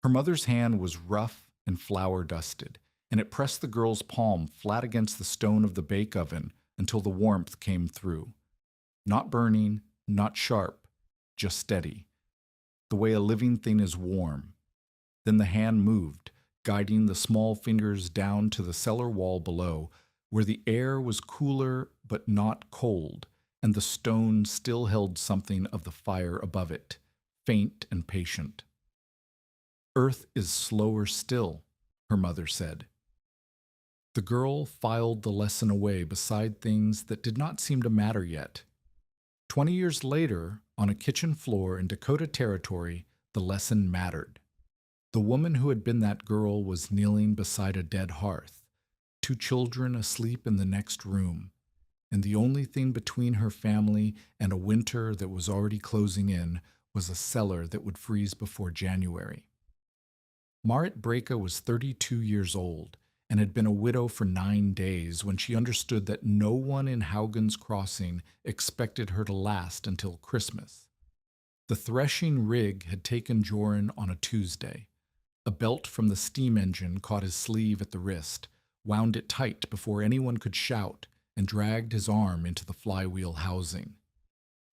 Her mother's hand was rough and flour-dusted, and it pressed the girl's palm flat against the stone of the bake oven until the warmth came through. Not burning, not sharp, just steady, the way a living thing is warm. Then the hand moved, guiding the small fingers down to the cellar wall below, where the air was cooler but not cold, and the stone still held something of the fire above it, faint and patient. "Earth is slower still," her mother said. The girl filed the lesson away beside things that did not seem to matter yet. 20 years later, on a kitchen floor in Dakota Territory, the lesson mattered. The woman who had been that girl was kneeling beside a dead hearth, two children asleep in the next room, and the only thing between her family and a winter that was already closing in was a cellar that would freeze before January. Marit Breka was 32 years old and had been a widow for 9 days when she understood that no one in Haugen's Crossing expected her to last until Christmas. The threshing rig had taken Joran on a Tuesday. A belt from the steam engine caught his sleeve at the wrist, wound it tight before anyone could shout, and dragged his arm into the flywheel housing.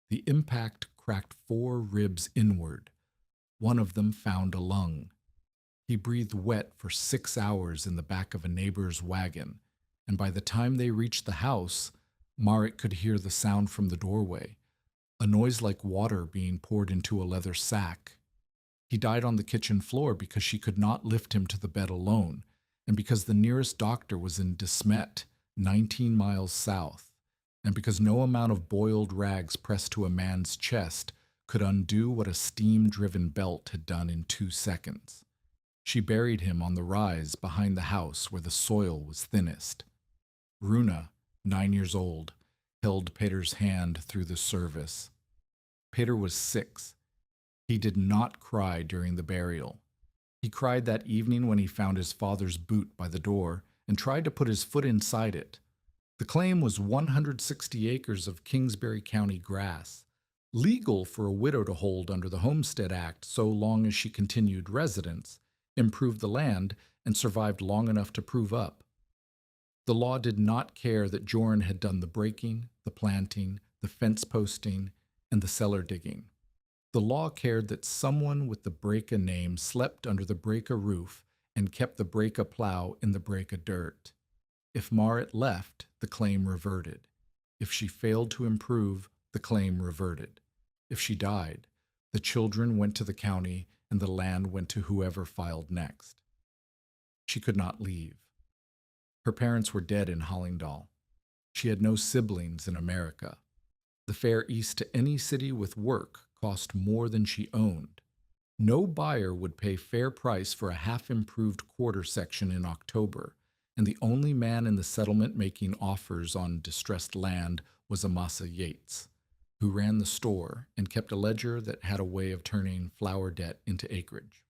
The impact cracked 4 ribs inward. One of them found a lung. He breathed wet for 6 hours in the back of a neighbor's wagon, and by the time they reached the house, Marit could hear the sound from the doorway, a noise like water being poured into a leather sack. He died on the kitchen floor because she could not lift him to the bed alone, and because the nearest doctor was in De Smet, 19 miles south, and because no amount of boiled rags pressed to a man's chest could undo what a steam-driven belt had done in 2 seconds. She buried him on the rise behind the house where the soil was thinnest. Runa, 9 years old, held Peter's hand through the service. Peter was 6. He did not cry during the burial. He cried that evening when he found his father's boot by the door and tried to put his foot inside it. The claim was 160 acres of Kingsbury County grass, legal for a widow to hold under the Homestead Act so long as she continued residence, improved the land, and survived long enough to prove up. The law did not care that Joran had done the breaking, the planting, the fence posting, and the cellar digging. The law cared that someone with the Breka name slept under the Breka roof and kept the Breka plow in the Breka dirt. If Marit left, the claim reverted. If she failed to improve, the claim reverted. If she died, the children went to the county and the land went to whoever filed next. She could not leave. Her parents were dead in Hallingdal. She had no siblings in America. The fare east to any city with work cost more than she owned. No buyer would pay fair price for a half-improved quarter section in October, and the only man in the settlement making offers on distressed land was Amasa Yates, who ran the store and kept a ledger that had a way of turning flour debt into acreage.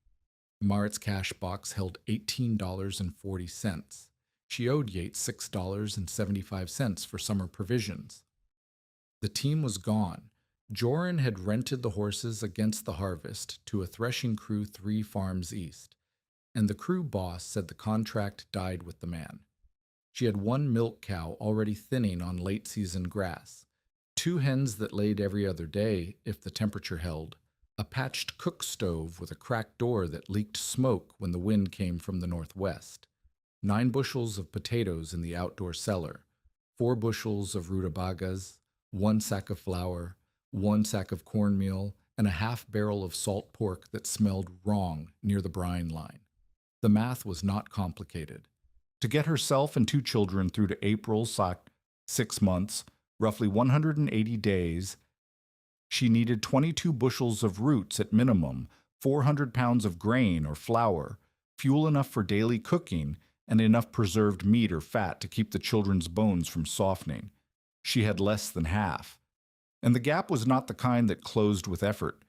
Marit's cash box held $18.40. She owed Yates $6.75 for summer provisions. The team was gone. Joran had rented the horses against the harvest to a threshing crew 3 farms east, and the crew boss said the contract died with the man. She had 1 milk cow already thinning on late-season grass, 2 hens that laid every other day if the temperature held, a patched cook stove with a cracked door that leaked smoke when the wind came from the northwest, 9 bushels of potatoes in the outdoor cellar, 4 bushels of rutabagas, 1 sack of flour, 1 sack of cornmeal, and a half barrel of salt pork that smelled wrong near the brine line. The math was not complicated. To get herself and 2 children through to April, 6 months, roughly 180 days, she needed 22 bushels of roots at minimum, 400 pounds of grain or flour, fuel enough for daily cooking, and enough preserved meat or fat to keep the children's bones from softening. She had less than half. And the gap was not the kind that closed with effort.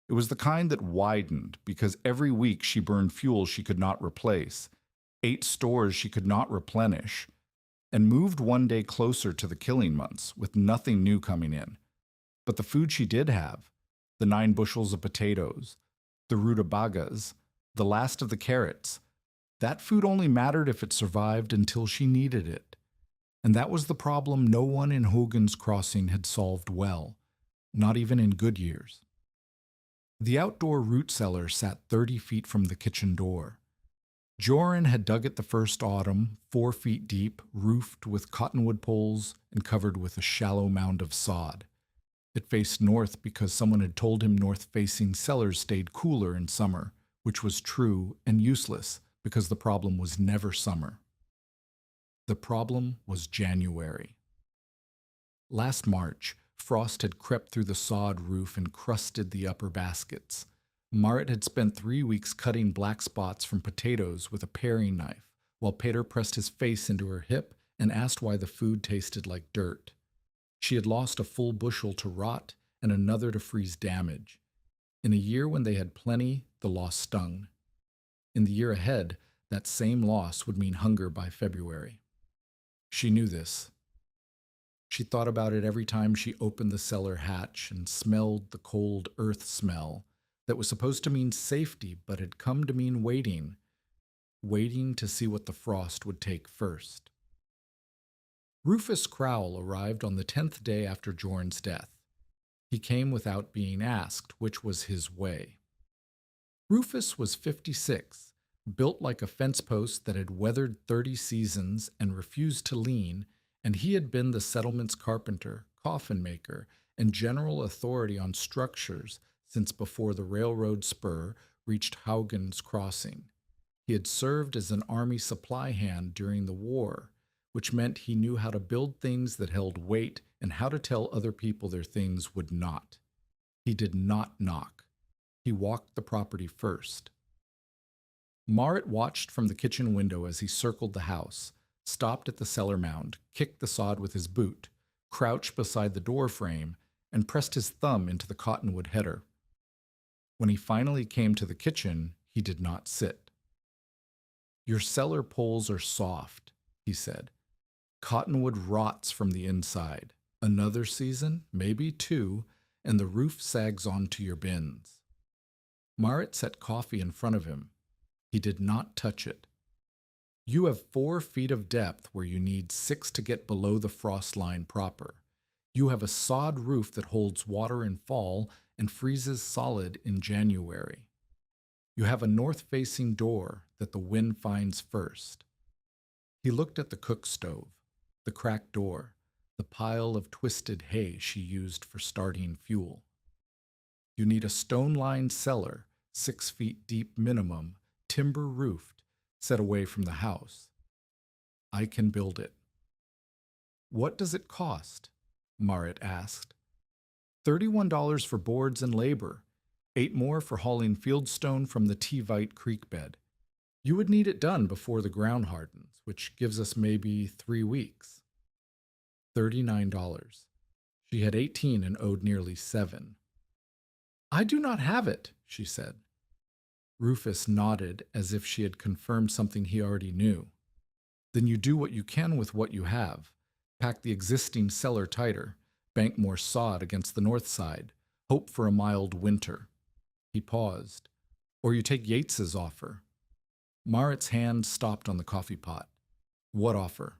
It was the kind that widened because every week she burned fuel she could not replace, ate stores she could not replenish, and moved one day closer to the killing months with nothing new coming in. But the food she did have, the 9 bushels of potatoes, the rutabagas, the last of the carrots. That food only mattered if it survived until she needed it. And that was the problem no one in Hogan's Crossing had solved well, not even in good years. The outdoor root cellar sat 30 feet from the kitchen door. Joran had dug it the first autumn, 4 feet deep, roofed with cottonwood poles and covered with a shallow mound of sod. It faced north because someone had told him north-facing cellars stayed cooler in summer, which was true and useless because the problem was never summer. The problem was January. Last March, frost had crept through the sod roof and crusted the upper baskets. Marit had spent 3 weeks cutting black spots from potatoes with a paring knife, while Peter pressed his face into her hip and asked why the food tasted like dirt. She had lost a full bushel to rot and another to freeze damage. In a year when they had plenty, the loss stung. In the year ahead, that same loss would mean hunger by February. She knew this. She thought about it every time she opened the cellar hatch and smelled the cold earth smell that was supposed to mean safety but had come to mean waiting, waiting to see what the frost would take first. Rufus Crowell arrived on the 10th day after Joran's death. He came without being asked, which was his way. Rufus was 56, built like a fence post that had weathered 30 seasons and refused to lean, and he had been the settlement's carpenter, coffin maker, and general authority on structures since before the railroad spur reached Hogan's Crossing. He had served as an army supply hand during the war, which meant he knew how to build things that held weight and how to tell other people their things would not. He did not knock. He walked the property first. Marit watched from the kitchen window as he circled the house, stopped at the cellar mound, kicked the sod with his boot, crouched beside the door frame, and pressed his thumb into the cottonwood header. When he finally came to the kitchen, he did not sit. "Your cellar poles are soft," he said. "Cottonwood rots from the inside. Another season, maybe 2, and the roof sags onto your bins." Marit set coffee in front of him. He did not touch it. "You have 4 feet of depth where you need 6 to get below the frost line proper. You have a sod roof that holds water in fall and freezes solid in January. You have a north-facing door that the wind finds first." He looked at the cook stove, the cracked door, the pile of twisted hay she used for starting fuel. "You need a stone-lined cellar, 6 feet deep minimum, timber-roofed, set away from the house. I can build it." "What does it cost?" Marit asked. $31 for boards and labor, 8 more for hauling fieldstone from the Tevite Creek bed. You would need it done before the ground hardens, which gives us maybe 3 weeks. $39. She had 18 and owed nearly 7. "I do not have it," she said. Rufus nodded as if she had confirmed something he already knew. "Then you do what you can with what you have. Pack the existing cellar tighter, bank more sod against the north side, hope for a mild winter." He paused. "Or you take Yates's offer." Marit's hand stopped on the coffee pot. "What offer?"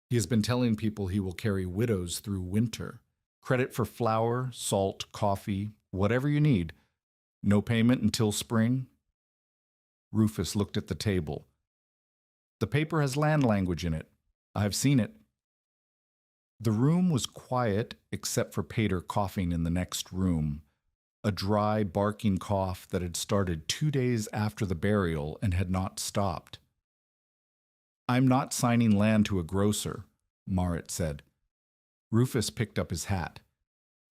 "He has been telling people he will carry widows through winter. Credit for flour, salt, coffee, whatever you need. No payment until spring?" Rufus looked at the table. "The paper has land language in it. I have seen it." The room was quiet except for Pater coughing in the next room, a dry, barking cough that had started 2 days after the burial and had not stopped. "I'm not signing land to a grocer," Marit said. Rufus picked up his hat.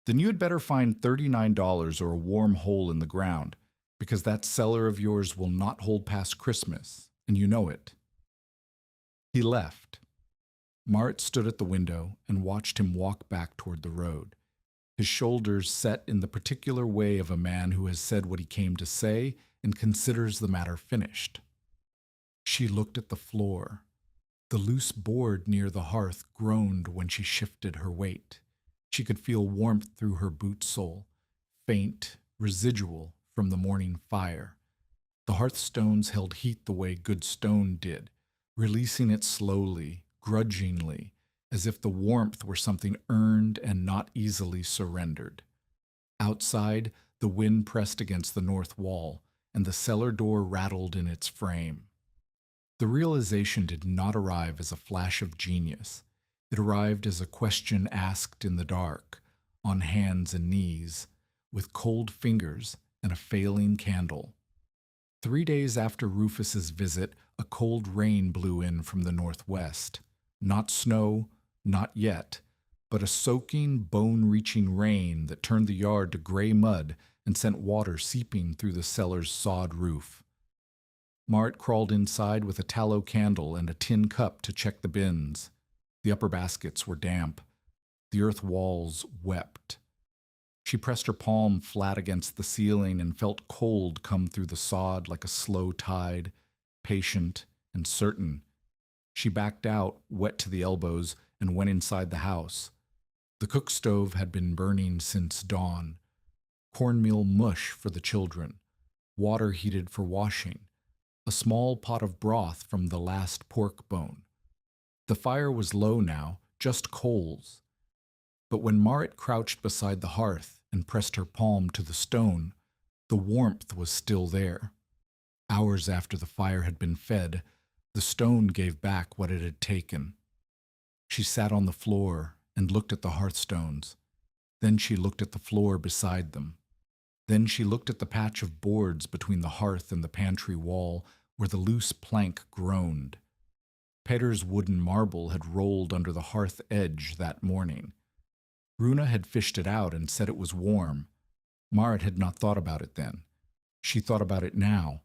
"Then you had better find $39 or a warm hole in the ground, because that cellar of yours will not hold past Christmas, and you know it." He left. Marit stood at the window and watched him walk back toward the road, his shoulders set in the particular way of a man who has said what he came to say and considers the matter finished. She looked at the floor. The loose board near the hearth groaned when she shifted her weight. She could feel warmth through her boot sole, faint, residual from the morning fire. The hearthstones held heat the way good stone did, releasing it slowly, grudgingly, as if the warmth were something earned and not easily surrendered. Outside, the wind pressed against the north wall, and the cellar door rattled in its frame. The realization did not arrive as a flash of genius. It arrived as a question asked in the dark, on hands and knees, with cold fingers and a failing candle. 3 days after Rufus's visit, a cold rain blew in from the northwest. Not snow, not yet, but a soaking, bone-reaching rain that turned the yard to gray mud and sent water seeping through the cellar's sod roof. Marit crawled inside with a tallow candle and a tin cup to check the bins. The upper baskets were damp. The earth walls wept. She pressed her palm flat against the ceiling and felt cold come through the sod like a slow tide, patient and certain. She backed out, wet to the elbows, and went inside the house. The cook stove had been burning since dawn. Cornmeal mush for the children, water heated for washing, a small pot of broth from the last pork bone. The fire was low now, just coals. But when Marit crouched beside the hearth and pressed her palm to the stone, the warmth was still there. Hours after the fire had been fed, the stone gave back what it had taken. She sat on the floor and looked at the hearthstones. Then she looked at the floor beside them. Then she looked at the patch of boards between the hearth and the pantry wall where the loose plank groaned. Peter's wooden marble had rolled under the hearth edge that morning. Runa had fished it out and said it was warm. Marit had not thought about it then. She thought about it now.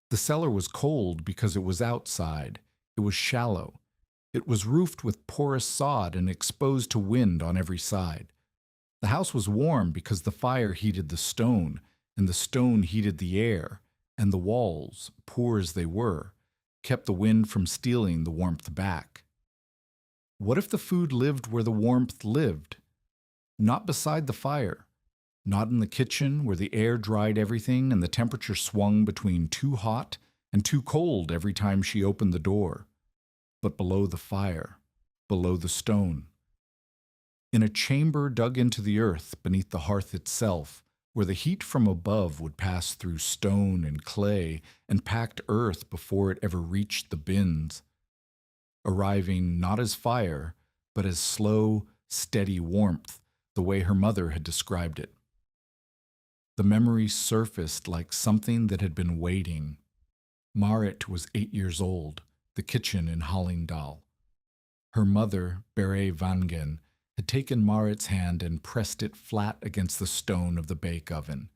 The cellar was cold because it was outside. It was shallow. It was roofed with porous sod and exposed to wind on every side. The house was warm because the fire heated the stone, and the stone heated the air, and the walls, poor as they were, kept the wind from stealing the warmth back. What if the food lived where the warmth lived? Not beside the fire, not in the kitchen where the air dried everything and the temperature swung between too hot and too cold every time she opened the door, but below the fire, below the stone. In a chamber dug into the earth beneath the hearth itself, where the heat from above would pass through stone and clay and packed earth before it ever reached the bins, arriving not as fire, but as slow, steady warmth, the way her mother had described it. The memory surfaced like something that had been waiting. Marit was 8 years old, the kitchen in Hallingdal. Her mother, Bere Vangen, had taken Marit's hand and pressed it flat against the stone of the bake oven.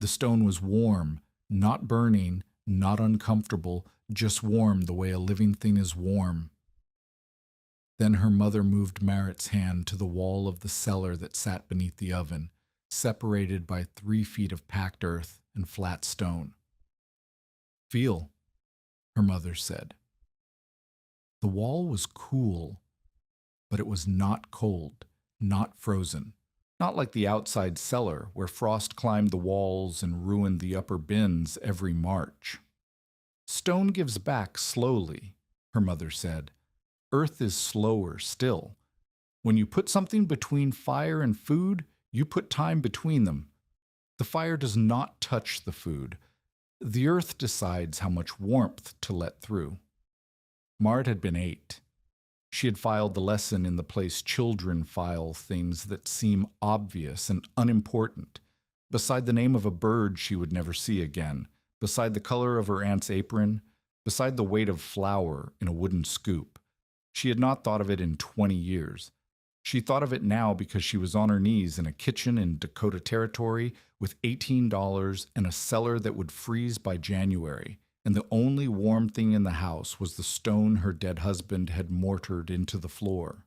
The stone was warm, not burning, not uncomfortable, just warm the way a living thing is warm. Then her mother moved Marit's hand to the wall of the cellar that sat beneath the oven, separated by 3 feet of packed earth and flat stone. "Feel," her mother said. The wall was cool, but it was not cold, not frozen, not like the outside cellar where frost climbed the walls and ruined the upper bins every March. "Stone gives back slowly," her mother said. "Earth is slower still. When you put something between fire and food, you put time between them. The fire does not touch the food. The earth decides how much warmth to let through." Marit had been 8. She had filed the lesson in the place children file things that seem obvious and unimportant, beside the name of a bird she would never see again, beside the color of her aunt's apron, beside the weight of flour in a wooden scoop. She had not thought of it in 20 years. She thought of it now because she was on her knees in a kitchen in Dakota Territory with $18 and a cellar that would freeze by January, and the only warm thing in the house was the stone her dead husband had mortared into the floor.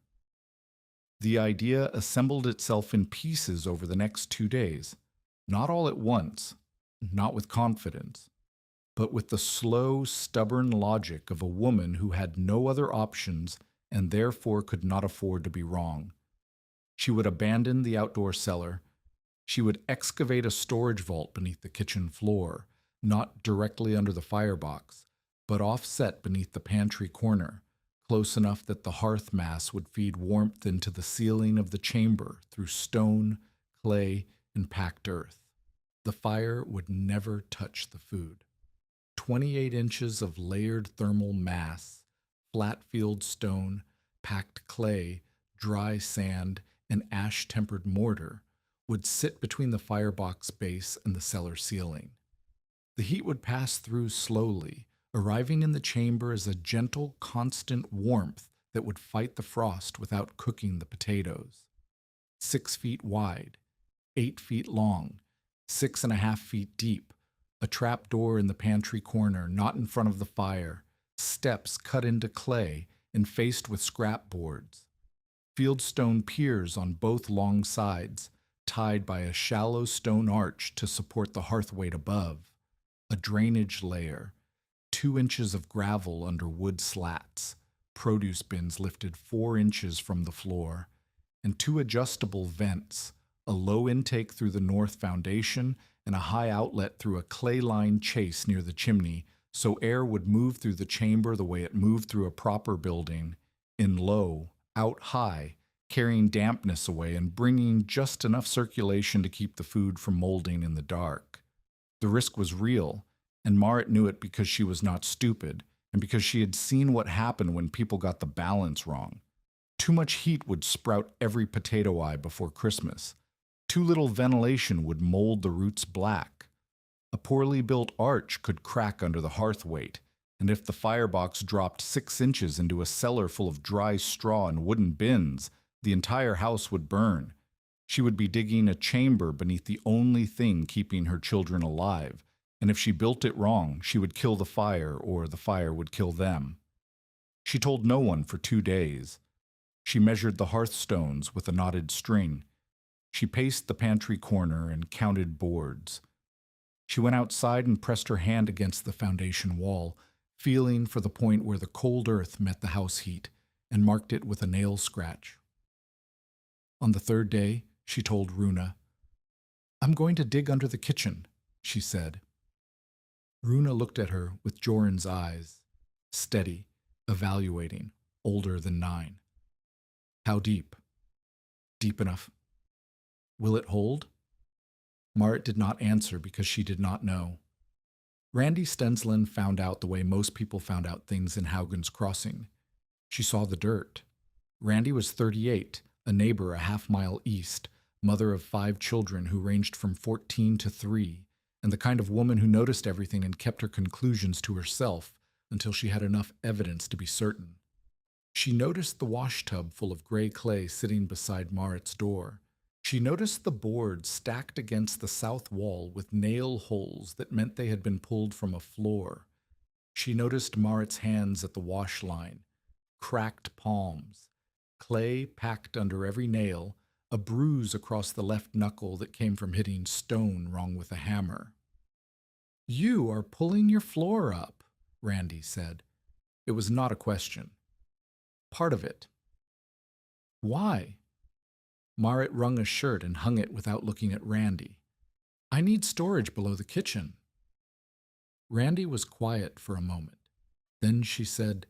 The idea assembled itself in pieces over the next 2 days, not all at once, not with confidence, but with the slow, stubborn logic of a woman who had no other options and therefore could not afford to be wrong. She would abandon the outdoor cellar. She would excavate a storage vault beneath the kitchen floor, not directly under the firebox, but offset beneath the pantry corner, close enough that the hearth mass would feed warmth into the ceiling of the chamber through stone, clay, and packed earth. The fire would never touch the food. 28 inches of layered thermal mass, flat field stone, packed clay, dry sand, and ash-tempered mortar would sit between the firebox base and the cellar ceiling. The heat would pass through slowly, arriving in the chamber as a gentle, constant warmth that would fight the frost without cooking the potatoes. 6 feet wide, 8 feet long, 6.5 feet deep, a trap door in the pantry corner, not in front of the fire, steps cut into clay and faced with scrap boards. Fieldstone piers on both long sides, tied by a shallow stone arch to support the hearth weight above. A drainage layer, 2 inches of gravel under wood slats, produce bins lifted 4 inches from the floor, and 2 adjustable vents, a low intake through the north foundation and a high outlet through a clay-lined chase near the chimney, so air would move through the chamber the way it moved through a proper building, in low, out high, carrying dampness away and bringing just enough circulation to keep the food from molding in the dark. The risk was real, and Marit knew it because she was not stupid, and because she had seen what happened when people got the balance wrong. Too much heat would sprout every potato eye before Christmas. Too little ventilation would mold the roots black. A poorly built arch could crack under the hearth weight, and if the firebox dropped 6 inches into a cellar full of dry straw and wooden bins, the entire house would burn. She would be digging a chamber beneath the only thing keeping her children alive, and if she built it wrong, she would kill the fire or the fire would kill them. She told no one for 2 days. She measured the hearthstones with a knotted string. She paced the pantry corner and counted boards. She went outside and pressed her hand against the foundation wall, feeling for the point where the cold earth met the house heat, and marked it with a nail scratch. On the 3rd day, she told Runa, "I'm going to dig under the kitchen," she said. Runa looked at her with Joran's eyes, steady, evaluating, older than 9. "How deep?" "Deep enough." "Will it hold?" Marit did not answer because she did not know. Randy Stensland found out the way most people found out things in Haugen's Crossing. She saw the dirt. Randy was 38, a neighbor a half-mile east, mother of 5 children who ranged from 14 to 3, and the kind of woman who noticed everything and kept her conclusions to herself until she had enough evidence to be certain. She noticed the washtub full of gray clay sitting beside Marit's door. She noticed the boards stacked against the south wall with nail holes that meant they had been pulled from a floor. She noticed Marit's hands at the wash line, cracked palms, clay packed under every nail, a bruise across the left knuckle that came from hitting stone wrong with a hammer. "You are pulling your floor up," Randy said. It was not a question. "Part of it." "Why?" Marit wrung a shirt and hung it without looking at Randy. "I need storage below the kitchen." Randy was quiet for a moment. Then she said,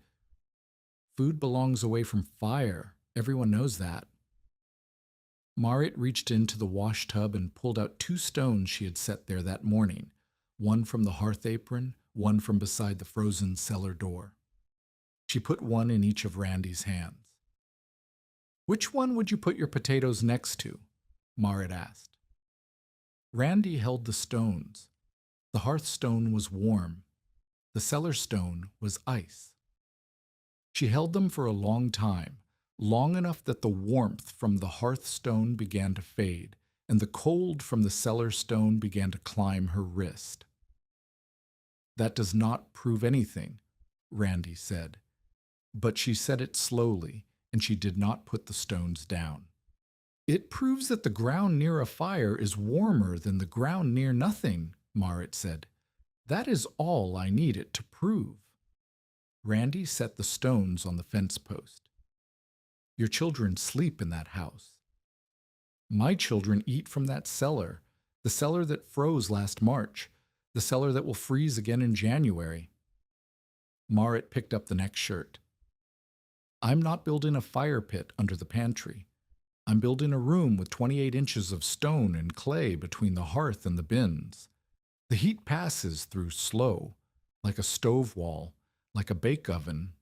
"Food belongs away from fire. Everyone knows that." Marit reached into the wash tub and pulled out 2 stones she had set there that morning, one from the hearth apron, one from beside the frozen cellar door. She put one in each of Randy's hands. "Which one would you put your potatoes next to?" Marit asked. Randy held the stones. The hearthstone was warm. The cellar stone was ice. She held them for a long time, long enough that the warmth from the hearthstone began to fade, and the cold from the cellar stone began to climb her wrist. "That does not prove anything," Randy said. But she said it slowly, and she did not put the stones down. "It proves that the ground near a fire is warmer than the ground near nothing," Marit said. "That is all I need it to prove." Randy set the stones on the fence post. "Your children sleep in that house." "My children eat from that cellar, the cellar that froze last March. The cellar that will freeze again in January. Marit picked up the next shirt. I'm not building a fire pit under the pantry. I'm building a room with 28 inches of stone and clay between the hearth and the bins. The heat passes through slow, like a stove wall, like a bake oven.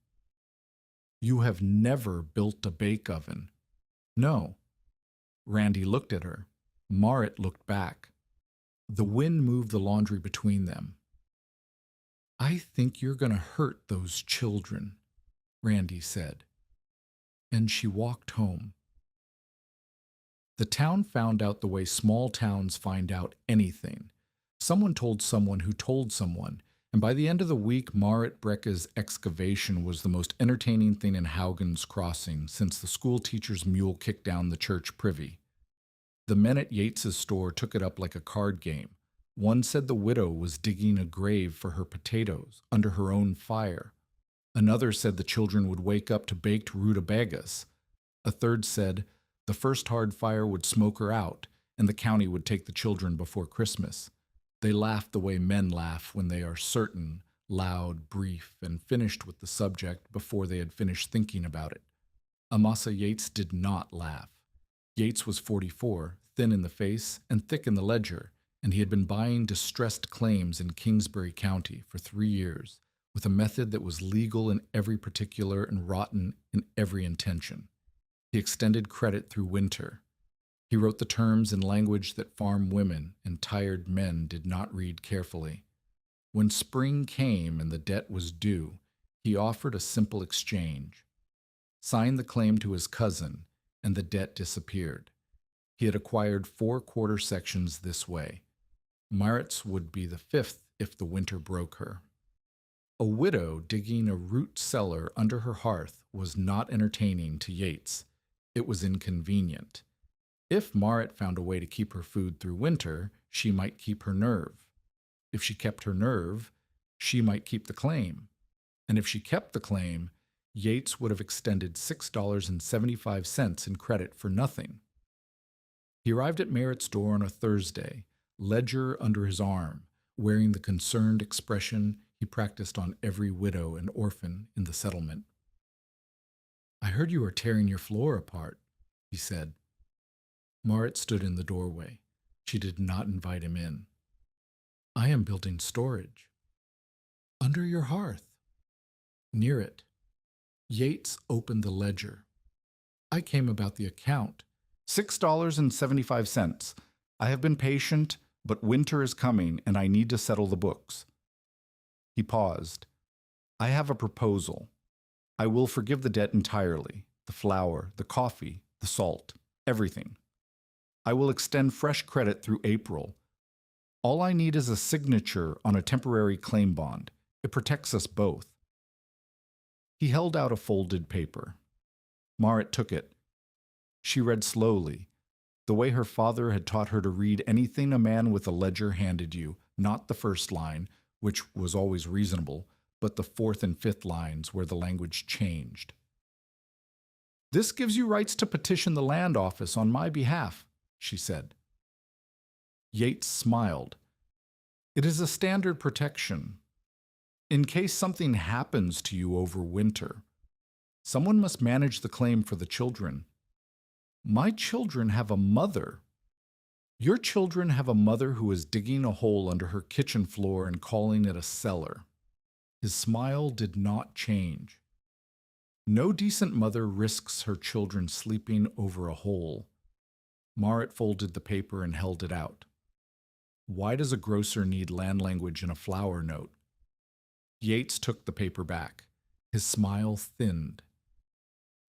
You have never built a bake oven. No. Randy looked at her. Marit looked back. The wind moved the laundry between them. I think you're going to hurt those children, Randy said. And she walked home. The town found out the way small towns find out anything. Someone told someone who told someone, and by the end of the week, Marit Brecke's excavation was the most entertaining thing in Haugen's Crossing since the school teacher's mule kicked down the church privy. The men at Yates's store took it up like a card game. One said the widow was digging a grave for her potatoes under her own fire. Another said the children would wake up to baked rutabagas. A third said the first hard fire would smoke her out, and the county would take the children before Christmas. They laughed the way men laugh when they are certain, loud, brief, and finished with the subject before they had finished thinking about it. Amasa Yates did not laugh. Yates was 44, thin in the face and thick in the ledger, and he had been buying distressed claims in Kingsbury County for 3 years, with a method that was legal in every particular and rotten in every intention. He extended credit through winter. He wrote the terms in language that farm women and tired men did not read carefully. When spring came and the debt was due, he offered a simple exchange. Signed the claim to his cousin, and the debt disappeared. He had acquired 4 quarter sections this way. Marit's would be the 5th if the winter broke her. A widow digging a root cellar under her hearth was not entertaining to Yates. It was inconvenient. If Marit found a way to keep her food through winter, she might keep her nerve. If she kept her nerve, she might keep the claim. And if she kept the claim, Yates would have extended $6.75 in credit for nothing. He arrived at Marit's door on a Thursday, ledger under his arm, wearing the concerned expression he practiced on every widow and orphan in the settlement. I heard you were tearing your floor apart, he said. Marit stood in the doorway. She did not invite him in. I am building storage. Under your hearth. Near it. Yates opened the ledger. I came about the account. $6.75. I have been patient, but winter is coming and I need to settle the books. He paused. I have a proposal. I will forgive the debt entirely. The flour, the coffee, the salt, everything. I will extend fresh credit through April. All I need is a signature on a temporary claim bond. It protects us both. He held out a folded paper. Marit took it. She read slowly, the way her father had taught her to read anything a man with a ledger handed you, not the first line, which was always reasonable, but the 4th and 5th lines where the language changed. This gives you rights to petition the land office on my behalf, she said. Yates smiled. It is a standard protection. In case something happens to you over winter, someone must manage the claim for the children. My children have a mother. Your children have a mother who is digging a hole under her kitchen floor and calling it a cellar. His smile did not change. No decent mother risks her children sleeping over a hole. Marit folded the paper and held it out. Why does a grocer need land language in a flour note? Yates took the paper back. His smile thinned.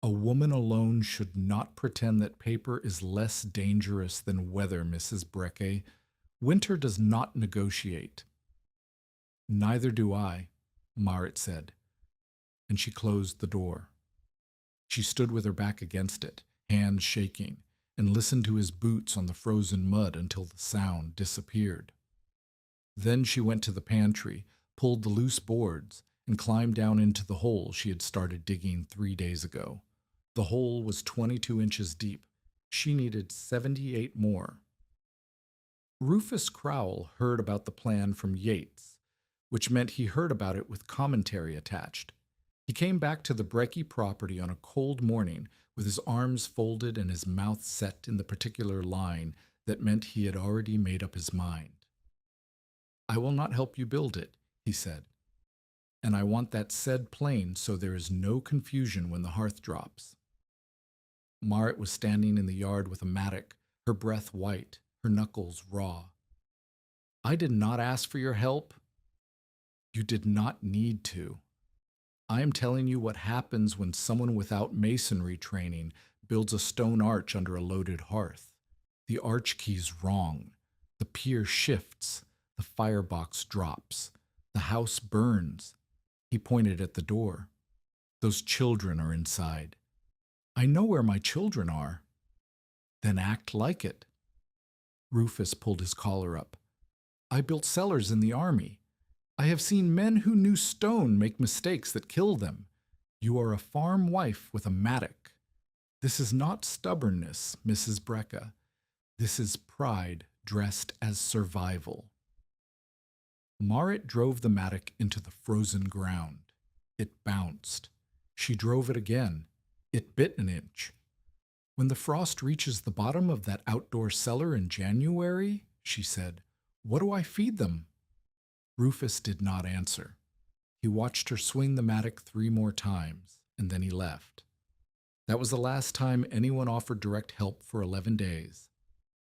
A woman alone should not pretend that paper is less dangerous than weather, Mrs. Brecke. Winter does not negotiate. Neither do I, Marit said, and she closed the door. She stood with her back against it, hands shaking, and listened to his boots on the frozen mud until the sound disappeared. Then she went to the pantry, pulled the loose boards, and climbed down into the hole she had started digging 3 days ago. The hole was 22 inches deep. She needed 78 more. Rufus Crowell heard about the plan from Yates, which meant he heard about it with commentary attached. He came back to the Brecky property on a cold morning with his arms folded and his mouth set in the particular line that meant he had already made up his mind. "I will not help you build it," he said, "and I want that said plain so there is no confusion when the hearth drops." Marit was standing in the yard with a mattock, her breath white, her knuckles raw. "I did not ask for your help." "You did not need to. I am telling you what happens when someone without masonry training builds a stone arch under a loaded hearth. The arch key's wrong. The pier shifts. The firebox drops. The house burns." He pointed at the door. "Those children are inside." "I know where my children are." "Then act like it." Rufus pulled his collar up. "I built cellars in the army. I have seen men who knew stone make mistakes that kill them. You are a farm wife with a mattock. This is not stubbornness, Mrs. Brecka. This is pride dressed as survival." Marit drove the mattock into the frozen ground. It bounced. She drove it again. It bit an inch. "When the frost reaches the bottom of that outdoor cellar in January," she said, "what do I feed them?" Rufus did not answer. He watched her swing the mattock 3 more times, and then he left. That was the last time anyone offered direct help for 11 days.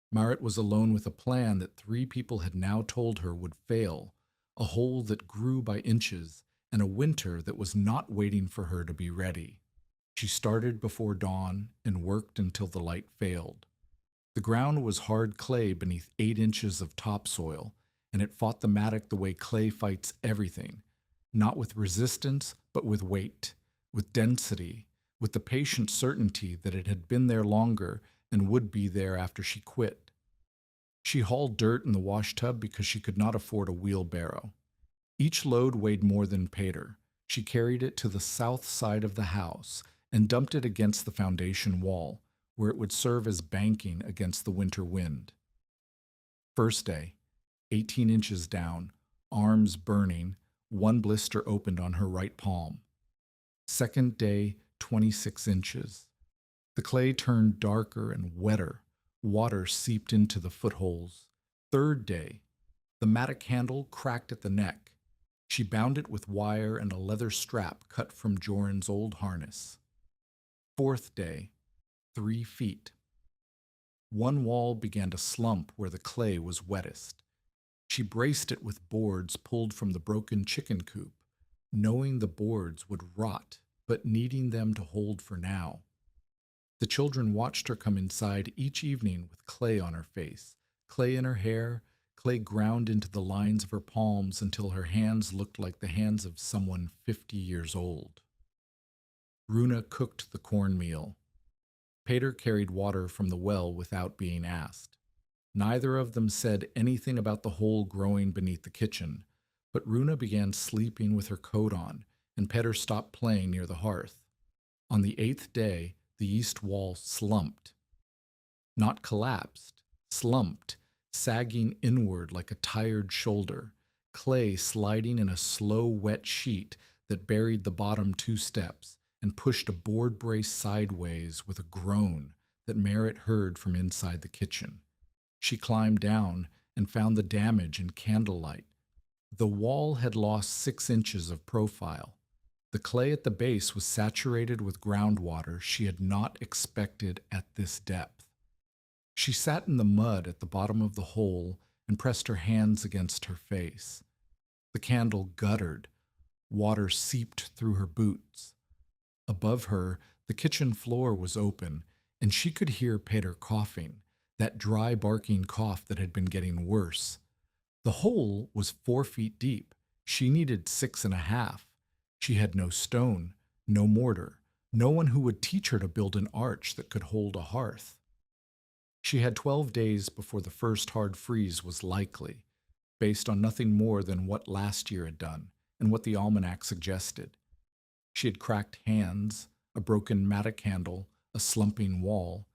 Marit was alone with a plan that 3 people had now told her would fail, a hole that grew by inches, and a winter that was not waiting for her to be ready. She started before dawn and worked until the light failed. The ground was hard clay beneath 8 inches of topsoil, and it fought the mattock the way clay fights everything, not with resistance, but with weight, with density, with the patient certainty that it had been there longer and would be there after she quit. She hauled dirt in the wash tub because she could not afford a wheelbarrow. Each load weighed more than Pater. She carried it to the south side of the house and dumped it against the foundation wall, where it would serve as banking against the winter wind. First day, 18 inches down, arms burning, 1 blister opened on her right palm. Second day, 26 inches. The clay turned darker and wetter. Water seeped into the footholes. Third day, the mattock handle cracked at the neck. She bound it with wire and a leather strap cut from Joran's old harness. Fourth day, 3 feet. One wall began to slump where the clay was wettest. She braced it with boards pulled from the broken chicken coop, knowing the boards would rot, but needing them to hold for now. The children watched her come inside each evening with clay on her face, clay in her hair, clay ground into the lines of her palms until her hands looked like the hands of someone 50 years old. Runa cooked the cornmeal. Pater carried water from the well without being asked. Neither of them said anything about the hole growing beneath the kitchen, but Runa began sleeping with her coat on, and Pater stopped playing near the hearth. On the 8th day, the east wall slumped. Not collapsed, slumped, sagging inward like a tired shoulder, clay sliding in a slow, wet sheet that buried the bottom 2 steps and pushed a board brace sideways with a groan that Marit heard from inside the kitchen. She climbed down and found the damage in candlelight. The wall had lost 6 inches of profile. The clay at the base was saturated with groundwater she had not expected at this depth. She sat in the mud at the bottom of the hole and pressed her hands against her face. The candle guttered. Water seeped through her boots. Above her, the kitchen floor was open, and she could hear Pater coughing, that dry barking cough that had been getting worse. The hole was 4 feet deep. She needed 6.5. She had no stone, no mortar, no one who would teach her to build an arch that could hold a hearth. She had 12 days before the first hard freeze was likely, based on nothing more than what last year had done and what the almanac suggested. She had cracked hands, a broken mattock handle, a slumping wall.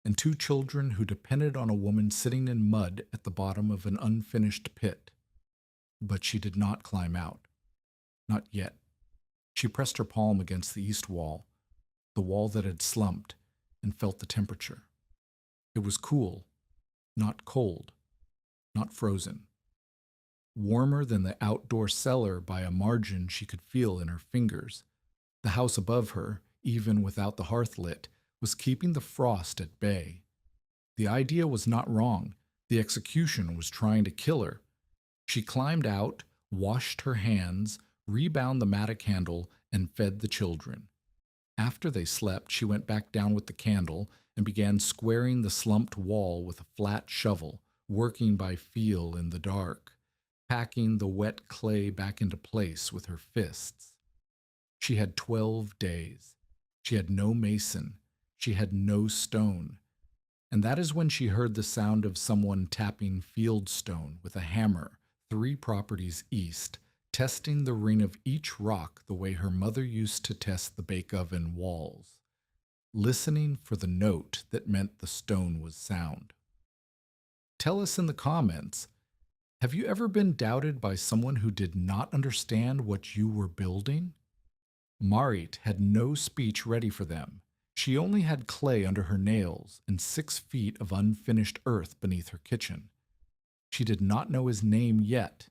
and two children who depended on a woman sitting in mud at the bottom of an unfinished pit. But she did not climb out. Not yet. She pressed her palm against the east wall, the wall that had slumped, and felt the temperature. It was cool, not cold, not frozen. Warmer than the outdoor cellar by a margin she could feel in her fingers. The house above her, even without the hearth lit, was keeping the frost at bay. The idea was not wrong. The execution was trying to kill her. She climbed out, washed her hands, rebound the mattock handle, and fed the children. After they slept, she went back down with the candle and began squaring the slumped wall with a flat shovel, working by feel in the dark, packing the wet clay back into place with her fists. She had 12 days. She had no mason. She had no stone. And that is when she heard the sound of someone tapping fieldstone with a hammer 3 properties east, testing the ring of each rock the way her mother used to test the bake oven walls, listening for the note that meant the stone was sound. Tell us in the comments, have you ever been doubted by someone who did not understand what you were building? Marit had no speech ready for them. She only had clay under her nails and 6 feet of unfinished earth beneath her kitchen. She did not know his name yet.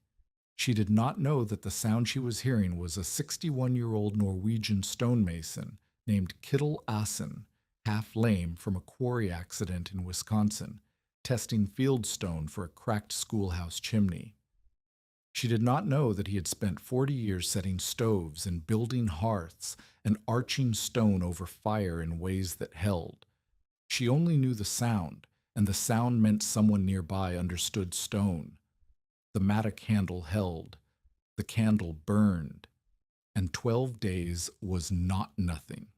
She did not know that the sound she was hearing was a 61-year-old Norwegian stonemason named Kittel Assen, half lame from a quarry accident in Wisconsin, testing fieldstone for a cracked schoolhouse chimney. She did not know that he had spent 40 years setting stoves and building hearths and arching stone over fire in ways that held. She only knew the sound, and the sound meant someone nearby understood stone. The mattock handle held, the candle burned, and 12 days was not nothing.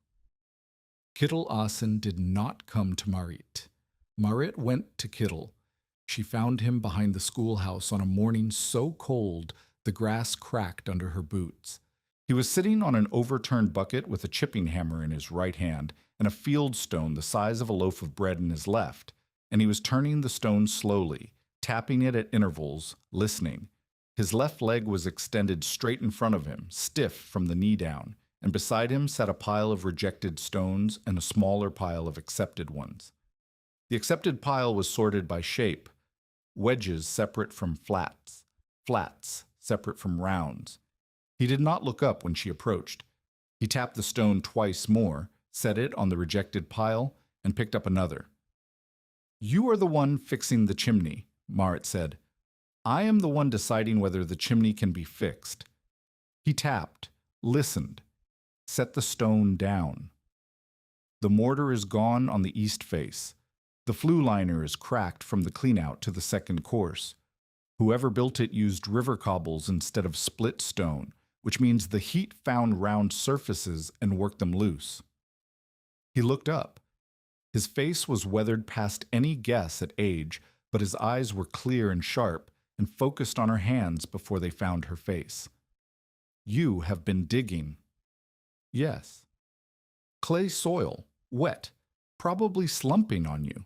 Kittel Assen did not come to Marit. Marit went to Kittel. She found him behind the schoolhouse on a morning so cold the grass cracked under her boots. He was sitting on an overturned bucket with a chipping hammer in his right hand and a fieldstone the size of a loaf of bread in his left, and he was turning the stone slowly, tapping it at intervals, listening. His left leg was extended straight in front of him, stiff from the knee down, and beside him sat a pile of rejected stones and a smaller pile of accepted ones. The accepted pile was sorted by shape, wedges separate from flats, flats separate from rounds. He did not look up when she approached. He tapped the stone twice more, set it on the rejected pile, and picked up another. "You are the one fixing the chimney," Marit said. "I am the one deciding whether the chimney can be fixed." He tapped, listened, set the stone down. The mortar is gone on the east face. The flue liner is cracked from the cleanout to the second course. Whoever built it used river cobbles instead of split stone, which means the heat found round surfaces and worked them loose. He looked up. His face was weathered past any guess at age, but his eyes were clear and sharp and focused on her hands before they found her face. "You have been digging." "Yes." "Clay soil, wet, probably slumping on you."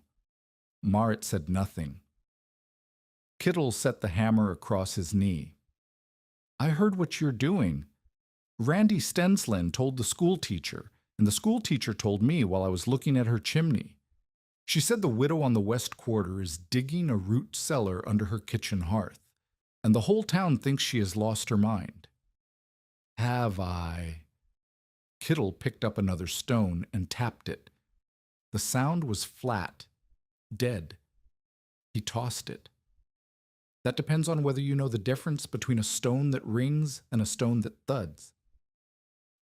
Marit said nothing. Kittel set the hammer across his knee. "I heard what you're doing. Randy Stensland told the school teacher, and the school teacher told me while I was looking at her chimney. She said the widow on the west quarter is digging a root cellar under her kitchen hearth, and the whole town thinks she has lost her mind." "Have I?" Kittel picked up another stone and tapped it. The sound was flat, dead. He tossed it. "That depends on whether you know the difference between a stone that rings and a stone that thuds.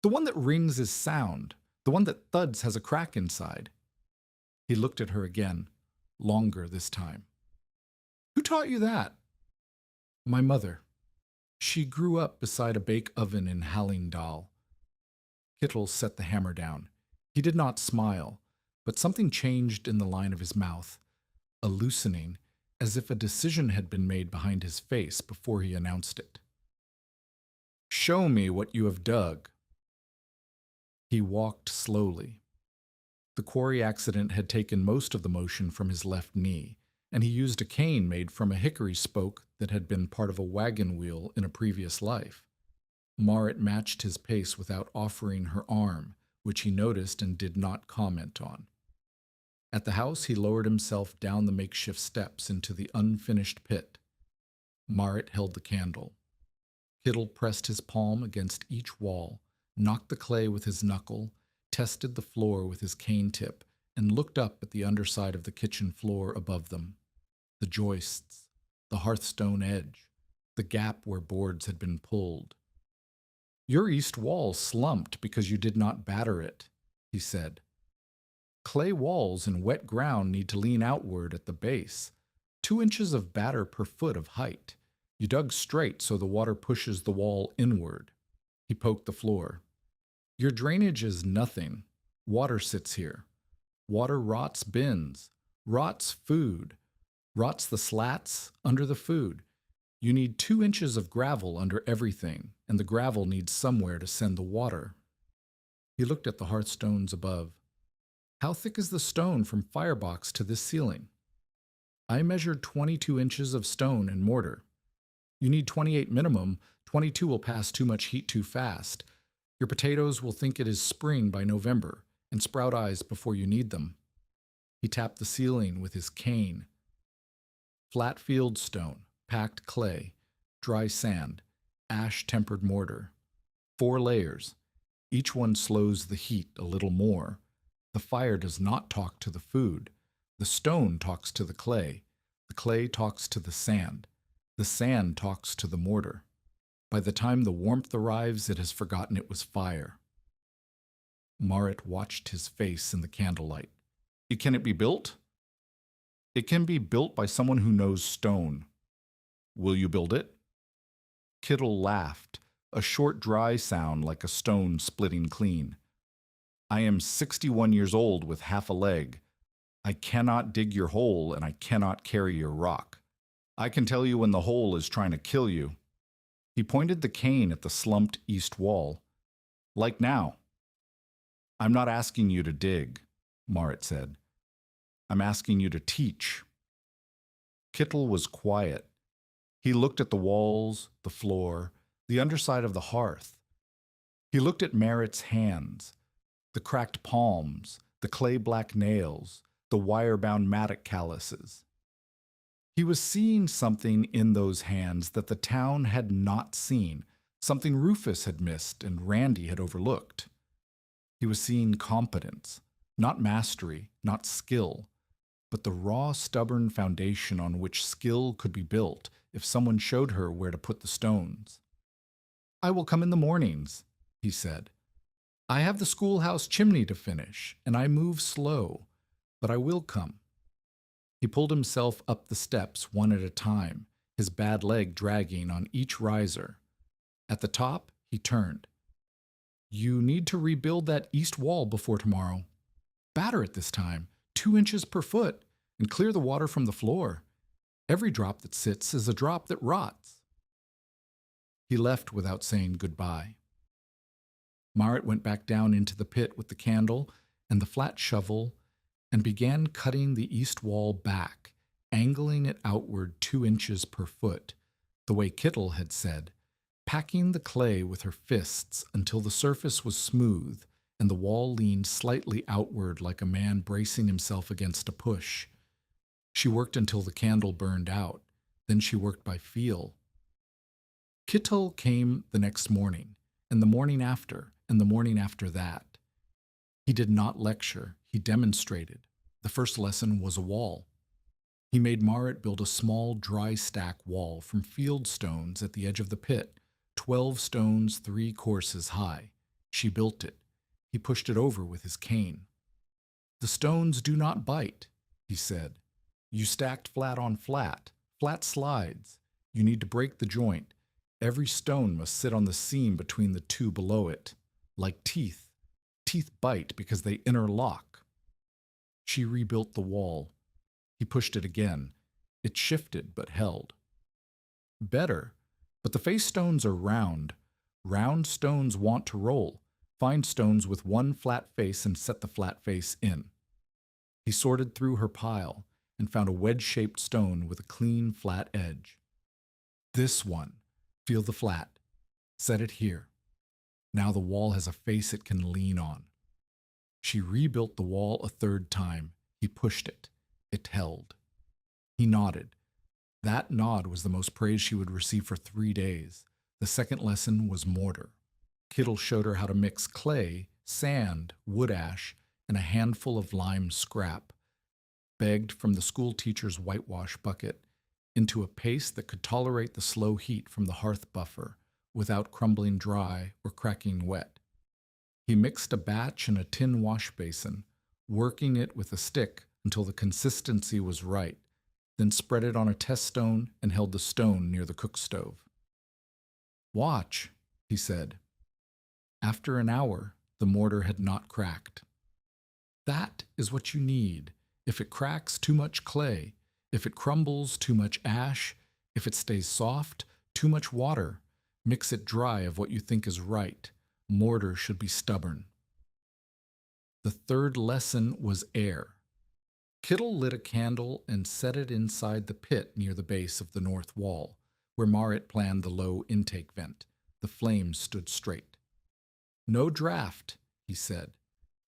The one that rings is sound. The one that thuds has a crack inside." He looked at her again, longer this time. "Who taught you that?" "My mother. She grew up beside a bake oven in Hallingdal." Kittel set the hammer down. He did not smile, but something changed in the line of his mouth, a loosening, as if a decision had been made behind his face before he announced it. "Show me what you have dug." He walked slowly. The quarry accident had taken most of the motion from his left knee, and he used a cane made from a hickory spoke that had been part of a wagon wheel in a previous life. Marit matched his pace without offering her arm, which he noticed and did not comment on. At the house, he lowered himself down the makeshift steps into the unfinished pit. Marit held the candle. Kittel pressed his palm against each wall, knocked the clay with his knuckle, tested the floor with his cane tip, and looked up at the underside of the kitchen floor above them. The joists, the hearthstone edge, the gap where boards had been pulled. "Your east wall slumped because you did not batter it," he said. "Clay walls in wet ground need to lean outward at the base, 2 inches of batter per foot of height. You dug straight so the water pushes the wall inward." He poked the floor. "Your drainage is nothing. Water sits here. Water rots bins, rots food, rots the slats under the food. You need 2 inches of gravel under everything, and the gravel needs somewhere to send the water." He looked at the hearthstones above. "How thick is the stone from firebox to this ceiling?" "I measured 22 inches of stone and mortar. You need 28 minimum. 22 will pass too much heat too fast. Your potatoes will think it is spring by November and sprout eyes before you need them." He tapped the ceiling with his cane. Flat field stone, packed clay, dry sand, ash-tempered mortar. 4 layers. Each one slows the heat a little more. The fire does not talk to the food. The stone talks to the clay talks to the sand talks to the mortar. By the time the warmth arrives, it has forgotten it was fire. Marit watched his face in the candlelight. "Can it be built?" "It can be built by someone who knows stone." "Will you build it?" Kittel laughed, a short, dry sound like a stone splitting clean. "I am 61 years old with half a leg. I cannot dig your hole and I cannot carry your rock. I can tell you when the hole is trying to kill you." He pointed the cane at the slumped east wall. "Like now." "I'm not asking you to dig," Marit said. "I'm asking you to teach." Kittel was quiet. He looked at the walls, the floor, the underside of the hearth. He looked at Marit's hands, the cracked palms, the clay-black nails, the wire-bound mattock calluses. He was seeing something in those hands that the town had not seen, something Rufus had missed and Randy had overlooked. He was seeing competence, not mastery, not skill, but the raw, stubborn foundation on which skill could be built if someone showed her where to put the stones. "I will come in the mornings," he said. "I have the schoolhouse chimney to finish, and I move slow, but I will come." He pulled himself up the steps one at a time, his bad leg dragging on each riser. At the top, he turned. "You need to rebuild that east wall before tomorrow. Batter it this time, 2 inches per foot, and clear the water from the floor. Every drop that sits is a drop that rots." He left without saying goodbye. Marit went back down into the pit with the candle and the flat shovel and began cutting the east wall back, angling it outward 2 inches per foot, the way Kittel had said, packing the clay with her fists until the surface was smooth and the wall leaned slightly outward like a man bracing himself against a push. She worked until the candle burned out. Then she worked by feel. Kittel came the next morning, and the morning after, and the morning after that. He did not lecture, he demonstrated. The first lesson was a wall. He made Marit build a small dry stack wall from field stones at the edge of the pit, 12 stones 3 courses high. She built it. He pushed it over with his cane. "The stones do not bite," he said. "You stacked flat on flat, flat slides. You need to break the joint. Every stone must sit on the seam between the 2 below it, like teeth. Teeth bite because they interlock." She rebuilt the wall. He pushed it again. It shifted but held. "Better, but the face stones are round. Round stones want to roll. Find stones with one flat face and set the flat face in. He sorted through her pile and found a wedge-shaped stone with a clean, flat edge. This one. Feel the flat. Set it here. Now the wall has a face it can lean on. She rebuilt the wall a third time. He pushed it. It held. He nodded. That nod was the most praise she would receive for 3 days. The second lesson was mortar. Kittle showed her how to mix clay, sand, wood ash, and a handful of lime scrap, begged from the school teacher's whitewash bucket, into a paste that could tolerate the slow heat from the hearth buffer without crumbling dry or cracking wet. He mixed a batch in a tin wash basin, working it with a stick until the consistency was right, then spread it on a test stone and held the stone near the cook stove. "Watch," he said. After an hour, the mortar had not cracked. That is what you need. If it cracks, too much clay. If it crumbles, too much ash. If it stays soft, too much water. Mix it dry of what you think is right. Mortar should be stubborn. The third lesson was air. Kittle lit a candle and set it inside the pit near the base of the north wall, where Marit planned the low intake vent. The flames stood straight. "No draft," he said.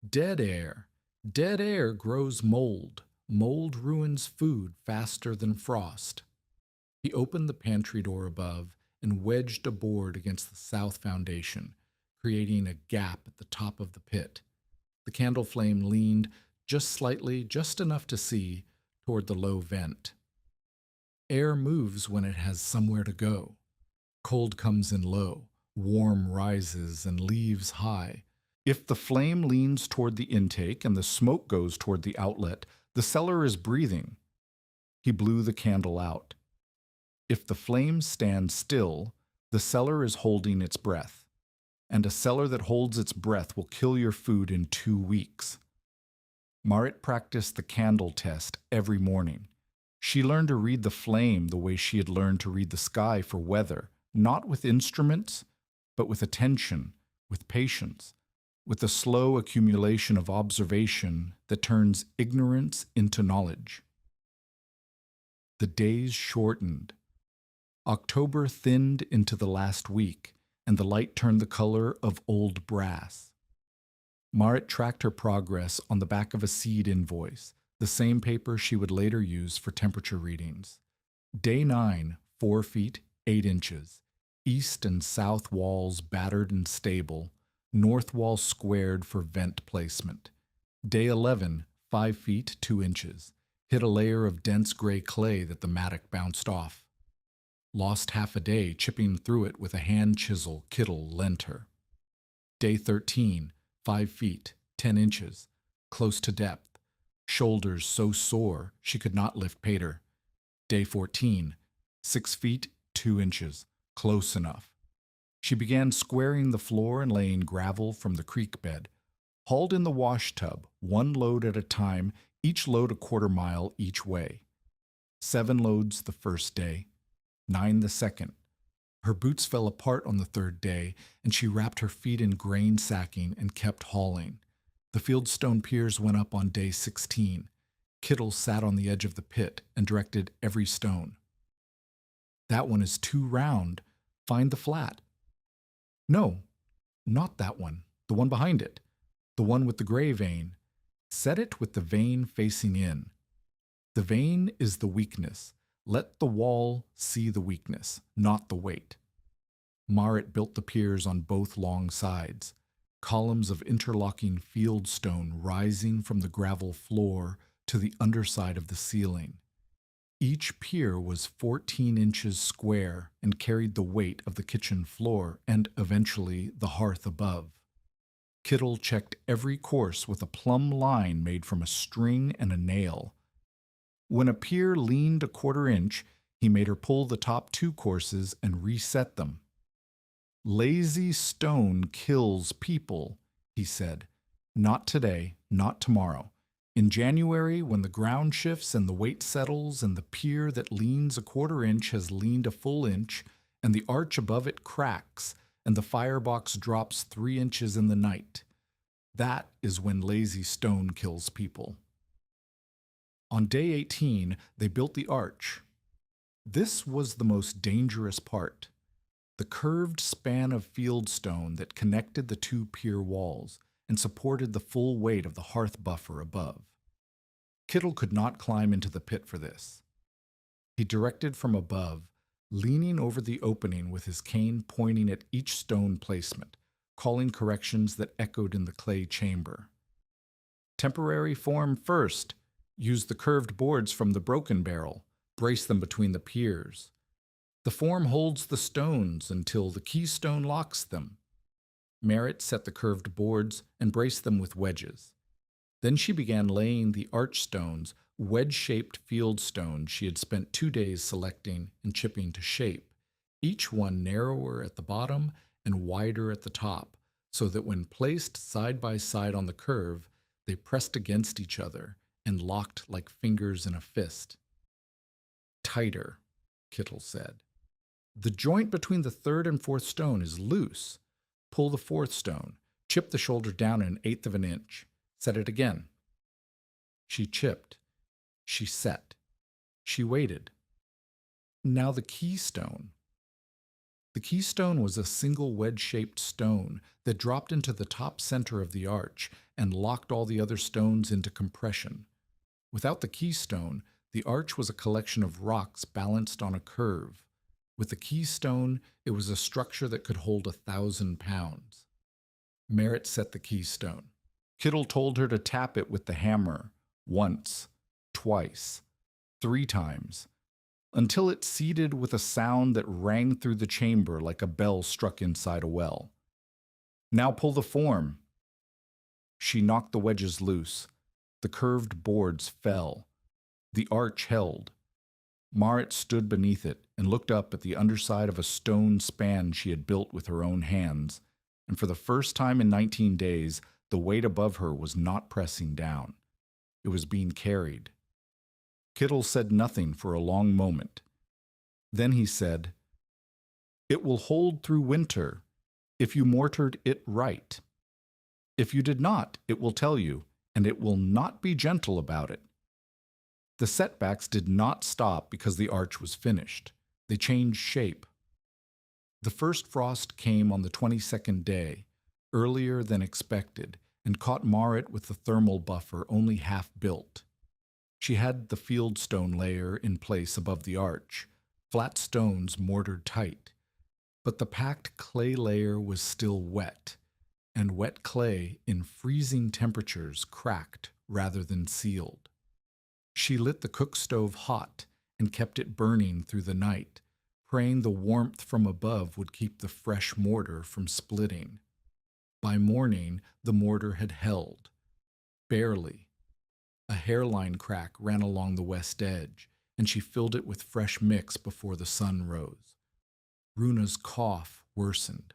"Dead air. Dead air grows mold. Mold ruins food faster than frost." He opened the pantry door above and wedged a board against the south foundation, creating a gap at the top of the pit. The candle flame leaned just slightly, just enough to see, toward the low vent. Air moves when it has somewhere to go. Cold comes in low, warm rises and leaves high. If the flame leans toward the intake and the smoke goes toward the outlet, the cellar is breathing. He blew the candle out. If the flames stand still, the cellar is holding its breath. And a cellar that holds its breath will kill your food in 2 weeks. Marit practiced the candle test every morning. She learned to read the flame the way she had learned to read the sky for weather, not with instruments, but with attention, with patience, with the slow accumulation of observation that turns ignorance into knowledge. The days shortened. October thinned into the last week, and the light turned the color of old brass. Marit tracked her progress on the back of a seed invoice, the same paper she would later use for temperature readings. Day 9, 4 feet, 8 inches. East and south walls battered and stable, north wall squared for vent placement. Day 11, 5 feet, 2 inches. Hit a layer of dense gray clay that the mattock bounced off. Lost half a day chipping through it with a hand chisel Kittle lent her. Day 13, 5 feet, 10 inches, close to depth. Shoulders so sore she could not lift Pater. Day 14, 6 feet, 2 inches, close enough. She began squaring the floor and laying gravel from the creek bed. Hauled in the wash tub, 1 load at a time, each load a 1/4 mile each way. 7 loads the first day, 9 the second. Her boots fell apart on the 3rd day, and she wrapped her feet in grain sacking and kept hauling. The fieldstone piers went up on day 16. Kittle sat on the edge of the pit and directed every stone. "That one is too round. Find the flat." "No, not that one. The one behind it. The one with the gray vein. Set it with the vein facing in. The vein is the weakness. Let the wall see the weakness, not the weight." Marit built the piers on both long sides, columns of interlocking fieldstone rising from the gravel floor to the underside of the ceiling. Each pier was 14 inches square and carried the weight of the kitchen floor and, eventually, the hearth above. Kittle checked every course with a plumb line made from a string and a nail. When a pier leaned a 1/4 inch, he made her pull the top 2 courses and reset them. "Lazy stone kills people," he said. "Not today, not tomorrow. In January, when the ground shifts and the weight settles and the pier that leans a 1/4 inch has leaned a full inch and the arch above it cracks, and the firebox drops 3 inches in the night. That is when lazy stone kills people. On day 18, they built the arch. This was the most dangerous part. The curved span of field stone that connected the 2 pier walls and supported the full weight of the hearth buffer above. Kittle could not climb into the pit for this. He directed from above, leaning over the opening with his cane pointing at each stone placement, calling corrections that echoed in the clay chamber. Temporary form first. Use the curved boards from the broken barrel. Brace them between the piers. The form holds the stones until the keystone locks them. Merritt set the curved boards and braced them with wedges. Then she began laying the arch stones, wedge-shaped field stones she had spent 2 days selecting and chipping to shape, each one narrower at the bottom and wider at the top, so that when placed side by side on the curve, they pressed against each other and locked like fingers in a fist. Tighter, Kittle said. The joint between the 3rd and 4th stone is loose. Pull the 4th stone, chip the shoulder down 1/8 of an inch. Set it again. She chipped. She set. She waited. Now the keystone. The keystone was a single wedge-shaped stone that dropped into the top center of the arch and locked all the other stones into compression. Without the keystone, the arch was a collection of rocks balanced on a curve. With the keystone, it was a structure that could hold 1,000 pounds. Merritt set the keystone. Kittle told her to tap it with the hammer, once, twice, 3 times, until it seeded with a sound that rang through the chamber like a bell struck inside a well. Now pull the form. She knocked the wedges loose. The curved boards fell. The arch held. Merritt stood beneath it and looked up at the underside of a stone span she had built with her own hands, and for the first time in 19 days, the weight above her was not pressing down. It was being carried. Kittle said nothing for a long moment. Then he said, "It will hold through winter if you mortared it right. If you did not, it will tell you, and it will not be gentle about it." The setbacks did not stop because the arch was finished. They changed shape. The first frost came on the 22nd day, earlier than expected, and caught Merritt with the thermal buffer only half built. She had the fieldstone layer in place above the arch, flat stones mortared tight, but the packed clay layer was still wet, and wet clay in freezing temperatures cracked rather than sealed. She lit the cook stove hot and kept it burning through the night, praying the warmth from above would keep the fresh mortar from splitting. By morning, the mortar had held. Barely. A hairline crack ran along the west edge, and she filled it with fresh mix before the sun rose. Runa's cough worsened.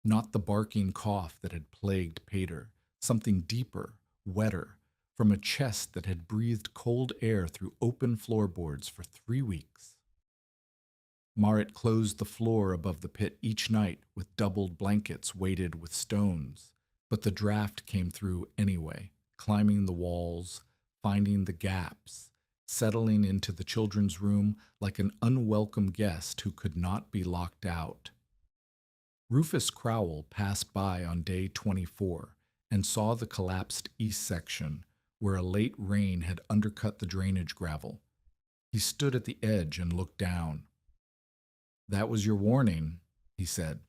Not the barking cough that had plagued Pater, something deeper, wetter, from a chest that had breathed cold air through open floorboards for 3 weeks. Merritt closed the floor above the pit each night with doubled blankets weighted with stones, but the draft came through anyway, climbing the walls, finding the gaps, settling into the children's room like an unwelcome guest who could not be locked out. Rufus Crowell passed by on day 24 and saw the collapsed east section where a late rain had undercut the drainage gravel. He stood at the edge and looked down. "That was your warning," he said.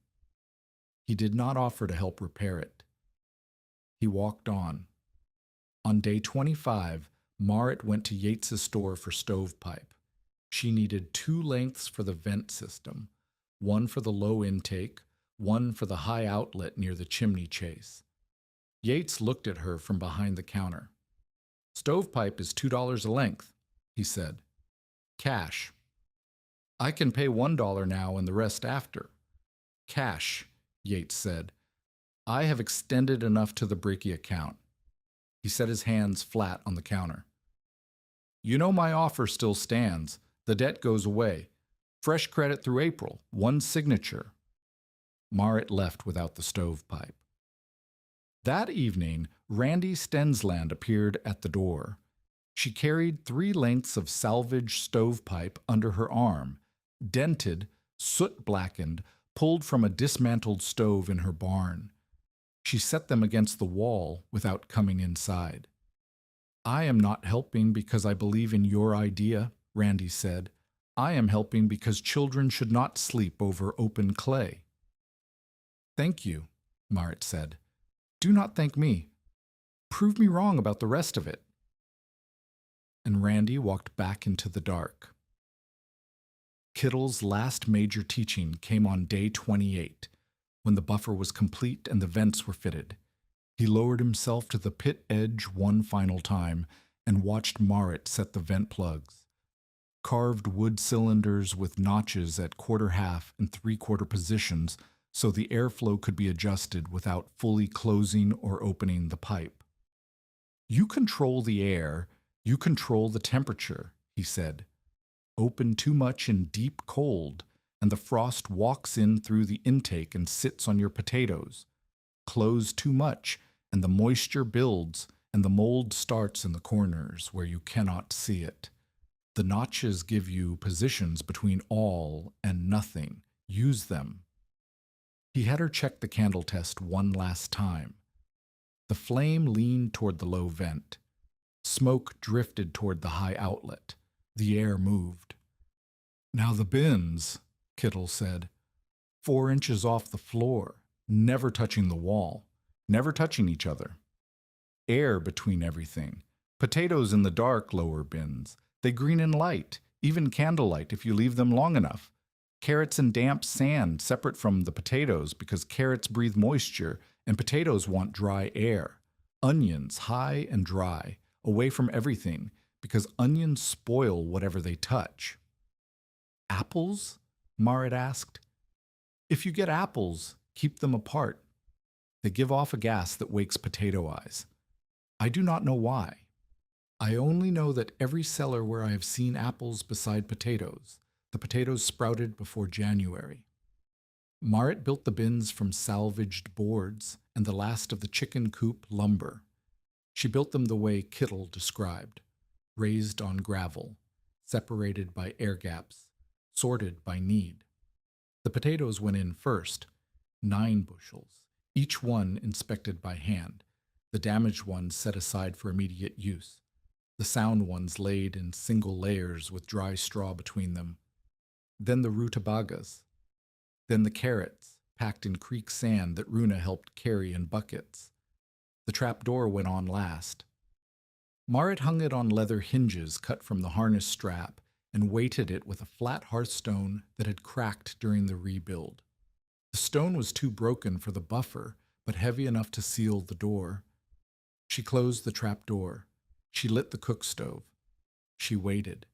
He did not offer to help repair it. He walked on. On day 25, Merritt went to Yates's store for stovepipe. She needed 2 lengths for the vent system, one for the low intake, one for the high outlet near the chimney chase. Yates looked at her from behind the counter. "Stovepipe is $2 a length," he said. "Cash." "I can pay $1 now and the rest after." "Cash," Yates said. "I have extended enough to the Bricky account." He set his hands flat on the counter. "You know my offer still stands. The debt goes away. Fresh credit through April, 1 signature." Marit left without the stovepipe. That evening, Randy Stensland appeared at the door. She carried 3 lengths of salvaged stovepipe under her arm, dented, soot-blackened, pulled from a dismantled stove in her barn. She set them against the wall without coming inside. "I am not helping because I believe in your idea," Randy said. "I am helping because children should not sleep over open clay." "Thank you," Marit said. "Do not thank me. Prove me wrong about the rest of it." And Randy walked back into the dark. Kittle's last major teaching came on day 28, when the buffer was complete and the vents were fitted. He lowered himself to the pit edge one final time and watched Marit set the vent plugs. Carved wood cylinders with notches at 1/4 and 3/4 positions so the airflow could be adjusted without fully closing or opening the pipe. "You control the air, you control the temperature," he said. "Open too much in deep cold, and the frost walks in through the intake and sits on your potatoes. Close too much, and the moisture builds, and the mold starts in the corners where you cannot see it. The notches give you positions between all and nothing. Use them." He had her check the candle test one last time. The flame leaned toward the low vent. Smoke drifted toward the high outlet. The air moved. "Now the bins," Kittle said. 4 inches off the floor, never touching the wall, never touching each other. Air between everything. Potatoes in the dark lower bins. They green in light, even candlelight if you leave them long enough. Carrots and damp sand separate from the potatoes because carrots breathe moisture and potatoes want dry air. Onions high and dry, away from everything, because onions spoil whatever they touch. "Apples?" Marit asked. "If you get apples, keep them apart. They give off a gas that wakes potato eyes. I do not know why. I only know that every cellar where I have seen apples beside potatoes, the potatoes sprouted before January." Marit built the bins from salvaged boards and the last of the chicken coop lumber. She built them the way Kittle described, raised on gravel, separated by air gaps, sorted by need. The potatoes went in first, 9 bushels, each one inspected by hand, the damaged ones set aside for immediate use, the sound ones laid in single layers with dry straw between them. Then the rutabagas. Then the carrots, packed in creek sand that Runa helped carry in buckets. The trap door went on last. Marit hung it on leather hinges cut from the harness strap and weighted it with a flat hearthstone that had cracked during the rebuild. The stone was too broken for the buffer, but heavy enough to seal the door. She closed the trap door. She lit the cook stove. She waited.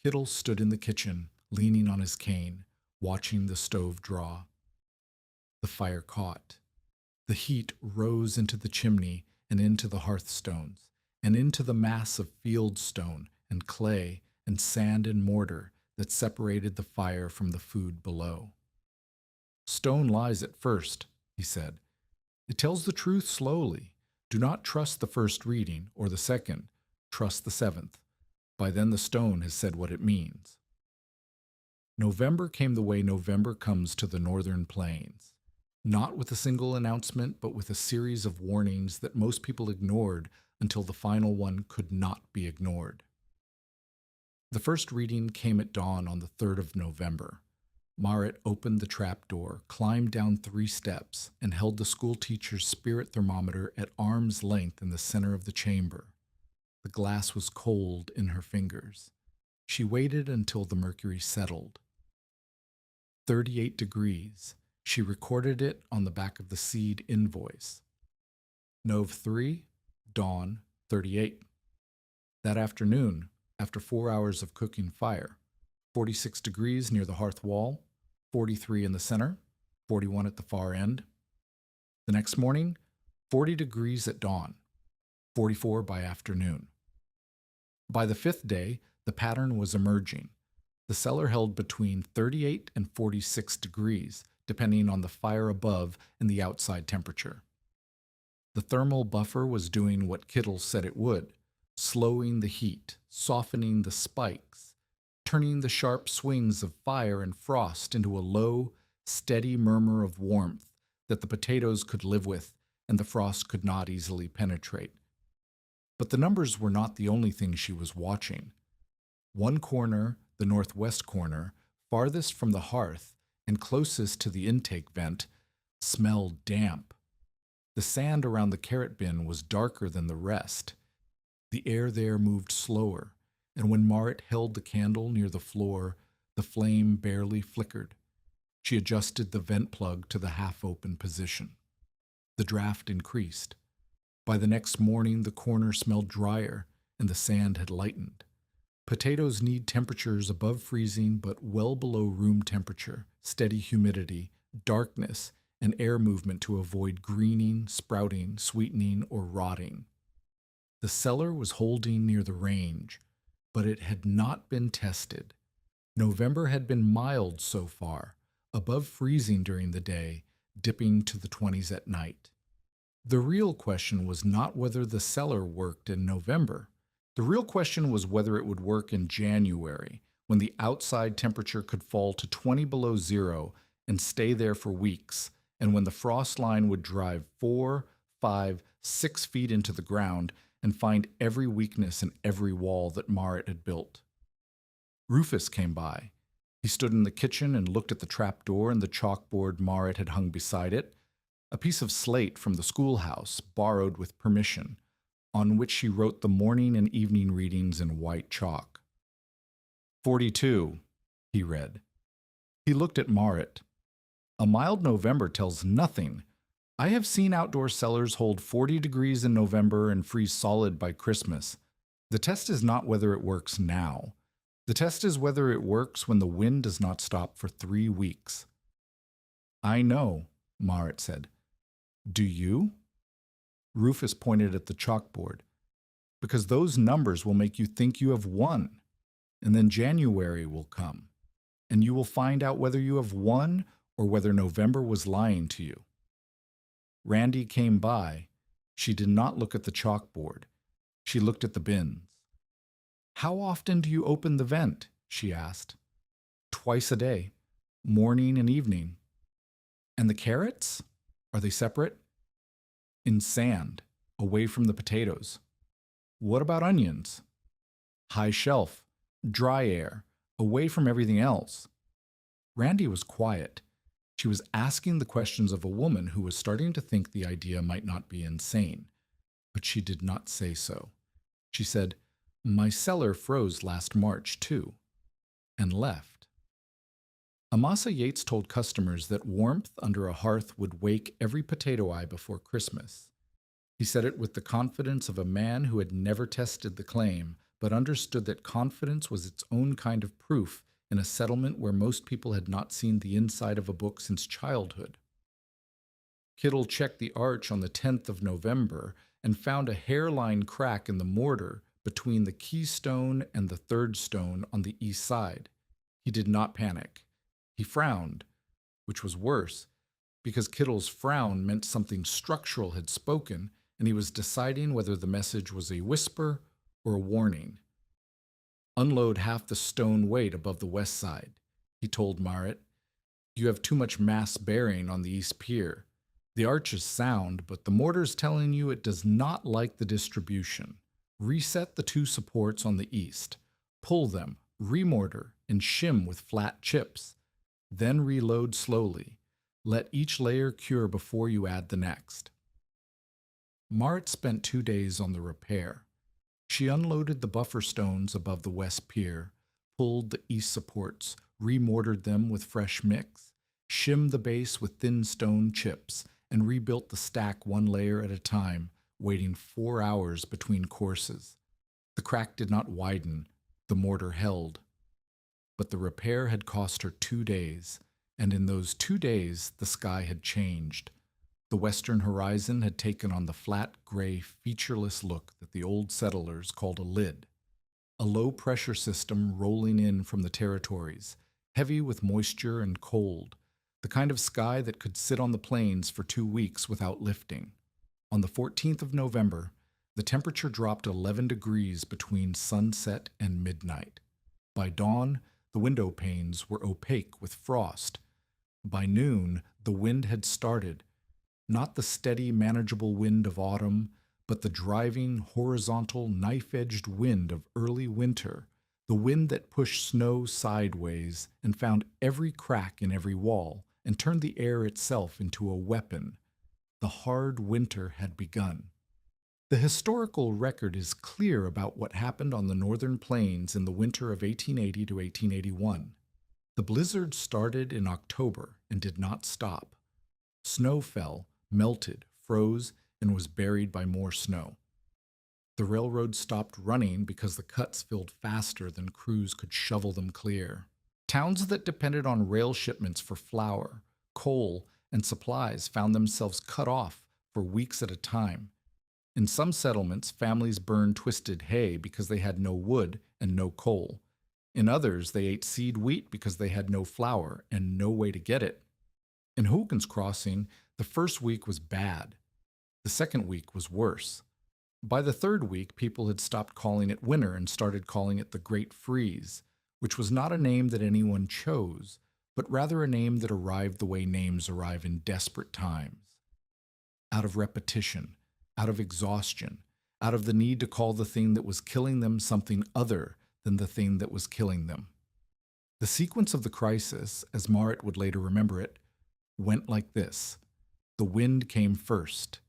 Kittle stood in the kitchen, leaning on his cane, watching the stove draw. The fire caught. The heat rose into the chimney and into the hearthstones, and into the mass of field stone and clay and sand and mortar that separated the fire from the food below. "Stone lies at first," he said. "It tells the truth slowly. Do not trust the first reading or the second. Trust the 7th. By then the stone has said what it means." November came the way November comes to the northern plains. Not with a single announcement, but with a series of warnings that most people ignored until the final one could not be ignored. The first reading came at dawn on the 3rd of November. Marit opened the trap door, climbed down 3 steps, and held the schoolteacher's spirit thermometer at arm's length in the center of the chamber. The glass was cold in her fingers. She waited until the mercury settled. 38 degrees. She recorded it on the back of the seed invoice. Nov 3, dawn 38. That afternoon, after 4 hours of cooking fire, 46 degrees near the hearth wall, 43 in the center, 41 at the far end. The next morning, 40 degrees at dawn, 44 by afternoon. By the 5th day, the pattern was emerging. The cellar held between 38 and 46 degrees, depending on the fire above and the outside temperature. The thermal buffer was doing what Kittle said it would, slowing the heat, softening the spikes, turning the sharp swings of fire and frost into a low, steady murmur of warmth that the potatoes could live with and the frost could not easily penetrate. But the numbers were not the only thing she was watching. One corner, the northwest corner, farthest from the hearth and closest to the intake vent, smelled damp. The sand around the carrot bin was darker than the rest. The air there moved slower, and when Marit held the candle near the floor, the flame barely flickered. She adjusted the vent plug to the half-open position. The draft increased. By the next morning, the corner smelled drier, and the sand had lightened. Potatoes need temperatures above freezing but well below room temperature, steady humidity, darkness, and air movement to avoid greening, sprouting, sweetening, or rotting. The cellar was holding near the range, but it had not been tested. November had been mild so far, above freezing during the day, dipping to the 20s at night. The real question was not whether the cellar worked in November. The real question was whether it would work in January, when the outside temperature could fall to 20 below zero and stay there for weeks, and when the frost line would drive 4, 5, 6 feet into the ground and find every weakness in every wall that Marit had built. Rufus came by. He stood in the kitchen and looked at the trapdoor and the chalkboard Marit had hung beside it, a piece of slate from the schoolhouse, borrowed with permission, on which she wrote the morning and evening readings in white chalk. 42, he read. He looked at Marit. A mild November tells nothing. I have seen outdoor cellars hold 40 degrees in November and freeze solid by Christmas. The test is not whether it works now. The test is whether it works when the wind does not stop for 3 weeks. I know, Marit said. Do you? Rufus pointed at the chalkboard. Because those numbers will make you think you have won. And then January will come. And you will find out whether you have won or whether November was lying to you. Randy came by. She did not look at the chalkboard. She looked at the bins. How often do you open the vent? She asked. Twice a day, morning and evening. And the carrots? Are they separate? In sand, away from the potatoes. What about onions? High shelf, dry air, away from everything else. Randy was quiet. She was asking the questions of a woman who was starting to think the idea might not be insane, but she did not say so. She said, My cellar froze last March, too, and left. Amasa Yates told customers that warmth under a hearth would wake every potato eye before Christmas. He said it with the confidence of a man who had never tested the claim, but understood that confidence was its own kind of proof in a settlement where most people had not seen the inside of a book since childhood. Kittle checked the arch on the 10th of November and found a hairline crack in the mortar between the keystone and the third stone on the east side. He did not panic. He frowned, which was worse, because Kittle's frown meant something structural had spoken, and he was deciding whether the message was a whisper or a warning. Unload half the stone weight above the west side, he told Marit. You have too much mass bearing on the east pier. The arch is sound, but the mortar's telling you it does not like the distribution. Reset the 2 supports on the east. Pull them, remortar, and shim with flat chips. Then reload slowly. Let each layer cure before you add the next. Marit spent 2 days on the repair. She unloaded the buffer stones above the west pier, pulled the east supports, remortared them with fresh mix, shimmed the base with thin stone chips, and rebuilt the stack 1 layer at a time, waiting 4 hours between courses. The crack did not widen, the mortar held. But the repair had cost her 2 days, and in those 2 days the sky had changed. The western horizon had taken on the flat, gray, featureless look that the old settlers called a lid. A low-pressure system rolling in from the territories, heavy with moisture and cold. the kind of sky that could sit on the plains for 2 weeks without lifting. On the 14th of November, the temperature dropped 11 degrees between sunset and midnight. By dawn, the window panes were opaque with frost. By noon, the wind had started, not the steady, manageable wind of autumn, but the driving, horizontal, knife-edged wind of early winter, the wind that pushed snow sideways and found every crack in every wall and turned the air itself into a weapon. The hard winter had begun. The historical record is clear about what happened on the northern plains in the winter of 1880 to 1881. The blizzard started in October and did not stop. Snow fell, melted, froze, and was buried by more snow. The railroad stopped running because the cuts filled faster than crews could shovel them clear. Towns that depended on rail shipments for flour, coal, and supplies found themselves cut off for weeks at a time. In some settlements, families burned twisted hay because they had no wood and no coal. In others, they ate seed wheat because they had no flour and no way to get it. In Hogan's Crossing, the first week was bad. The second week was worse. By the third week, people had stopped calling it winter and started calling it the Great Freeze, which was not a name that anyone chose, but rather a name that arrived the way names arrive in desperate times. Out of repetition, out of exhaustion, out of the need to call the thing that was killing them something other than the thing that was killing them. The sequence of the crisis, as Marit would later remember it, went like this. The wind came first.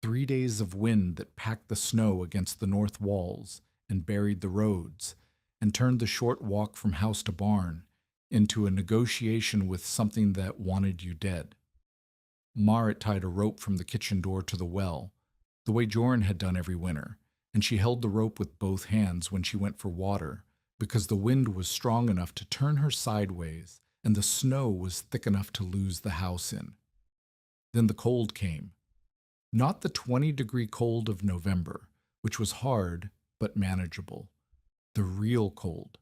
3 days of wind that packed the snow against the north walls and buried the roads, and turned the short walk from house to barn into a negotiation with something that wanted you dead. Marit tied a rope from the kitchen door to the well, the way Jorn had done every winter, and she held the rope with both hands when she went for water, because the wind was strong enough to turn her sideways, and the snow was thick enough to lose the house in. Then the cold came. Not the 20-degree cold of November, which was hard but manageable. The real cold.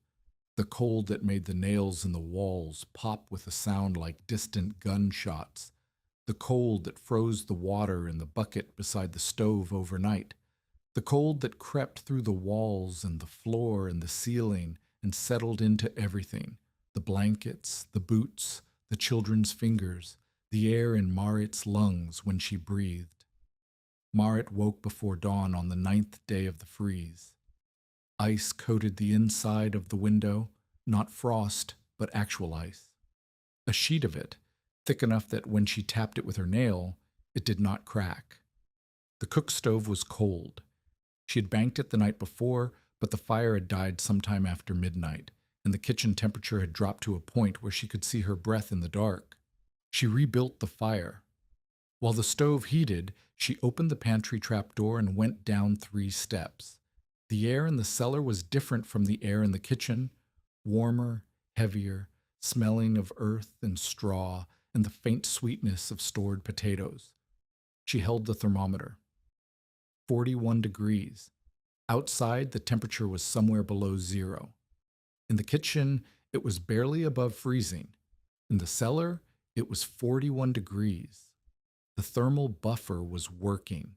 The cold that made the nails in the walls pop with a sound like distant gunshots. The cold that froze the water in the bucket beside the stove overnight. The cold that crept through the walls and the floor and the ceiling and settled into everything. The blankets, the boots, the children's fingers, the air in Marit's lungs when she breathed. Marit woke before dawn on the 9th day of the freeze. Ice coated the inside of the window, not frost, but actual ice. A sheet of it, thick enough that when she tapped it with her nail, it did not crack. The cook stove was cold. She had banked it the night before, but the fire had died sometime after midnight, and the kitchen temperature had dropped to a point where she could see her breath in the dark. She rebuilt the fire. While the stove heated, she opened the pantry trap door and went down 3 steps. The air in the cellar was different from the air in the kitchen, warmer, heavier, smelling of earth and straw and the faint sweetness of stored potatoes. She held the thermometer. 41 degrees. Outside, the temperature was somewhere below 0. In the kitchen, it was barely above freezing. In the cellar, it was 41 degrees. The thermal buffer was working.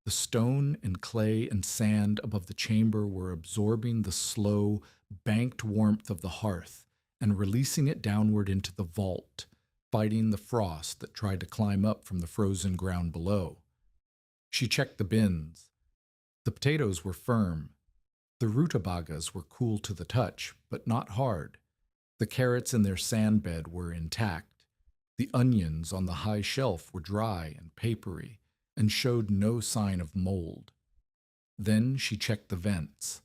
The stone and clay and sand above the chamber were absorbing the slow, banked warmth of the hearth and releasing it downward into the vault, fighting the frost that tried to climb up from the frozen ground below. She checked the bins. The potatoes were firm. The rutabagas were cool to the touch, but not hard. The carrots in their sand bed were intact. The onions on the high shelf were dry and papery and showed no sign of mold. Then she checked the vents.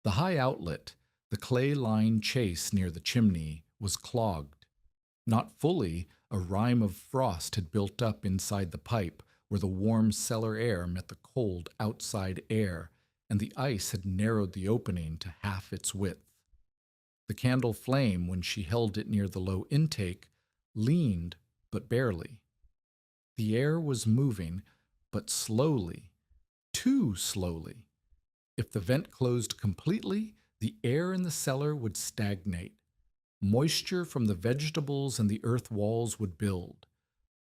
The high outlet, the clay-lined chase near the chimney, was clogged. Not fully, a rime of frost had built up inside the pipe where the warm cellar air met the cold outside air, and the ice had narrowed the opening to half its width. The candle flame, when she held it near the low intake, leaned, but barely. The air was moving, but slowly, too slowly. If the vent closed completely, the air in the cellar would stagnate. Moisture from the vegetables and the earth walls would build.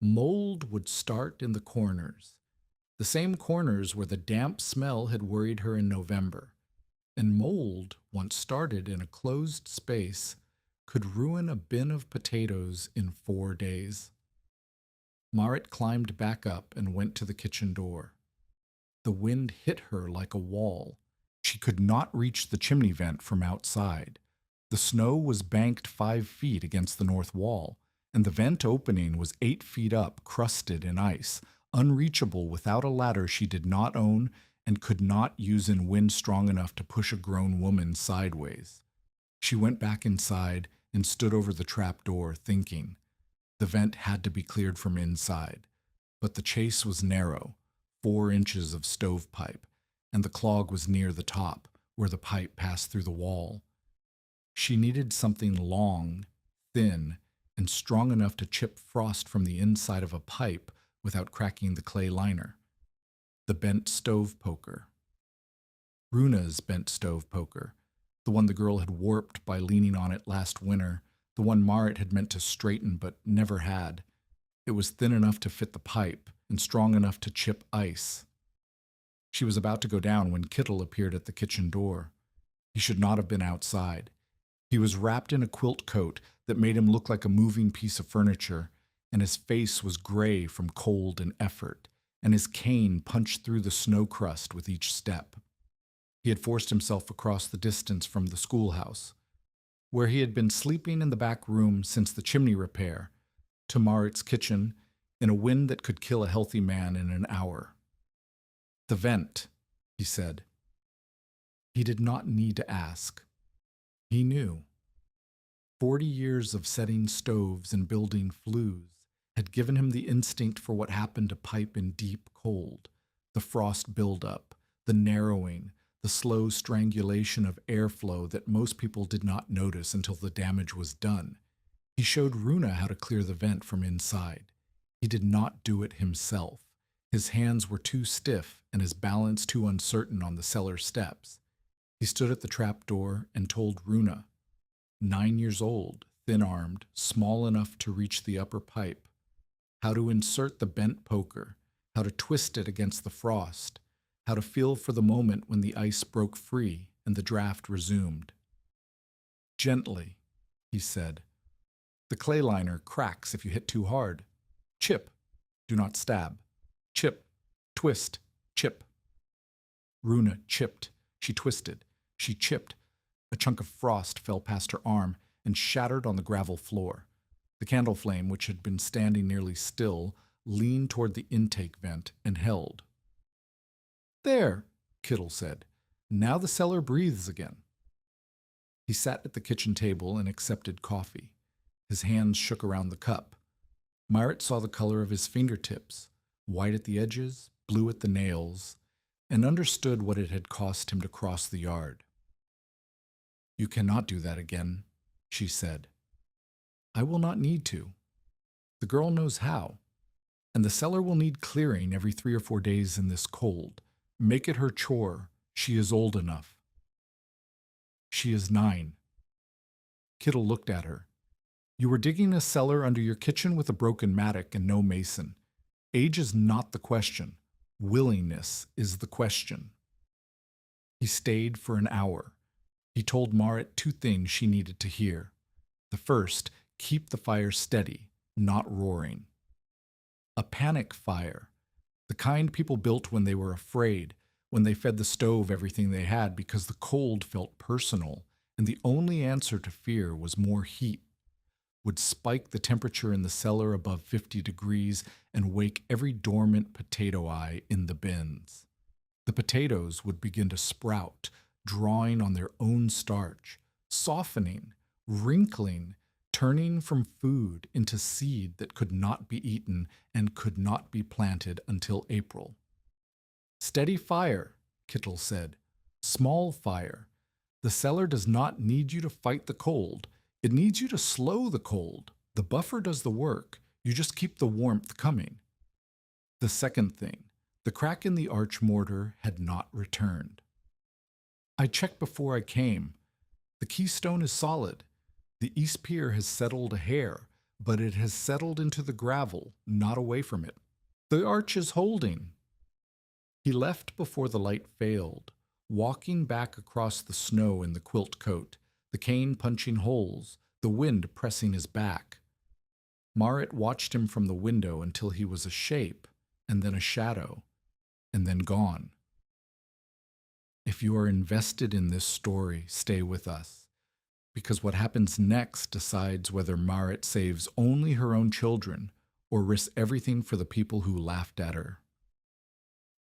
Mold would start in the corners, the same corners where the damp smell had worried her in November. And mold, once started in a closed space, could ruin a bin of potatoes in 4 days. Marit climbed back up and went to the kitchen door. The wind hit her like a wall. She could not reach the chimney vent from outside. The snow was banked 5 feet against the north wall, and the vent opening was 8 feet up, crusted in ice, unreachable without a ladder she did not own and could not use in wind strong enough to push a grown woman sideways. She went back inside and stood over the trap door, thinking. The vent had to be cleared from inside, but the chase was narrow, 4 inches of stovepipe, and the clog was near the top, where the pipe passed through the wall. She needed something long, thin, and strong enough to chip frost from the inside of a pipe without cracking the clay liner. The bent stove poker. Runa's bent stove poker, the one the girl had warped by leaning on it last winter, the one Marit had meant to straighten but never had. It was thin enough to fit the pipe and strong enough to chip ice. She was about to go down when Kittel appeared at the kitchen door. He should not have been outside. He was wrapped in a quilt coat that made him look like a moving piece of furniture, and his face was gray from cold and effort, and his cane punched through the snow crust with each step. He had forced himself across the distance from the schoolhouse, where he had been sleeping in the back room since the chimney repair, to Marit's kitchen, in a wind that could kill a healthy man in an hour. The vent, he said. He did not need to ask. He knew. 40 years of setting stoves and building flues had given him the instinct for what happened to pipe in deep cold, the frost buildup, the narrowing, the slow strangulation of airflow that most people did not notice until the damage was done. He showed Runa how to clear the vent from inside. He did not do it himself. His hands were too stiff and his balance too uncertain on the cellar steps. He stood at the trap door and told Runa, 9 years old, thin-armed, small enough to reach the upper pipe, how to insert the bent poker, how to twist it against the frost, how to feel for the moment when the ice broke free and the draft resumed. Gently, he said. The clay liner cracks if you hit too hard. Chip, do not stab. Chip, twist, chip. Runa chipped. She twisted. She chipped. A chunk of frost fell past her arm and shattered on the gravel floor. The candle flame, which had been standing nearly still, leaned toward the intake vent and held. There, Kittel said. Now the cellar breathes again. He sat at the kitchen table and accepted coffee. His hands shook around the cup. Marit saw the color of his fingertips, white at the edges, blue at the nails, and understood what it had cost him to cross the yard. You cannot do that again, she said. I will not need to. The girl knows how, and the cellar will need clearing every 3 or 4 days in this cold. Make it her chore. She is old enough. She is 9. Kittel looked at her. You were digging a cellar under your kitchen with a broken mattock and no mason. Age is not the question. Willingness is the question. He stayed for an hour. He told Marit 2 things she needed to hear. The first, keep the fire steady, not roaring. A panic fire, the kind people built when they were afraid, when they fed the stove everything they had because the cold felt personal, and the only answer to fear was more heat, would spike the temperature in the cellar above 50 degrees and wake every dormant potato eye in the bins. The potatoes would begin to sprout, drawing on their own starch, softening, wrinkling, turning from food into seed that could not be eaten and could not be planted until April. Steady fire, Kittel said. Small fire. The cellar does not need you to fight the cold. It needs you to slow the cold. The buffer does the work. You just keep the warmth coming. The second thing, the crack in the arch mortar had not returned. I checked before I came. The keystone is solid. The east pier has settled a hair, but it has settled into the gravel, not away from it. The arch is holding. He left before the light failed, walking back across the snow in the quilt coat, the cane punching holes, the wind pressing his back. Marit watched him from the window until he was a shape, and then a shadow, and then gone. If you are invested in this story, stay with us, because what happens next decides whether Marit saves only her own children or risks everything for the people who laughed at her.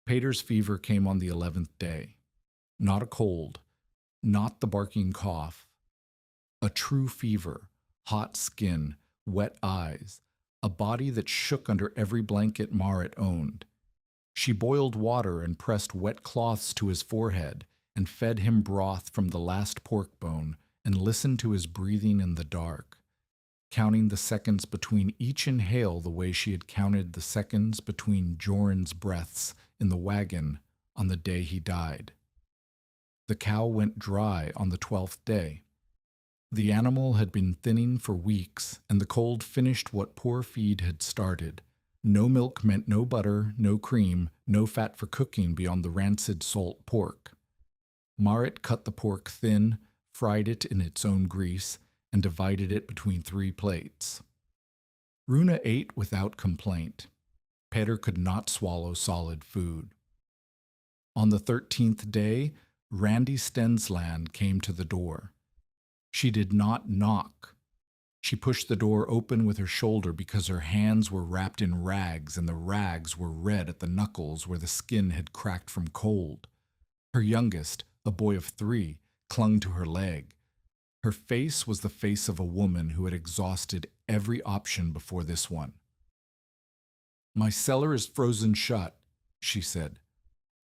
Peter's fever came on the 11th day. Not a cold, not the barking cough. A true fever, hot skin, wet eyes, a body that shook under every blanket Marit owned. She boiled water and pressed wet cloths to his forehead and fed him broth from the last pork bone and listened to his breathing in the dark, counting the seconds between each inhale the way she had counted the seconds between Joran's breaths in the wagon on the day he died. The cow went dry on the 12th day. The animal had been thinning for weeks, and the cold finished what poor feed had started. No milk meant no butter, no cream, no fat for cooking beyond the rancid salt pork. Marit cut the pork thin, fried it in its own grease, and divided it between 3 plates. Runa ate without complaint. Peter could not swallow solid food. On the 13th day, Randy Stensland came to the door. She did not knock. She pushed the door open with her shoulder because her hands were wrapped in rags and the rags were red at the knuckles where the skin had cracked from cold. Her youngest, a boy of 3, clung to her leg. Her face was the face of a woman who had exhausted every option before this one. "My cellar is frozen shut," she said.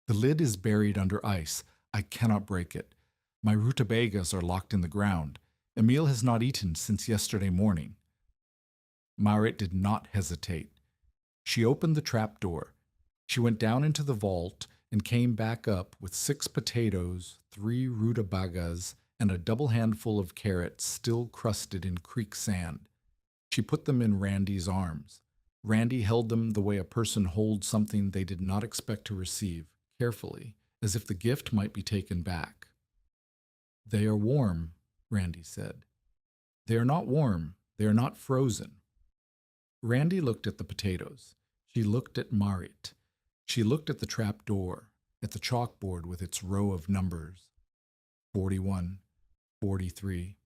"The lid is buried under ice. I cannot break it. My rutabagas are locked in the ground. Emil has not eaten since yesterday morning." Marit did not hesitate. She opened the trap door. She went down into the vault and came back up with 6 potatoes, 3 rutabagas, and a double handful of carrots still crusted in creek sand. She put them in Randy's arms. Randy held them the way a person holds something they did not expect to receive, carefully, as if the gift might be taken back. "They are warm," Randy said. "They are not warm. They are not frozen." Randy looked at the potatoes. She looked at Marit. She looked at the trap door, at the chalkboard with its row of numbers. 41, 43,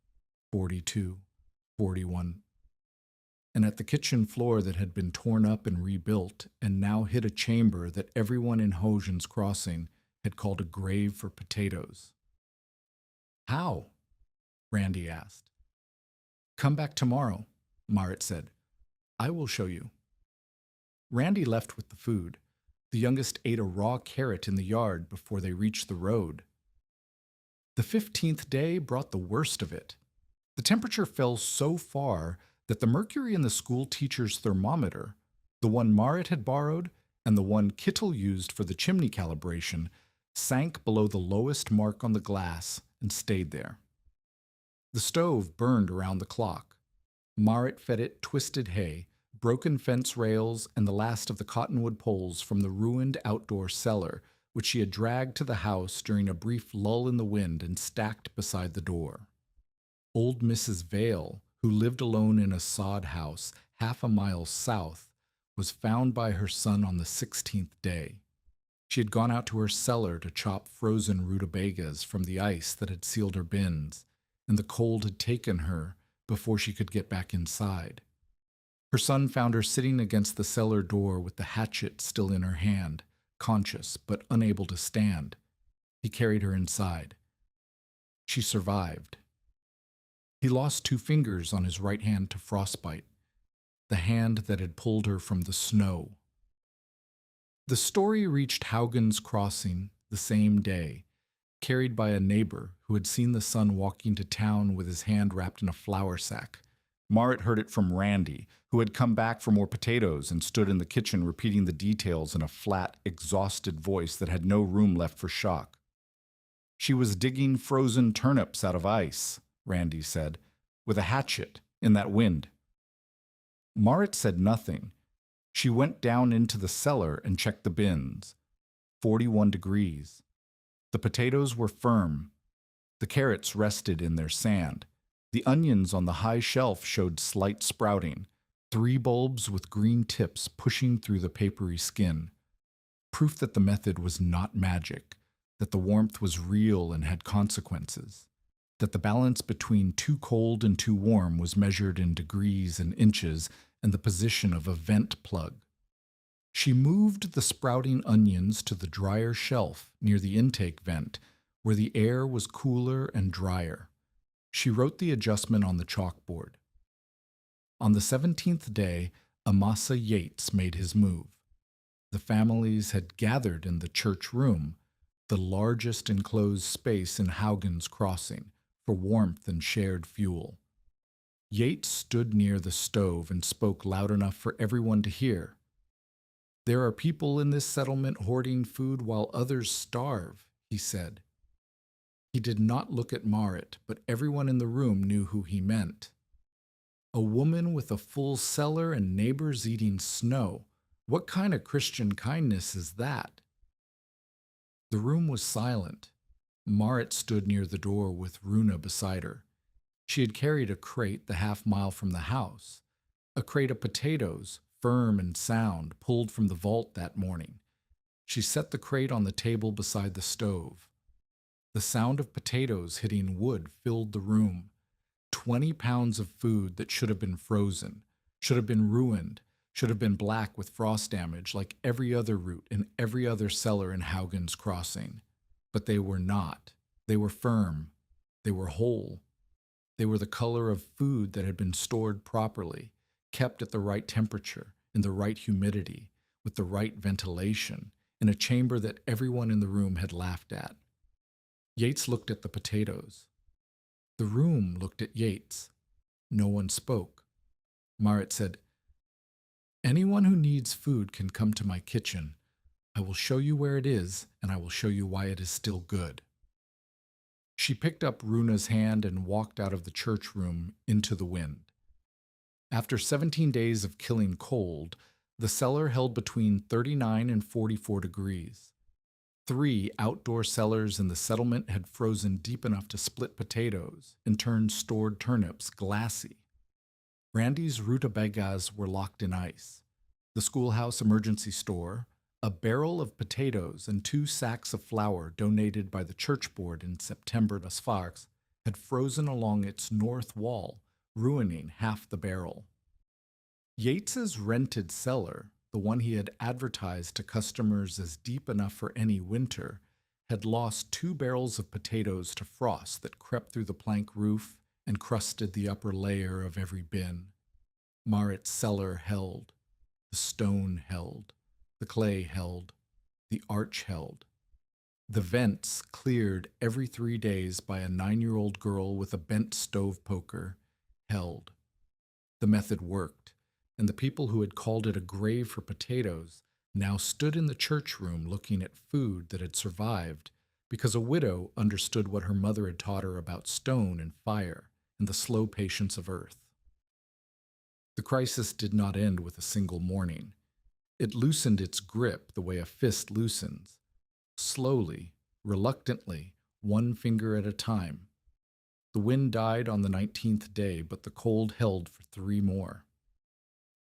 42, 41. And at the kitchen floor that had been torn up and rebuilt and now hid a chamber that everyone in Hojan's Crossing had called a grave for potatoes. "How?" Randy asked. "Come back tomorrow," Marit said. "I will show you." Randy left with the food. The youngest ate a raw carrot in the yard before they reached the road. The 15th day brought the worst of it. The temperature fell so far that the mercury in the school teacher's thermometer, the one Marit had borrowed and the one Kittel used for the chimney calibration, sank below the lowest mark on the glass and stayed there. The stove burned around the clock. Marit fed it twisted hay, broken fence rails, and the last of the cottonwood poles from the ruined outdoor cellar, which she had dragged to the house during a brief lull in the wind and stacked beside the door. Old Mrs. Vale, who lived alone in a sod house half a mile south, was found by her son on the 16th day. She had gone out to her cellar to chop frozen rutabagas from the ice that had sealed her bins, and the cold had taken her before she could get back inside. Her son found her sitting against the cellar door with the hatchet still in her hand, conscious but unable to stand. He carried her inside. She survived. He lost 2 fingers on his right hand to frostbite, the hand that had pulled her from the snow. The story reached Haugen's Crossing the same day, carried by a neighbor who had seen the son walking to town with his hand wrapped in a flour sack. Marit heard it from Randy, who had come back for more potatoes and stood in the kitchen repeating the details in a flat, exhausted voice that had no room left for shock. "She was digging frozen turnips out of ice," Randy said. with a hatchet in that wind. Marit said nothing. She went down into the cellar and checked the bins. 41 degrees. The potatoes were firm. The carrots rested in their sand. The onions on the high shelf showed slight sprouting, 3 bulbs with green tips pushing through the papery skin. Proof that the method was not magic, that the warmth was real and had consequences, that the balance between too cold and too warm was measured in degrees and inches and the position of a vent plug. She moved the sprouting onions to the drier shelf near the intake vent, where the air was cooler and drier. She wrote the adjustment on the chalkboard. On the 17th day, Amasa Yates made his move. The families had gathered in the church room, the largest enclosed space in Haugen's Crossing, for warmth and shared fuel. Yates stood near the stove and spoke loud enough for everyone to hear. "There are people in this settlement hoarding food while others starve," he said. He did not look at Marit, but everyone in the room knew who he meant. A woman with a full cellar and neighbors eating snow. What kind of Christian kindness is that? The room was silent. Marit stood near the door with Runa beside her. She had carried a crate the half-mile from the house, a crate of potatoes, firm and sound, pulled from the vault that morning. She set the crate on the table beside the stove. The sound of potatoes hitting wood filled the room. 20 pounds of food that should have been frozen, should have been ruined, should have been black with frost damage like every other root in every other cellar in Haugen's Crossing. But they were not. They were firm. They were whole. They were the color of food that had been stored properly, kept at the right temperature, in the right humidity, with the right ventilation, in a chamber that everyone in the room had laughed at. Yates looked at the potatoes. The room looked at Yates. No one spoke. Marit said, "Anyone who needs food can come to my kitchen. I will show you where it is, and I will show you why it is still good." She picked up Runa's hand and walked out of the church room into the wind. After 17 days of killing cold, the cellar held between 39 and 44 degrees. 3 outdoor cellars in the settlement had frozen deep enough to split potatoes and turn stored turnips glassy. Randy's rutabagas were locked in ice. The schoolhouse emergency store, a barrel of potatoes and 2 sacks of flour donated by the church board in September to Sparks, had frozen along its north wall, ruining half the barrel. Yates's rented cellar, the one he had advertised to customers as deep enough for any winter, had lost 2 barrels of potatoes to frost that crept through the plank roof and crusted the upper layer of every bin. Marit's cellar held. The stone held. The clay held. The arch held. The vents, cleared every 3 days by a 9-year-old girl with a bent stove poker, held. The method worked, and the people who had called it a grave for potatoes now stood in the church room looking at food that had survived because a widow understood what her mother had taught her about stone and fire and the slow patience of earth. The crisis did not end with a single morning. It loosened its grip the way a fist loosens, slowly, reluctantly, 1 finger at a time. The wind died on the 19th day, but the cold held for 3 more.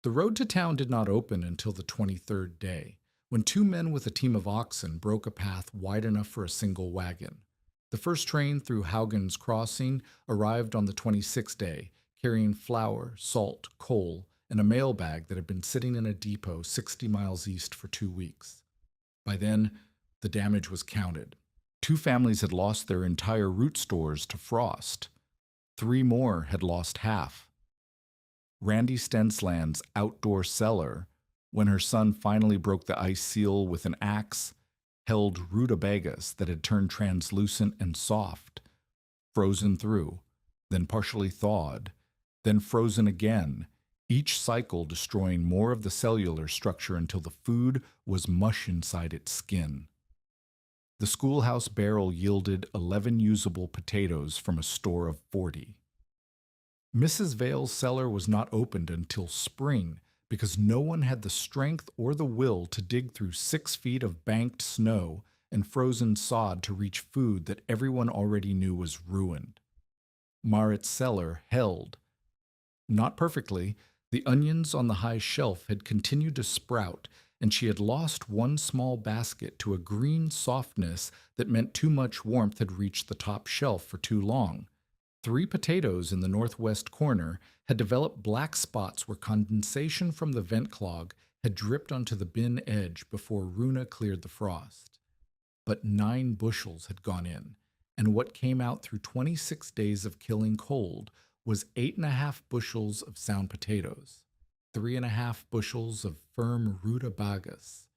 The road to town did not open until the 23rd day, when 2 men with a team of oxen broke a path wide enough for a single wagon. The first train through Haugen's Crossing arrived on the 26th day, carrying flour, salt, coal, and a mailbag that had been sitting in a depot 60 miles east for 2 weeks. By then, the damage was counted. 2 families had lost their entire root stores to frost. 3 more had lost half. Randy Stensland's outdoor cellar, when her son finally broke the ice seal with an axe, held rutabagas that had turned translucent and soft, frozen through, then partially thawed, then frozen again, each cycle destroying more of the cellular structure until the food was mush inside its skin. The schoolhouse barrel yielded 11 usable potatoes from a store of 40. Mrs. Vale's cellar was not opened until spring because no one had the strength or the will to dig through 6 feet of banked snow and frozen sod to reach food that everyone already knew was ruined. Marit's cellar held. Not perfectly, the onions on the high shelf had continued to sprout, and she had lost one small basket to a green softness that meant too much warmth had reached the top shelf for too long. 3 potatoes in the northwest corner had developed black spots where condensation from the vent clog had dripped onto the bin edge before Runa cleared the frost. But 9 bushels had gone in, and what came out through 26 days of killing cold was 8.5 bushels of sound potatoes, 3.5 bushels of firm rutabagas,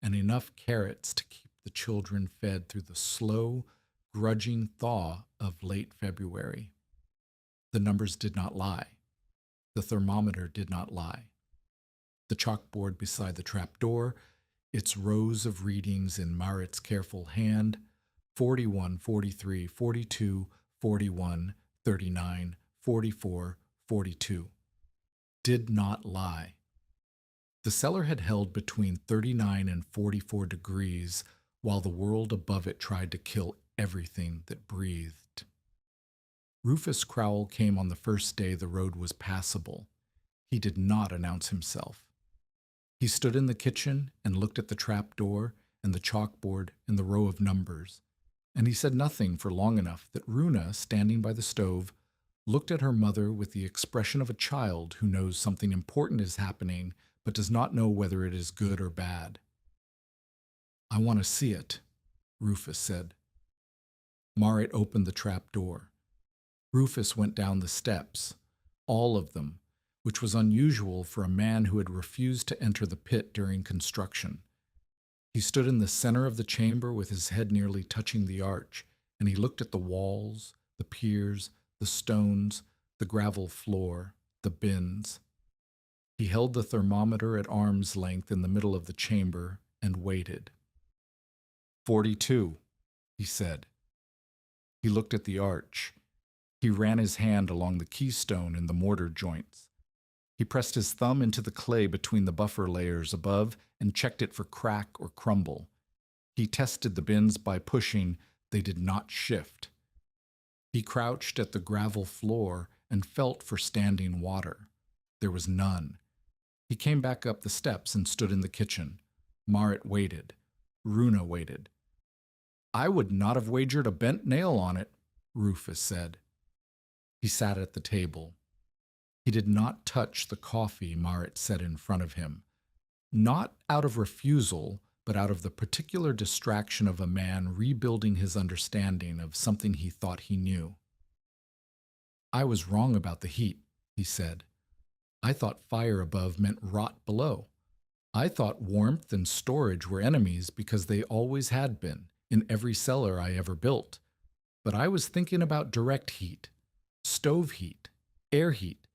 and enough carrots to keep the children fed through the slow, grudging thaw of late February. The numbers did not lie. The thermometer did not lie. The chalkboard beside the trap door, its rows of readings in Marit's careful hand, 41, 43, 42, 41, 39, 44, 42, did not lie. The cellar had held between 39 and 44 degrees while the world above it tried to kill everything that breathed. Rufus Crowell came on the first day the road was passable. He did not announce himself. He stood in the kitchen and looked at the trap door and the chalkboard and the row of numbers, and he said nothing for long enough that Runa, standing by the stove, looked at her mother with the expression of a child who knows something important is happening but does not know whether it is good or bad. "I want to see it," Rufus said. Marit opened the trap door. Rufus went down the steps, all of them, which was unusual for a man who had refused to enter the pit during construction. He stood in the center of the chamber with his head nearly touching the arch, and he looked at the walls, the piers, the stones, the gravel floor, the bins. He held the thermometer at arm's length in the middle of the chamber and waited. 42, he said. He looked at the arch. He ran his hand along the keystone and the mortar joints. He pressed his thumb into the clay between the buffer layers above and checked it for crack or crumble. He tested the bins by pushing. They did not shift. He crouched at the gravel floor and felt for standing water. There was none. He came back up the steps and stood in the kitchen. Marit waited. Runa waited. "I would not have wagered a bent nail on it," Rufus said. He sat at the table. He did not touch the coffee Marit set in front of him, not out of refusal, but out of the particular distraction of a man rebuilding his understanding of something he thought he knew. "I was wrong about the heat," he said. "I thought fire above meant rot below. I thought warmth and storage were enemies because they always had been, in every cellar I ever built. But I was thinking about direct heat, stove heat, air heat,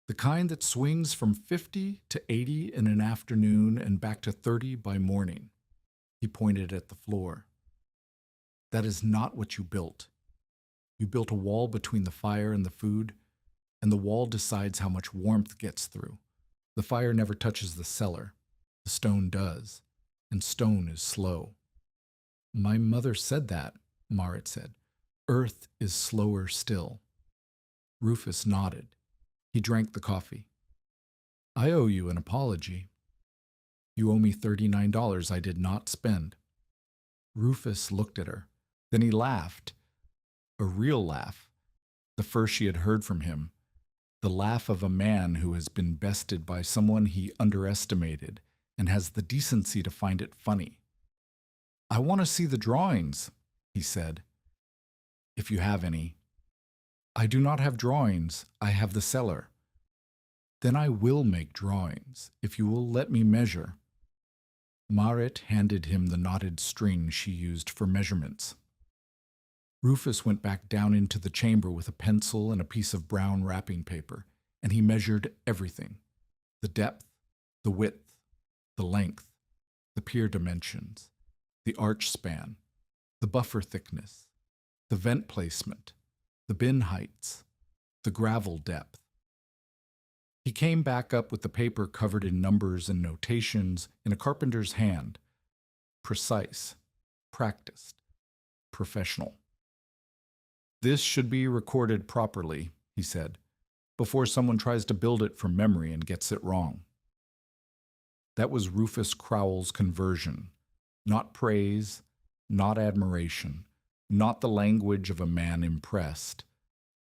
the kind that swings from 50 to 80 in an afternoon and back to 30 by morning." He pointed at the floor. "That is not what you built. You built a wall between the fire and the food, and the wall decides how much warmth gets through. The fire never touches the cellar. The stone does, and stone is slow." "My mother said that," Marit said. "Earth is slower still." Rufus nodded. He drank the coffee. "I owe you an apology. You owe me $39 I did not spend." Rufus looked at her. Then he laughed. A real laugh. The first she had heard from him. The laugh of a man who has been bested by someone he underestimated and has the decency to find it funny. "I want to see the drawings," he said. "If you have any." "I do not have drawings. I have the cellar." "Then I will make drawings, if you will let me measure." Marit handed him the knotted string she used for measurements. Rufus went back down into the chamber with a pencil and a piece of brown wrapping paper, and he measured everything: the depth, the width, the length, the pier dimensions, the arch span, the buffer thickness, the vent placement, the bin heights, the gravel depth. He came back up with the paper covered in numbers and notations in a carpenter's hand. Precise, practiced, professional. This should be recorded properly, he said, before someone tries to build it from memory and gets it wrong. That was Rufus Crowell's conversion. Not praise, not admiration, not the language of a man impressed.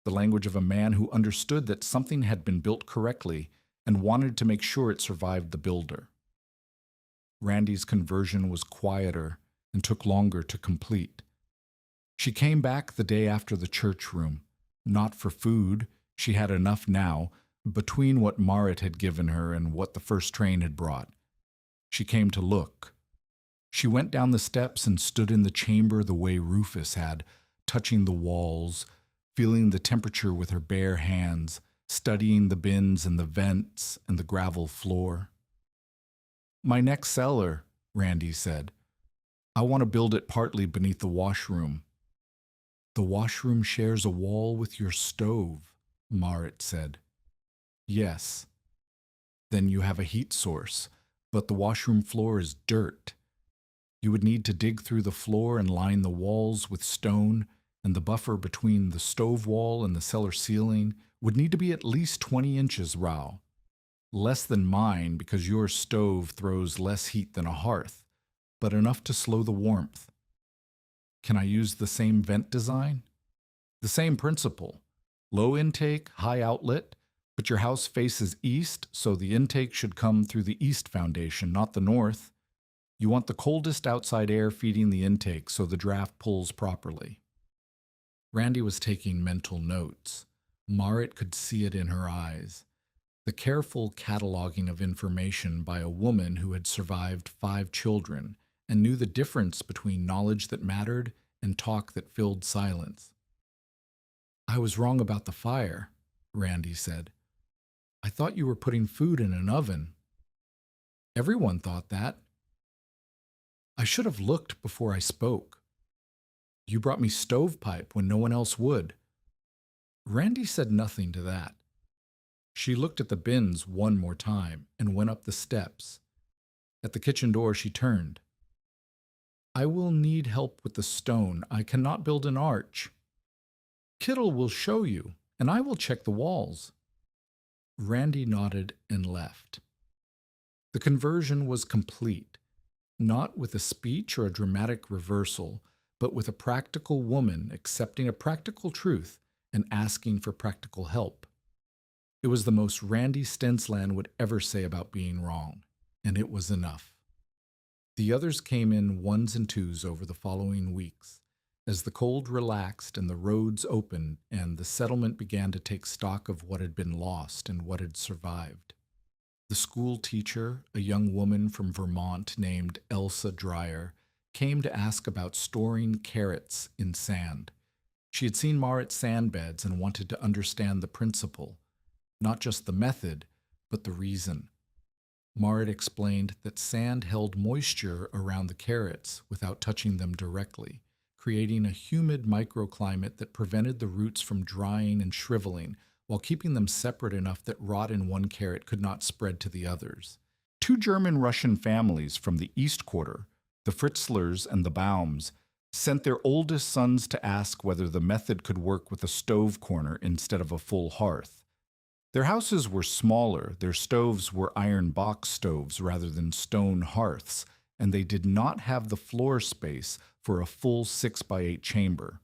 The language of a man who understood that something had been built correctly and wanted to make sure it survived the builder. Randy's conversion was quieter and took longer to complete. She came back the day after the church room, not for food, she had enough now, between what Marit had given her and what the first train had brought. She came to look. She went down the steps and stood in the chamber the way Rufus had, touching the walls, feeling the temperature with her bare hands, studying the bins and the vents and the gravel floor. "My next cellar," Randy said. "I want to build it partly beneath the washroom." "The washroom shares a wall with your stove," Marit said. "Yes." "Then you have a heat source, but the washroom floor is dirt. You would need to dig through the floor and line the walls with stone, and the buffer between the stove wall and the cellar ceiling would need to be at least 20 inches raw. Less than mine because your stove throws less heat than a hearth, but enough to slow the warmth. Can I use the same vent design? The same principle. Low intake, high outlet, but your house faces east, so the intake should come through the east foundation, not the north. You want the coldest outside air feeding the intake so the draft pulls properly." Randy was taking mental notes. Marit could see it in her eyes. The careful cataloging of information by a woman who had survived 5 children and knew the difference between knowledge that mattered and talk that filled silence. "I was wrong about the fire," Randy said. "I thought you were putting food in an oven." "Everyone thought that." "I should have looked before I spoke. You brought me stovepipe when no one else would." Randy said nothing to that. She looked at the bins one more time and went up the steps. At the kitchen door she turned. "I will need help with the stone. I cannot build an arch." "Kittle will show you, and I will check the walls." Randy nodded and left. The conversion was complete, not with a speech or a dramatic reversal, but with a practical woman accepting a practical truth and asking for practical help. It was the most Randy Stensland would ever say about being wrong, and it was enough. The others came in ones and twos over the following weeks, as the cold relaxed and the roads opened and the settlement began to take stock of what had been lost and what had survived. The school teacher, a young woman from Vermont named Elsa Dreyer, came to ask about storing carrots in sand. She had seen Marit's sand beds and wanted to understand the principle, not just the method, but the reason. Marit explained that sand held moisture around the carrots without touching them directly, creating a humid microclimate that prevented the roots from drying and shriveling, while keeping them separate enough that rot in one carrot could not spread to the others. 2 German-Russian families from the East Quarter, the Fritzlers and the Baums, sent their oldest sons to ask whether the method could work with a stove corner instead of a full hearth. Their houses were smaller, their stoves were iron box stoves rather than stone hearths, and they did not have the floor space for a full 6x8 chamber.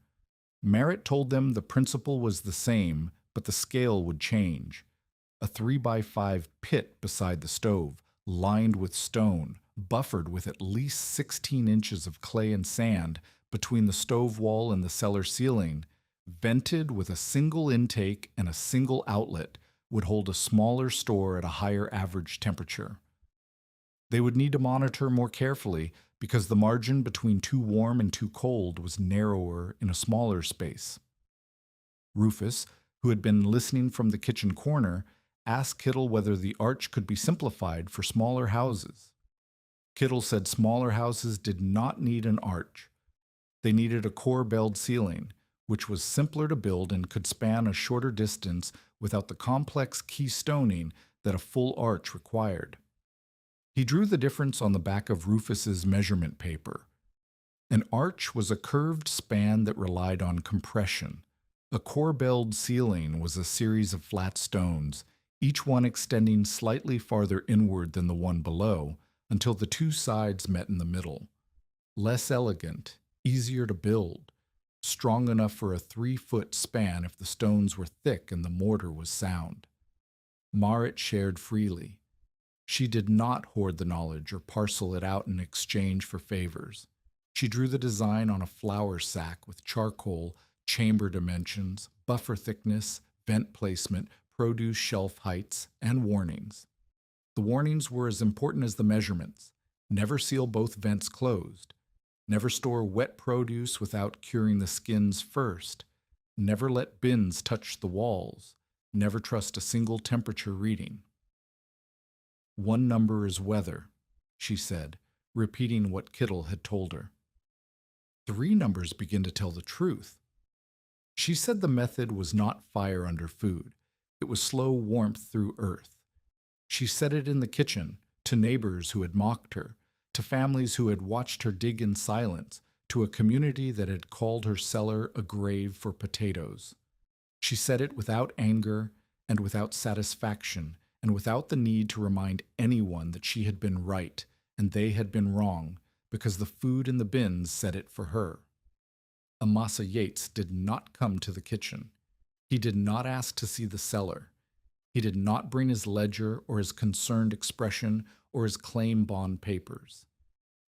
Marit told them the principle was the same, but the scale would change. A 3x5 pit beside the stove, lined with stone, buffered with at least 16 inches of clay and sand between the stove wall and the cellar ceiling, vented with a single intake and a single outlet, would hold a smaller store at a higher average temperature. They would need to monitor more carefully because the margin between too warm and too cold was narrower in a smaller space. Rufus, who had been listening from the kitchen corner, asked Kittle whether the arch could be simplified for smaller houses. Kittle said smaller houses did not need an arch. They needed a core-belled ceiling, which was simpler to build and could span a shorter distance without the complex keystoning that a full arch required. He drew the difference on the back of Rufus's measurement paper. An arch was a curved span that relied on compression. A corbelled ceiling was a series of flat stones, each one extending slightly farther inward than the one below, until the two sides met in the middle. Less elegant, easier to build, strong enough for a 3-foot span if the stones were thick and the mortar was sound. Marit shared freely. She did not hoard the knowledge or parcel it out in exchange for favors. She drew the design on a flour sack with charcoal, chamber dimensions, buffer thickness, vent placement, produce shelf heights, and warnings. The warnings were as important as the measurements. Never seal both vents closed. Never store wet produce without curing the skins first. Never let bins touch the walls. Never trust a single temperature reading. One number is weather, she said, repeating what Kittle had told her. 3 numbers begin to tell the truth. She said the method was not fire under food. It was slow warmth through earth. She said it in the kitchen, to neighbors who had mocked her, to families who had watched her dig in silence, to a community that had called her cellar a grave for potatoes. She said it without anger and without satisfaction, and without the need to remind anyone that she had been right and they had been wrong, because the food in the bins said it for her. Amasa Yates did not come to the kitchen. He did not ask to see the cellar. He did not bring his ledger or his concerned expression or his claim bond papers.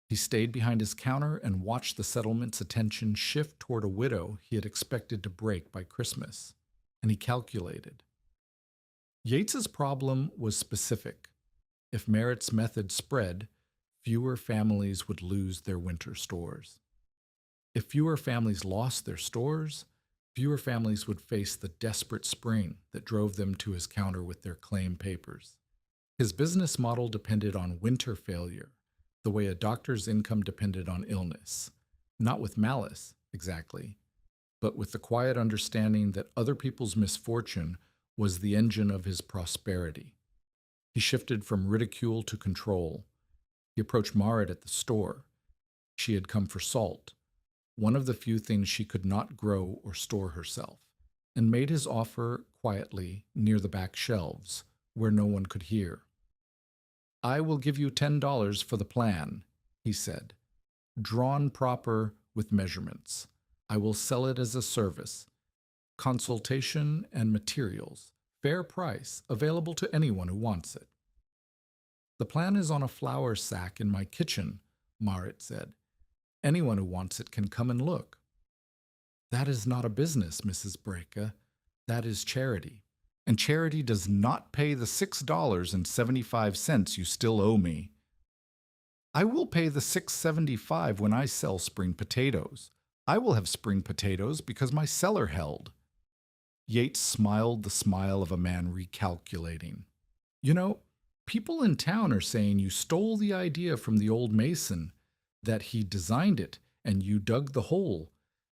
He stayed behind his counter and watched the settlement's attention shift toward a widow he had expected to break by Christmas, and he calculated. Yates's problem was specific. If Merritt's method spread, fewer families would lose their winter stores. If fewer families lost their stores, fewer families would face the desperate spring that drove them to his counter with their claim papers. His business model depended on winter failure, the way a doctor's income depended on illness. Not with malice, exactly, but with the quiet understanding that other people's misfortune was the engine of his prosperity. He shifted from ridicule to control. He approached Marit at the store. She had come for salt, one of the few things she could not grow or store herself, and made his offer quietly near the back shelves, where no one could hear. "I will give you $10 for the plan," he said, "drawn proper with measurements. I will sell it as a service. Consultation and materials, fair price, available to anyone who wants it." "The plan is on a flour sack in my kitchen," Marit said. "Anyone who wants it can come and look." "That is not a business, Mrs. Breka. That is charity. And charity does not pay the $6.75 you still owe me." "I will pay the $6.75 when I sell spring potatoes. I will have spring potatoes because my cellar held." Yates smiled the smile of a man recalculating. "You know, people in town are saying you stole the idea from the old mason, that he designed it and you dug the hole,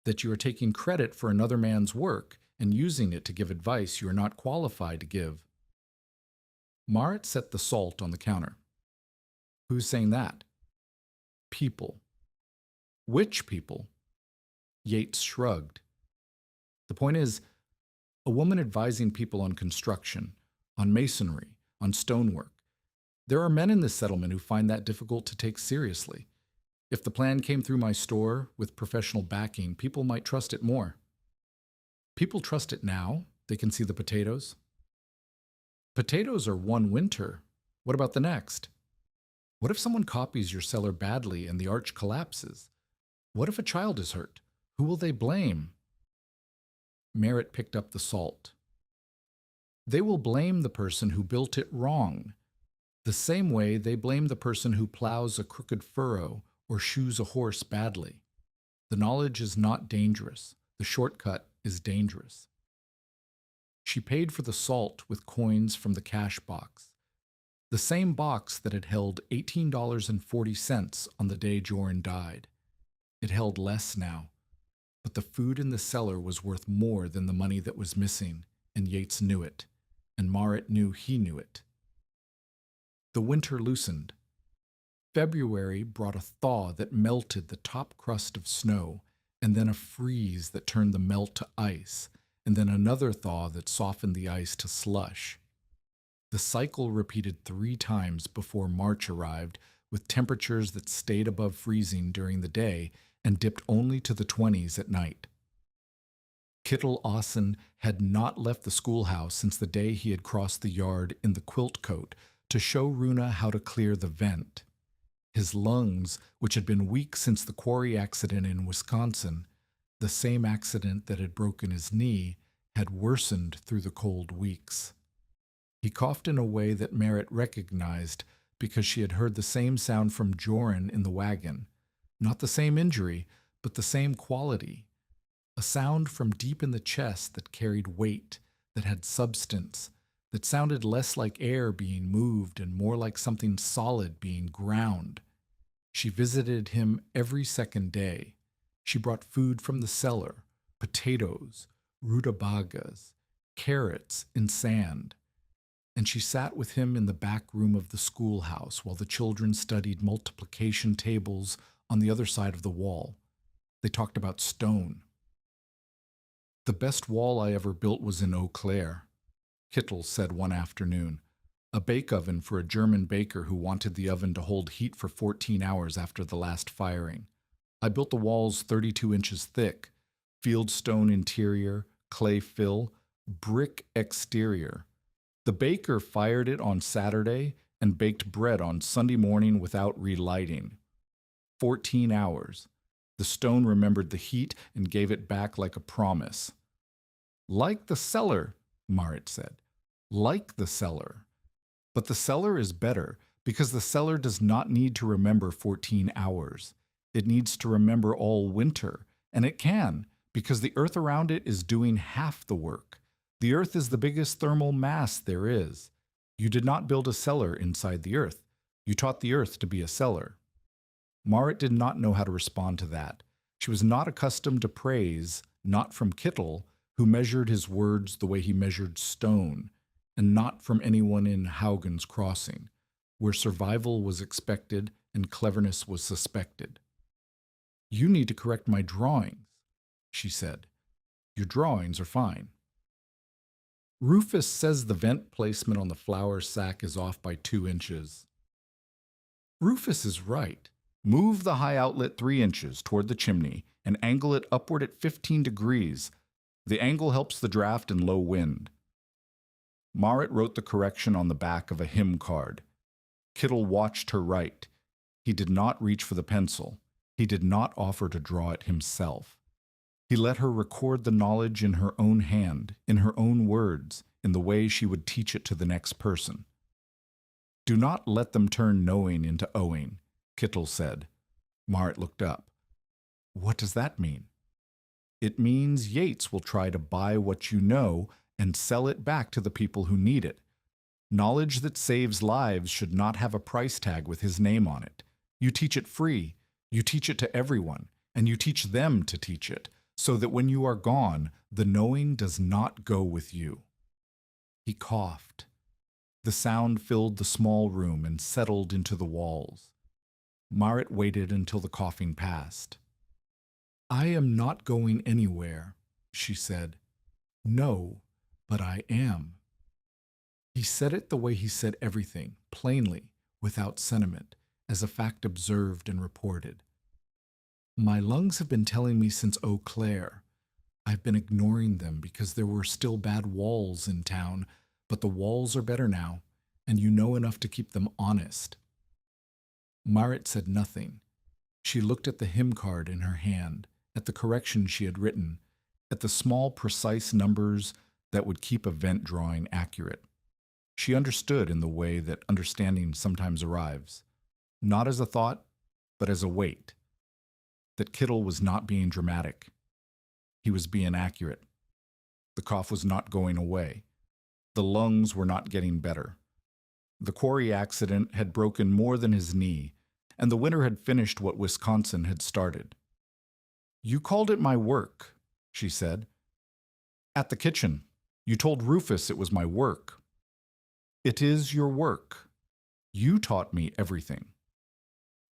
that you are taking credit for another man's work and using it to give advice you are not qualified to give." Marit set the salt on the counter. "Who's saying that?" "People." "Which people?" Yates shrugged. "The point is, a woman advising people on construction, on masonry, on stonework. There are men in this settlement who find that difficult to take seriously. If the plan came through my store with professional backing, people might trust it more." "People trust it now. They can see the potatoes." "Potatoes are one winter. What about the next? What if someone copies your cellar badly and the arch collapses? What if a child is hurt? Who will they blame?" Merritt picked up the salt. "They will blame the person who built it wrong, the same way they blame the person who plows a crooked furrow or shoes a horse badly. The knowledge is not dangerous. The shortcut is dangerous." She paid for the salt with coins from the cash box, the same box that had held $18.40 on the day Joran died. It held less now. But the food in the cellar was worth more than the money that was missing, and Yates knew it, and Marit knew he knew it. The winter loosened. February brought a thaw that melted the top crust of snow, and then a freeze that turned the melt to ice, and then another thaw that softened the ice to slush. The cycle repeated 3 times before March arrived, with temperatures that stayed above freezing during the day and dipped only to the 20s at night. Kittel Ossen had not left the schoolhouse since the day he had crossed the yard in the quilt coat to show Runa how to clear the vent. His lungs, which had been weak since the quarry accident in Wisconsin, the same accident that had broken his knee, had worsened through the cold weeks. He coughed in a way that Marit recognized because she had heard the same sound from Joran in the wagon. Not the same injury, but the same quality. A sound from deep in the chest that carried weight, that had substance, that sounded less like air being moved and more like something solid being ground. She visited him every second day. She brought food from the cellar, potatoes, rutabagas, carrots in sand. And she sat with him in the back room of the schoolhouse while the children studied multiplication tables on the other side of the wall. They talked about stone. The best wall I ever built was in Eau Claire, Kittel said one afternoon, a bake oven for a German baker who wanted the oven to hold heat for 14 hours after the last firing. I built the walls 32 inches thick, fieldstone interior, clay fill, brick exterior. The baker fired it on Saturday and baked bread on Sunday morning without relighting. 14 hours. The stone remembered the heat and gave it back like a promise. Like the cellar, Marit said. Like the cellar. But the cellar is better because the cellar does not need to remember 14 hours. It needs to remember all winter, and it can because the earth around it is doing half the work. The earth is the biggest thermal mass there is. You did not build a cellar inside the earth. You taught the earth to be a cellar. Marit did not know how to respond to that. She was not accustomed to praise, not from Kittel, who measured his words the way he measured stone, and not from anyone in Haugen's Crossing, where survival was expected and cleverness was suspected. "You need to correct my drawings," she said. "Your drawings are fine." Rufus says the vent placement on the flour sack is off by 2 inches. Rufus is right. Move the high outlet 3 inches toward the chimney and angle it upward at 15 degrees. The angle helps the draft in low wind. Marit wrote the correction on the back of a hymn card. Kittel watched her write. He did not reach for the pencil. He did not offer to draw it himself. He let her record the knowledge in her own hand, in her own words, in the way she would teach it to the next person. "Do not let them turn knowing into owing," Kittel said. Marit looked up. "What does that mean?" "It means Yates will try to buy what you know and sell it back to the people who need it. Knowledge that saves lives should not have a price tag with his name on it. You teach it free. You teach it to everyone, and you teach them to teach it, so that when you are gone, the knowing does not go with you." He coughed. The sound filled the small room and settled into the walls. Marit waited until the coughing passed. "I am not going anywhere," she said. "No, but I am." He said it the way he said everything, plainly, without sentiment, as a fact observed and reported. "My lungs have been telling me since Eau Claire. I've been ignoring them because there were still bad walls in town, but the walls are better now, and you know enough to keep them honest." Marit said nothing. She looked at the hymn card in her hand, at the correction she had written, at the small, precise numbers that would keep a vent drawing accurate. She understood in the way that understanding sometimes arrives, not as a thought, but as a weight. That Kittel was not being dramatic. He was being accurate. The cough was not going away. The lungs were not getting better. The quarry accident had broken more than his knee, and the winter had finished what Wisconsin had started. You called it my work, she said. At the kitchen. You told Rufus it was my work. It is your work. You taught me everything.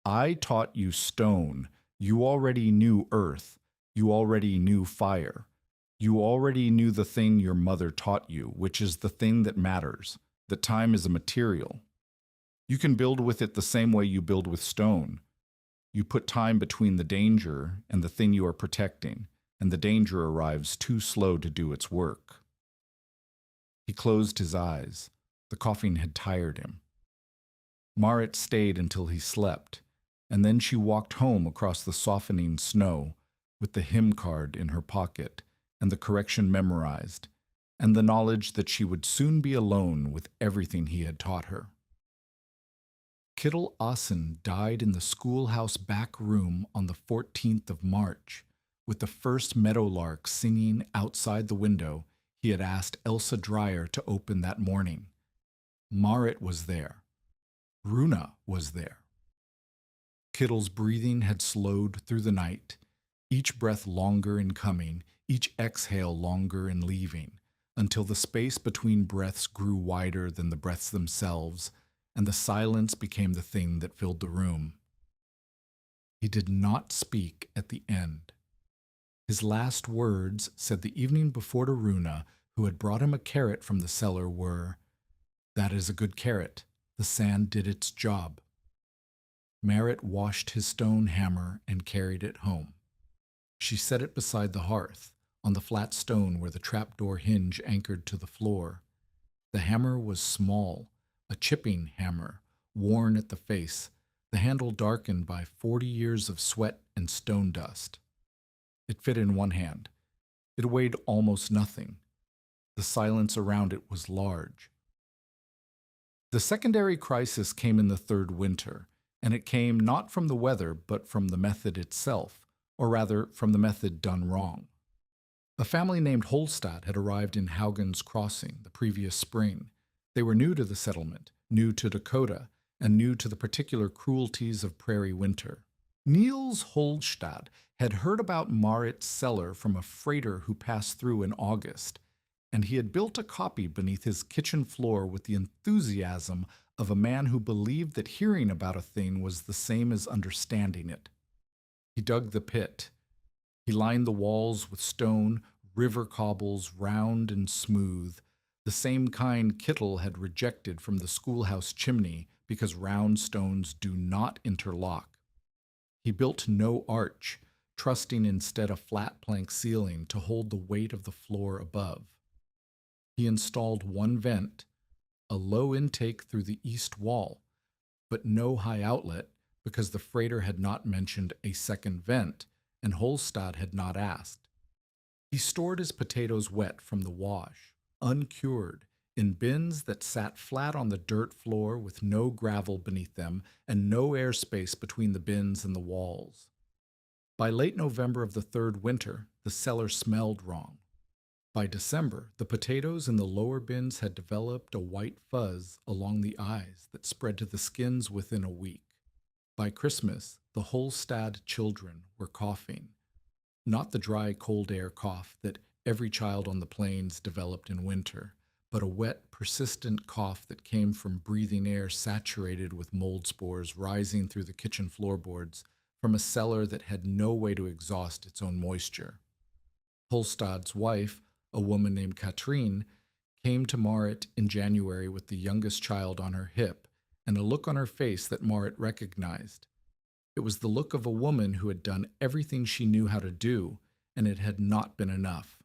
I taught you stone. You already knew earth. You already knew fire. You already knew the thing your mother taught you, which is the thing that matters, that time is a material. You can build with it the same way you build with stone. You put time between the danger and the thing you are protecting, and the danger arrives too slow to do its work. He closed his eyes. The coughing had tired him. Marit stayed until he slept, and then she walked home across the softening snow with the hymn card in her pocket and the correction memorized, and the knowledge that she would soon be alone with everything he had taught her. Kittel Asen died in the schoolhouse back room on the 14th of March, with the first meadowlark singing outside the window he had asked Elsa Dreyer to open that morning. Marit was there. Runa was there. Kittel's breathing had slowed through the night, each breath longer in coming, each exhale longer in leaving, until the space between breaths grew wider than the breaths themselves, and the silence became the thing that filled the room. He did not speak at the end. His last words, said the evening before to Runa, who had brought him a carrot from the cellar, were, "That is a good carrot. The sand did its job." Marit washed his stone hammer and carried it home. She set it beside the hearth, on the flat stone where the trapdoor hinge anchored to the floor. The hammer was small, a chipping hammer, worn at the face, the handle darkened by 40 years of sweat and stone dust. It fit in one hand. It weighed almost nothing. The silence around it was large. The secondary crisis came in the third winter, and it came not from the weather but from the method itself, or rather from the method done wrong. A family named Holstad had arrived in Haugen's Crossing the previous spring. They were new to the settlement, new to Dakota, and new to the particular cruelties of prairie winter. Niels Holstad had heard about Marit's cellar from a freighter who passed through in August, and he had built a copy beneath his kitchen floor with the enthusiasm of a man who believed that hearing about a thing was the same as understanding it. He dug the pit. He lined the walls with stone, river cobbles, round and smooth, the same kind Kittel had rejected from the schoolhouse chimney because round stones do not interlock. He built no arch, trusting instead a flat plank ceiling to hold the weight of the floor above. He installed one vent, a low intake through the east wall, but no high outlet because the freighter had not mentioned a second vent and Holstad had not asked. He stored his potatoes wet from the wash, uncured, in bins that sat flat on the dirt floor with no gravel beneath them and no airspace between the bins and the walls. By late November of the third winter, the cellar smelled wrong. By December, the potatoes in the lower bins had developed a white fuzz along the eyes that spread to the skins within a week. By Christmas, the Holstad children were coughing, not the dry, cold air cough that every child on the plains developed in winter, but a wet, persistent cough that came from breathing air saturated with mold spores rising through the kitchen floorboards from a cellar that had no way to exhaust its own moisture. Holstad's wife, a woman named Katrine, came to Marit in January with the youngest child on her hip and a look on her face that Marit recognized. It was the look of a woman who had done everything she knew how to do, and it had not been enough.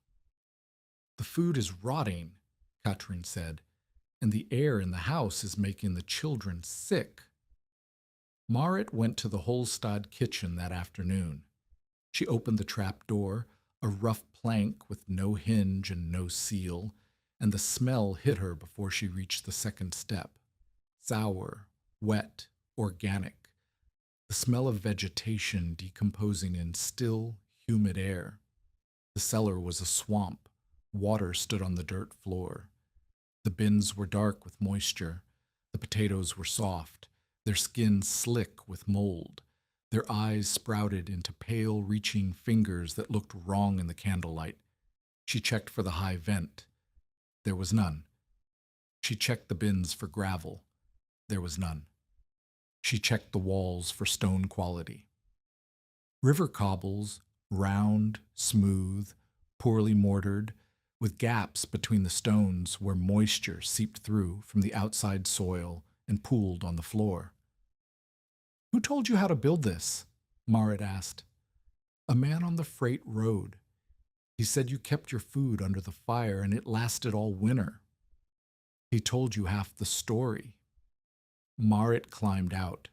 "The food is rotting," Katrine said, "and the air in the house is making the children sick." Marit went to the Holstad kitchen that afternoon. She opened the trap door, a rough plank with no hinge and no seal, and the smell hit her before she reached the second step. Sour, wet, organic. The smell of vegetation decomposing in still, humid air. The cellar was a swamp. Water stood on the dirt floor. The bins were dark with moisture. The potatoes were soft, their skins slick with mold. Their eyes sprouted into pale, reaching fingers that looked wrong in the candlelight. She checked for the high vent. There was none. She checked the bins for gravel. There was none. She checked the walls for stone quality. River cobbles, round, smooth, poorly mortared, with gaps between the stones where moisture seeped through from the outside soil and pooled on the floor. "Who told you how to build this?" Marit asked. "A man on the freight road. He said you kept your food under the fire and it lasted all winter. He told you half the story." Marit climbed out.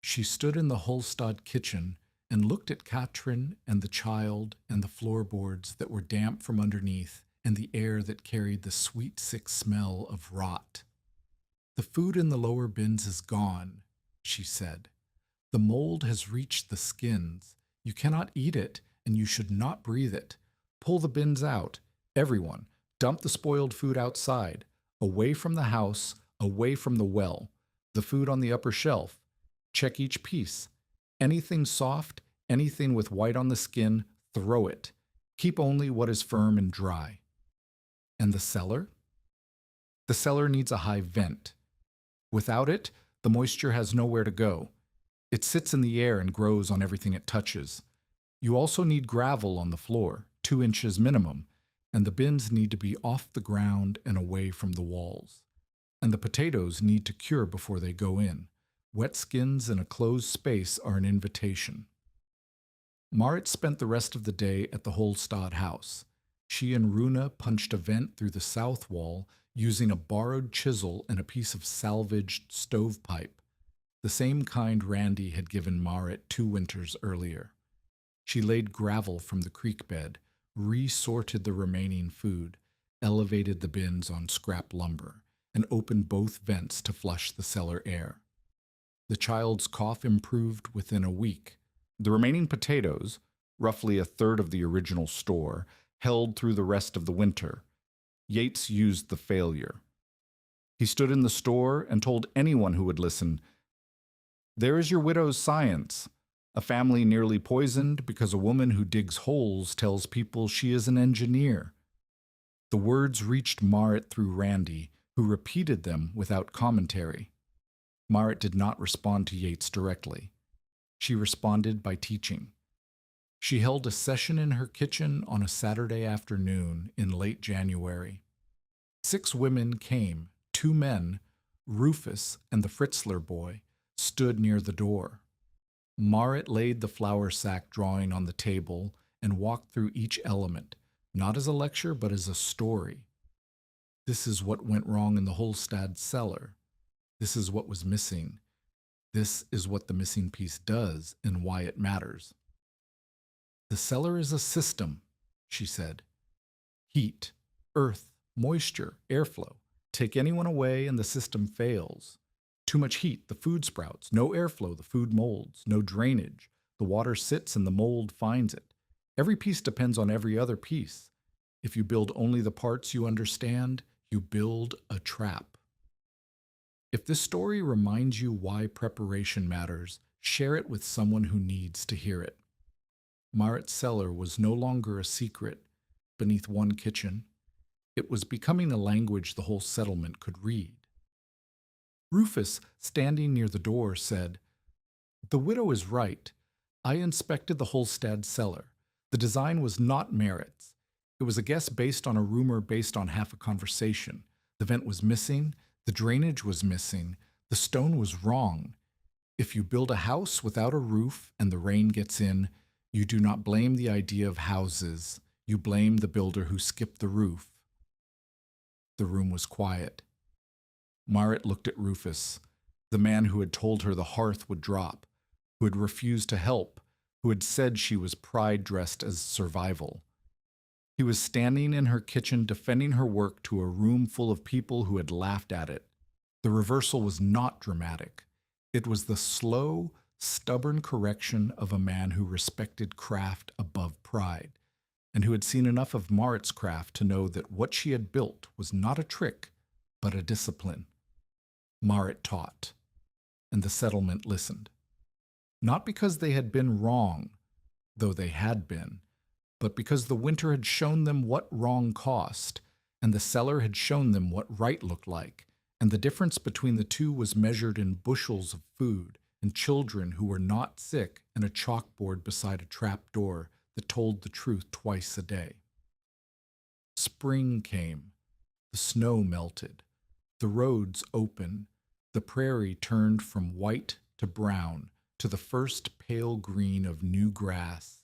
She stood in the Holstad kitchen and looked at Katrin and the child and the floorboards that were damp from underneath and the air that carried the sweet, sick smell of rot. "The food in the lower bins is gone," she said. "The mold has reached the skins. You cannot eat it, and you should not breathe it. Pull the bins out. Everyone, dump the spoiled food outside, away from the house, away from the well. The food on the upper shelf. Check each piece. Anything soft, anything with white on the skin, throw it. Keep only what is firm and dry." "And the cellar?" "The cellar needs a high vent. Without it, the moisture has nowhere to go. It sits in the air and grows on everything it touches. You also need gravel on the floor, 2 inches minimum, and the bins need to be off the ground and away from the walls. And the potatoes need to cure before they go in. Wet skins in a closed space are an invitation." Marit spent the rest of the day at the Holstad house. She and Runa punched a vent through the south wall using a borrowed chisel and a piece of salvaged stovepipe, the same kind Randy had given Marit 2 winters earlier. She laid gravel from the creek bed, re-sorted the remaining food, elevated the bins on scrap lumber, and opened both vents to flush the cellar air. The child's cough improved within a week. The remaining potatoes, roughly a third of the original store, held through the rest of the winter. Yates used the failure. He stood in the store and told anyone who would listen, "There is your widow's science. A family nearly poisoned because a woman who digs holes tells people she is an engineer." The words reached Marit through Randy, who repeated them without commentary. Marit did not respond to Yates directly. She responded by teaching. She held a session in her kitchen on a Saturday afternoon in late January. 6 women came, 2 men, Rufus and the Fritzler boy, stood near the door. Marit laid the flour sack drawing on the table and walked through each element, not as a lecture but as a story. This is what went wrong in the Holstad cellar. This is what was missing. This is what the missing piece does and why it matters. "The cellar is a system," she said. "Heat, earth, moisture, airflow. Take anyone away and the system fails. Too much heat, the food sprouts. No airflow, the food molds. No drainage, the water sits and the mold finds it. Every piece depends on every other piece. If you build only the parts you understand, you build a trap." If this story reminds you why preparation matters, share it with someone who needs to hear it. Marit's cellar was no longer a secret beneath one kitchen. It was becoming a language the whole settlement could read. Rufus, standing near the door, said, "The widow is right. I inspected the Holstad cellar. The design was not Marit's. It was a guess based on a rumor based on half a conversation. The vent was missing. The drainage was missing. The stone was wrong. If you build a house without a roof and the rain gets in, you do not blame the idea of houses. You blame the builder who skipped the roof." The room was quiet. Marit looked at Rufus, the man who had told her the hearth would drop, who had refused to help, who had said she was pride-dressed as survival. He was standing in her kitchen defending her work to a room full of people who had laughed at it. The reversal was not dramatic. It was the slow, stubborn correction of a man who respected craft above pride, and who had seen enough of Marit's craft to know that what she had built was not a trick, but a discipline. Marit taught, and the settlement listened. not because they had been wrong, though they had been, but because the winter had shown them what wrong cost, and the cellar had shown them what right looked like, and the difference between the two was measured in bushels of food, and children who were not sick, and a chalkboard beside a trap door that told the truth twice a day. Spring came. The snow melted. The roads opened. The prairie turned from white to brown to the first pale green of new grass,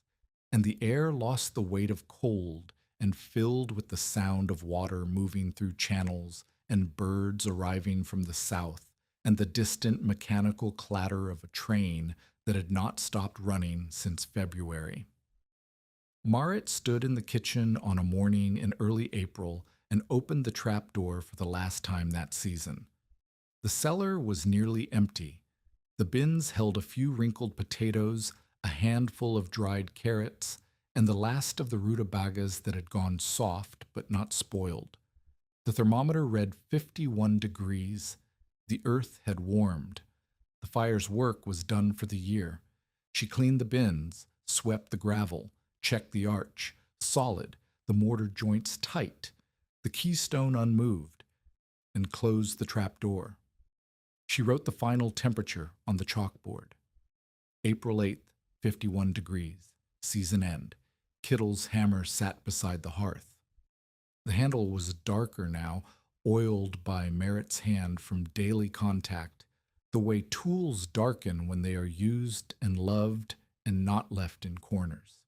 and the air lost the weight of cold and filled with the sound of water moving through channels and birds arriving from the south and the distant mechanical clatter of a train that had not stopped running since February. Marit stood in the kitchen on a morning in early April and opened the trap door for the last time that season. The cellar was nearly empty. The bins held a few wrinkled potatoes, a handful of dried carrots, and the last of the rutabagas that had gone soft but not spoiled. The thermometer read 51 degrees. The earth had warmed. The fire's work was done for the year. She cleaned the bins, swept the gravel, checked the arch, solid, the mortar joints tight, the keystone unmoved, and closed the trap door. She wrote the final temperature on the chalkboard. April 8th, 51 degrees, season end. Kittle's hammer sat beside the hearth. The handle was darker now, oiled by Merritt's hand from daily contact, the way tools darken when they are used and loved and not left in corners.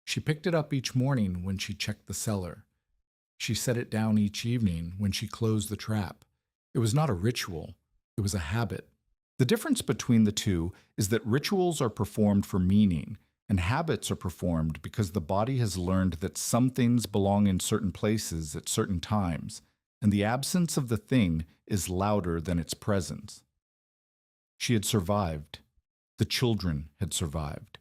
She picked it up each morning when she checked the cellar. She set it down each evening when she closed the trap. It was not a ritual. It was a habit. The difference between the two is that rituals are performed for meaning, and habits are performed because the body has learned that some things belong in certain places at certain times, and the absence of the thing is louder than its presence. She had survived. The children had survived.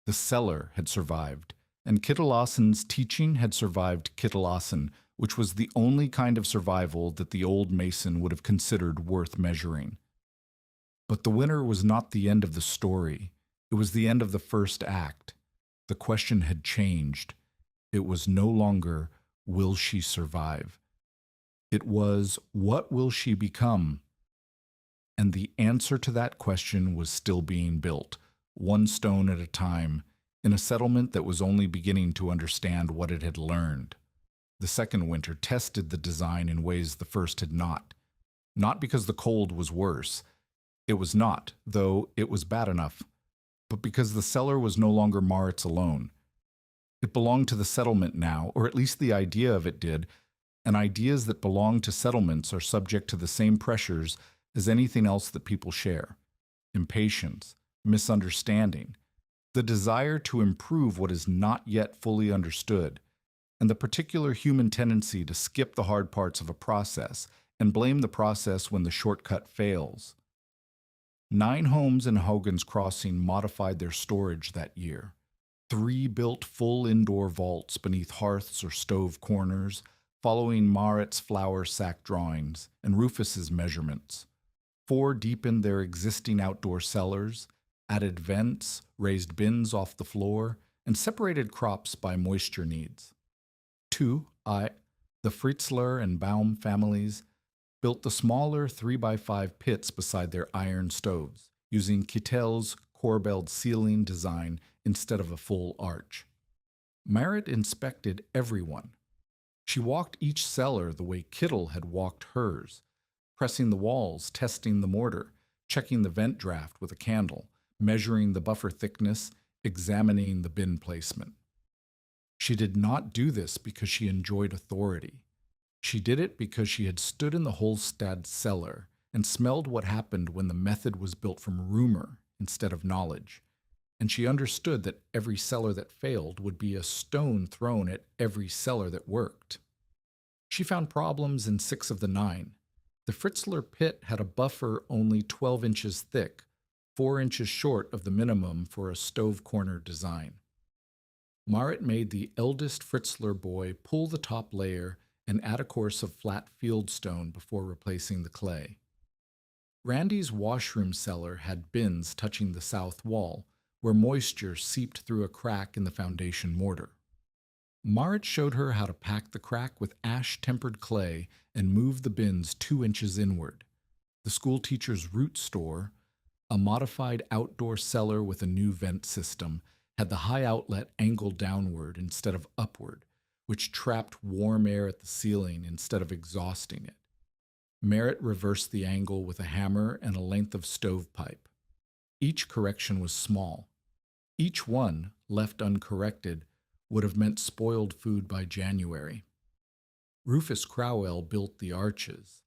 The cellar had survived, and Kittilassen's teaching had survived Kittilassen, which was the only kind of survival that the old mason would have considered worth measuring. But the winter was not the end of the story. It was the end of the first act. The question had changed. It was no longer, will she survive? It was, what will she become? And the answer to that question was still being built, one stone at a time, in a settlement that was only beginning to understand what it had learned. The second winter tested the design in ways the first had not. Not because the cold was worse. It was not, though it was bad enough, but because the cellar was no longer Marit's alone. It belonged to the settlement now, or at least the idea of it did, and ideas that belong to settlements are subject to the same pressures as anything else that people share. Impatience, misunderstanding, the desire to improve what is not yet fully understood, and the particular human tendency to skip the hard parts of a process and blame the process when the shortcut fails. 9 homes in Hogan's Crossing modified their storage that year. 3 built full indoor vaults beneath hearths or stove corners, following Marit's flour sack drawings and Rufus's measurements. 4 deepened their existing outdoor cellars, added vents, raised bins off the floor, and separated crops by moisture needs. 2, the Fritzler and Baum families, built the smaller 3x5 pits beside their iron stoves, using Kittel's corbelled ceiling design instead of a full arch. Marit inspected everyone. She walked each cellar the way Kittel had walked hers, pressing the walls, testing the mortar, checking the vent draft with a candle, measuring the buffer thickness, examining the bin placement. She did not do this because she enjoyed authority. She did it because she had stood in the Holstad cellar and smelled what happened when the method was built from rumor instead of knowledge, and she understood that every cellar that failed would be a stone thrown at every cellar that worked. She found problems in 6 of the 9. The Fritzler pit had a buffer only 12 inches thick, 4 inches short of the minimum for a stove corner design. Marit made the eldest Fritzler boy pull the top layer and add a course of flat fieldstone before replacing the clay. Randy's washroom cellar had bins touching the south wall, where moisture seeped through a crack in the foundation mortar. Marit showed her how to pack the crack with ash-tempered clay and move the bins 2 inches inward. The schoolteacher's root store, a modified outdoor cellar with a new vent system, had the high outlet angled downward instead of upward, which trapped warm air at the ceiling instead of exhausting it. Merritt reversed the angle with a hammer and a length of stovepipe. Each correction was small. Each one, left uncorrected, would have meant spoiled food by January. Rufus Crowell built the arches.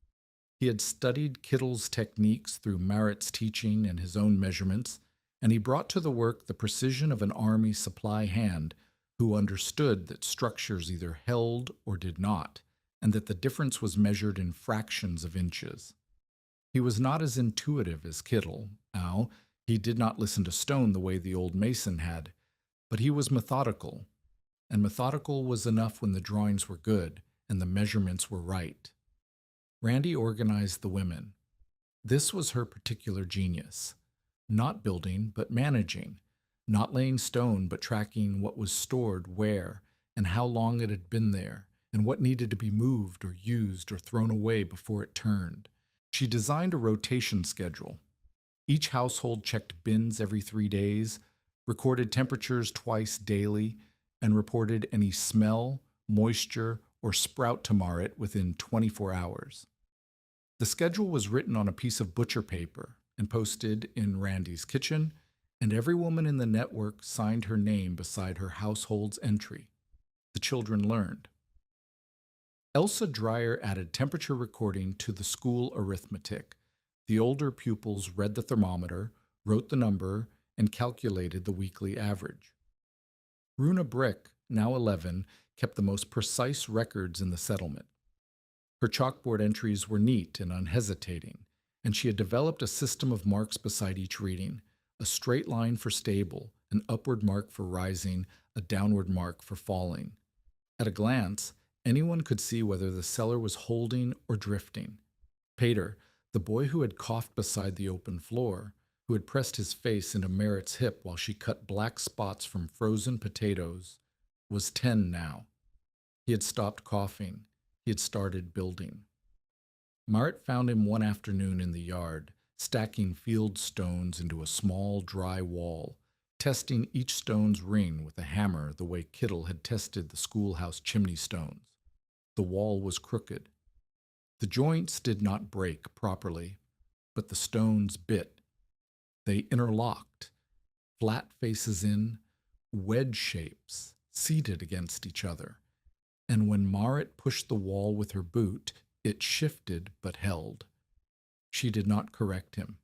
He had studied Kittle's techniques through Merritt's teaching and his own measurements, and he brought to the work the precision of an army supply hand who understood that structures either held or did not, and that the difference was measured in fractions of inches. He was not as intuitive as Kittle. Now, he did not listen to stone the way the old mason had, but he was methodical, and methodical was enough when the drawings were good and the measurements were right. Randy organized the women. This was her particular genius. Not building, but managing. Not laying stone, but tracking what was stored where and how long it had been there, and what needed to be moved or used or thrown away before it turned. She designed a rotation schedule. Each household checked bins every 3 days, recorded temperatures twice daily, and reported any smell, moisture, or sprout to Marit within 24 hours. The schedule was written on a piece of butcher paper and posted in Randy's kitchen, and every woman in the network signed her name beside her household's entry. The children learned. Elsa Dreyer added temperature recording to the school arithmetic. The older pupils read the thermometer, wrote the number, and calculated the weekly average. Runa Brick, now 11, kept the most precise records in the settlement. Her chalkboard entries were neat and unhesitating, and she had developed a system of marks beside each reading, a straight line for stable, an upward mark for rising, a downward mark for falling. At a glance, anyone could see whether the cellar was holding or drifting. Pater, the boy who had coughed beside the open floor, who had pressed his face into Merritt's hip while she cut black spots from frozen potatoes, was 10 now. He had stopped coughing. He had started building. Marit found him one afternoon in the yard, stacking field stones into a small, dry wall, testing each stone's ring with a hammer the way Kittle had tested the schoolhouse chimney stones. The wall was crooked. The joints did not break properly, but the stones bit. They interlocked, flat faces in, wedge shapes, seated against each other. And when Marit pushed the wall with her boot, it shifted but held. She did not correct him.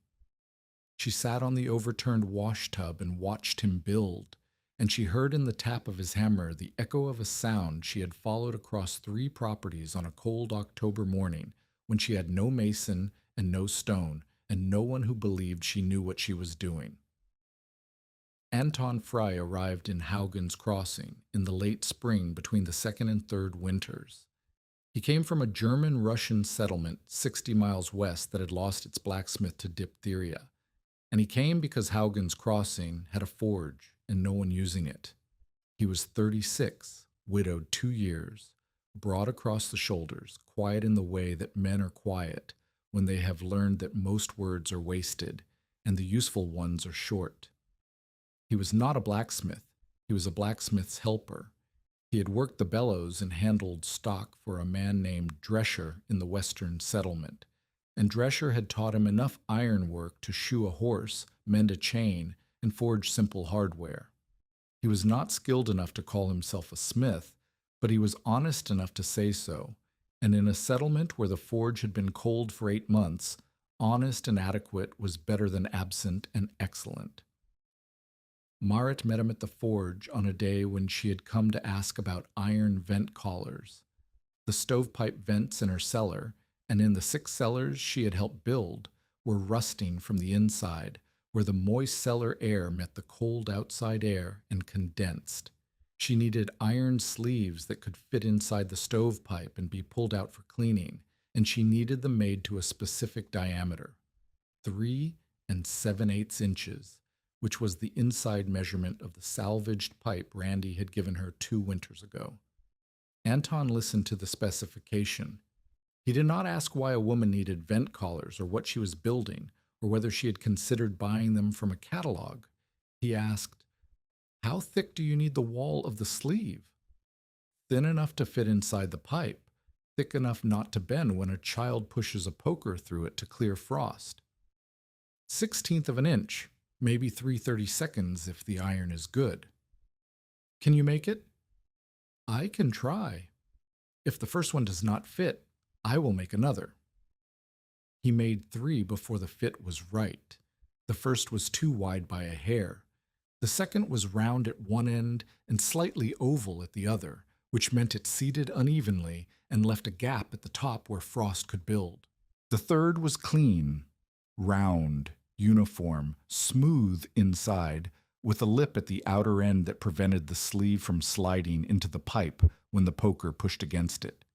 She sat on the overturned wash tub and watched him build, and she heard in the tap of his hammer the echo of a sound she had followed across 3 properties on a cold October morning when she had no mason and no stone and no one who believed she knew what she was doing. Anton Fry arrived in Haugen's Crossing in the late spring between the 2nd and 3rd winters. He came from a German-Russian settlement 60 miles west that had lost its blacksmith to diphtheria, and he came because Haugen's Crossing had a forge and no one using it. He was 36, widowed 2 years, broad across the shoulders, quiet in the way that men are quiet when they have learned that most words are wasted and the useful ones are short. He was not a blacksmith. He was a blacksmith's helper. He had worked the bellows and handled stock for a man named Drescher in the western settlement, and Drescher had taught him enough iron work to shoe a horse, mend a chain, and forge simple hardware. He was not skilled enough to call himself a smith, but he was honest enough to say so, and in a settlement where the forge had been cold for 8 months, honest and adequate was better than absent and excellent. Marit met him at the forge on a day when she had come to ask about iron vent collars. The stovepipe vents in her cellar, and in the 6 cellars she had helped build, were rusting from the inside, where the moist cellar air met the cold outside air and condensed. She needed iron sleeves that could fit inside the stovepipe and be pulled out for cleaning, and she needed them made to a specific diameter. 3 7/8 inches, which was the inside measurement of the salvaged pipe Randy had given her 2 winters ago. Anton listened to the specification. He did not ask why a woman needed vent collars or what she was building or whether she had considered buying them from a catalog. He asked, "How thick do you need the wall of the sleeve?" "Thin enough to fit inside the pipe, thick enough not to bend when a child pushes a poker through it to clear frost." "1/16 of an inch, maybe 3/32 if the iron is good." "Can you make it?" "I can try. If the first one does not fit, I will make another." He made 3 before the fit was right. The first was too wide by a hair. The second was round at one end and slightly oval at the other, which meant it seated unevenly and left a gap at the top where frost could build. The third was clean, round, uniform, smooth inside, with a lip at the outer end that prevented the sleeve from sliding into the pipe when the poker pushed against it.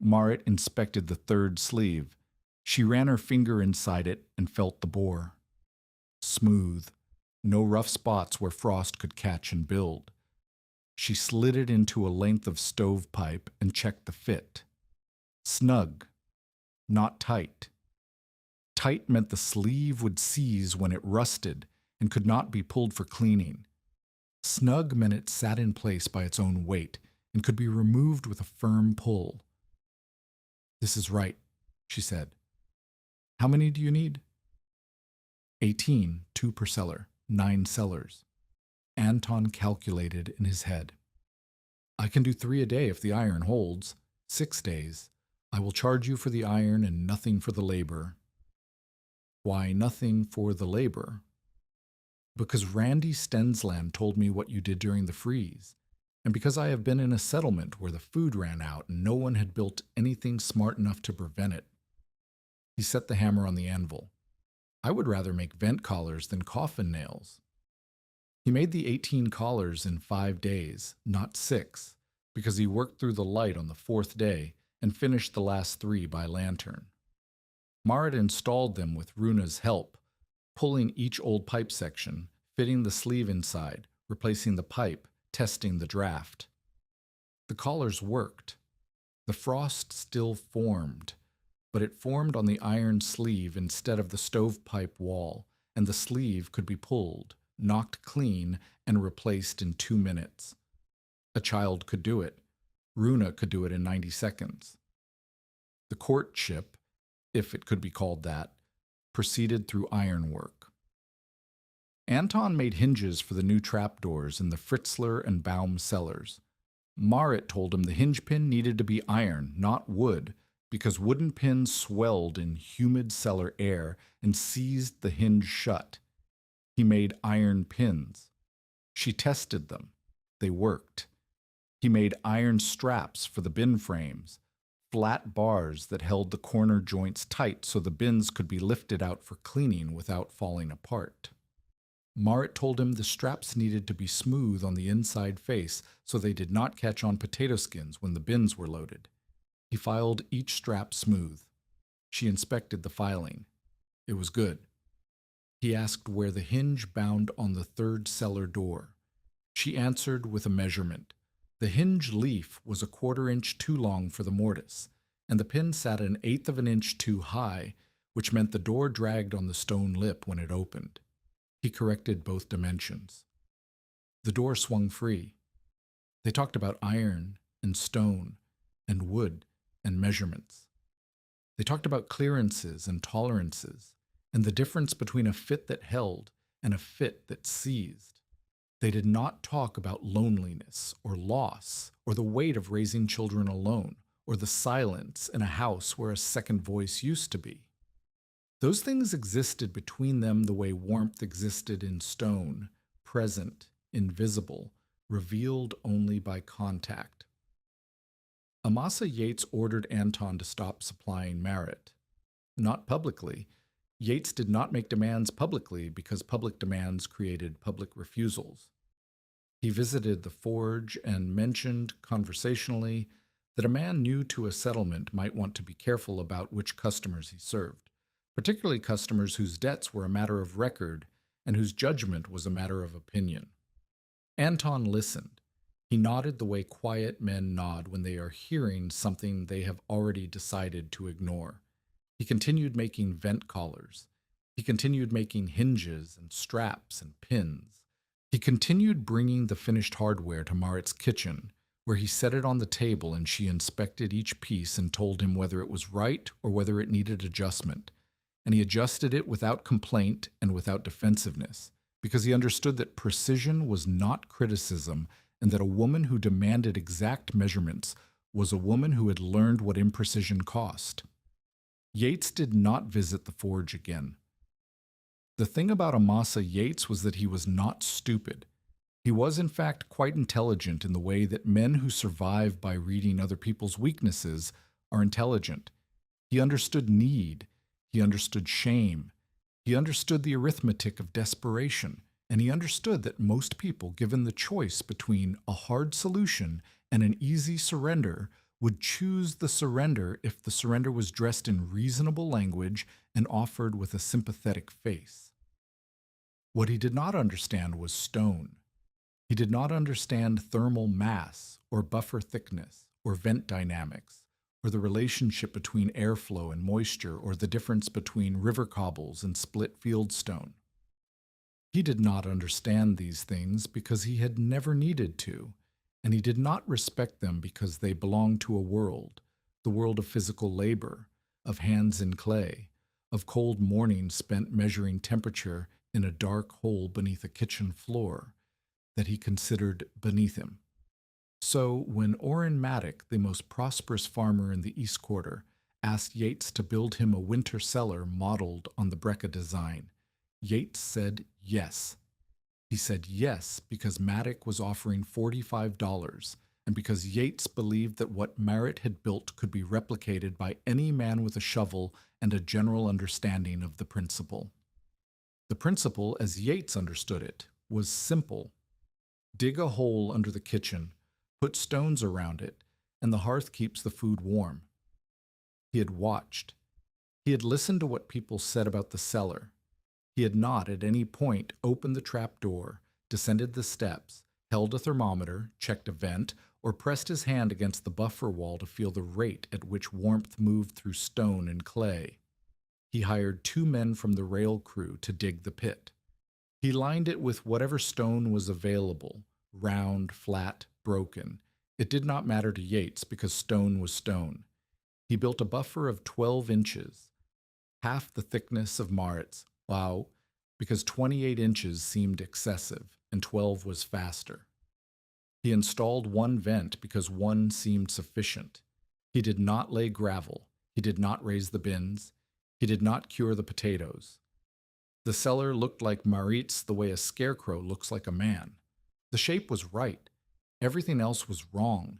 Marit inspected the third sleeve. She ran her finger inside it and felt the bore. Smooth, no rough spots where frost could catch and build. She slid it into a length of stovepipe and checked the fit. Snug, not tight. Tight meant the sleeve would seize when it rusted and could not be pulled for cleaning. Snug meant it sat in place by its own weight and could be removed with a firm pull. "This is right," she said. "How many do you need?" 18, 2 per cellar, 9 cellars. Anton calculated in his head. "I can do 3 a day if the iron holds. 6 days. I will charge you for the iron and nothing for the labor." "Why nothing for the labor?" "Because Randy Stensland told me what you did during the freeze, and because I have been in a settlement where the food ran out and no one had built anything smart enough to prevent it." He set the hammer on the anvil. "I would rather make vent collars than coffin nails." He made the 18 collars in 5 days, not 6, because he worked through the light on the 4th day and finished the last 3 by lantern. Marit installed them with Runa's help, pulling each old pipe section, fitting the sleeve inside, replacing the pipe, testing the draft. The collars worked. The frost still formed, but it formed on the iron sleeve instead of the stovepipe wall, and the sleeve could be pulled, knocked clean, and replaced in 2 minutes. A child could do it. Runa could do it in 90 seconds. The courtship, if it could be called that, proceeded through ironwork. Anton made hinges for the new trapdoors in the Fritzler and Baum cellars. Marit told him the hinge pin needed to be iron, not wood, because wooden pins swelled in humid cellar air and seized the hinge shut. He made iron pins. She tested them. They worked. He made iron straps for the bin frames, flat bars that held the corner joints tight so the bins could be lifted out for cleaning without falling apart. Marit told him the straps needed to be smooth on the inside face so they did not catch on potato skins when the bins were loaded. He filed each strap smooth. She inspected the filing. It was good. He asked where the hinge bound on the 3rd cellar door. She answered with a measurement. The hinge leaf was 1/4 inch too long for the mortise, and the pin sat 1/8 of an inch too high, which meant the door dragged on the stone lip when it opened. He corrected both dimensions. The door swung free. They talked about iron and stone and wood and measurements. They talked about clearances and tolerances and the difference between a fit that held and a fit that seized. They did not talk about loneliness or loss or the weight of raising children alone or the silence in a house where a second voice used to be. Those things existed between them the way warmth existed in stone, present, invisible, revealed only by contact. Amasa Yates ordered Anton to stop supplying Marit. Not publicly. Yates did not make demands publicly because public demands created public refusals. He visited the forge and mentioned conversationally that a man new to a settlement might want to be careful about which customers he served, particularly customers whose debts were a matter of record and whose judgment was a matter of opinion. Anton listened. He nodded the way quiet men nod when they are hearing something they have already decided to ignore. He continued making vent collars. He continued making hinges and straps and pins. He continued bringing the finished hardware to Marit's kitchen, where he set it on the table and she inspected each piece and told him whether it was right or whether it needed adjustment. And he adjusted it without complaint and without defensiveness, because he understood that precision was not criticism and that a woman who demanded exact measurements was a woman who had learned what imprecision cost. Yates did not visit the forge again. The thing about Amasa Yates was that he was not stupid. He was, in fact, quite intelligent in the way that men who survive by reading other people's weaknesses are intelligent. He understood need. He understood shame. He understood the arithmetic of desperation. And he understood that most people, given the choice between a hard solution and an easy surrender, would choose the surrender if the surrender was dressed in reasonable language and offered with a sympathetic face. What he did not understand was stone. He did not understand thermal mass, or buffer thickness, or vent dynamics, or the relationship between airflow and moisture, or the difference between river cobbles and split fieldstone. He did not understand these things because he had never needed to, and he did not respect them because they belonged to a world, the world of physical labor, of hands in clay, of cold mornings spent measuring temperature in a dark hole beneath a kitchen floor that he considered beneath him. So when Orrin Maddock, the most prosperous farmer in the East Quarter, asked Yates to build him a winter cellar modeled on the Brecca design, Yates said yes. He said yes because Maddock was offering $45 and because Yates believed that what Marit had built could be replicated by any man with a shovel and a general understanding of the principle. The principle, as Yates understood it, was simple. Dig a hole under the kitchen, put stones around it, and the hearth keeps the food warm. He had watched. He had listened to what people said about the cellar. He had not at any point opened the trap door, descended the steps, held a thermometer, checked a vent, or pressed his hand against the buffer wall to feel the rate at which warmth moved through stone and clay. He hired 2 men from the rail crew to dig the pit. He lined it with whatever stone was available, round, flat, broken. It did not matter to Yates because stone was stone. He built a buffer of 12 inches, half the thickness of Marit's. Wow, because 28 inches seemed excessive and 12 was faster. He installed 1 vent because 1 seemed sufficient. He did not lay gravel. He did not raise the bins. He did not cure the potatoes. The cellar looked like Marit's the way a scarecrow looks like a man. The shape was right. Everything else was wrong.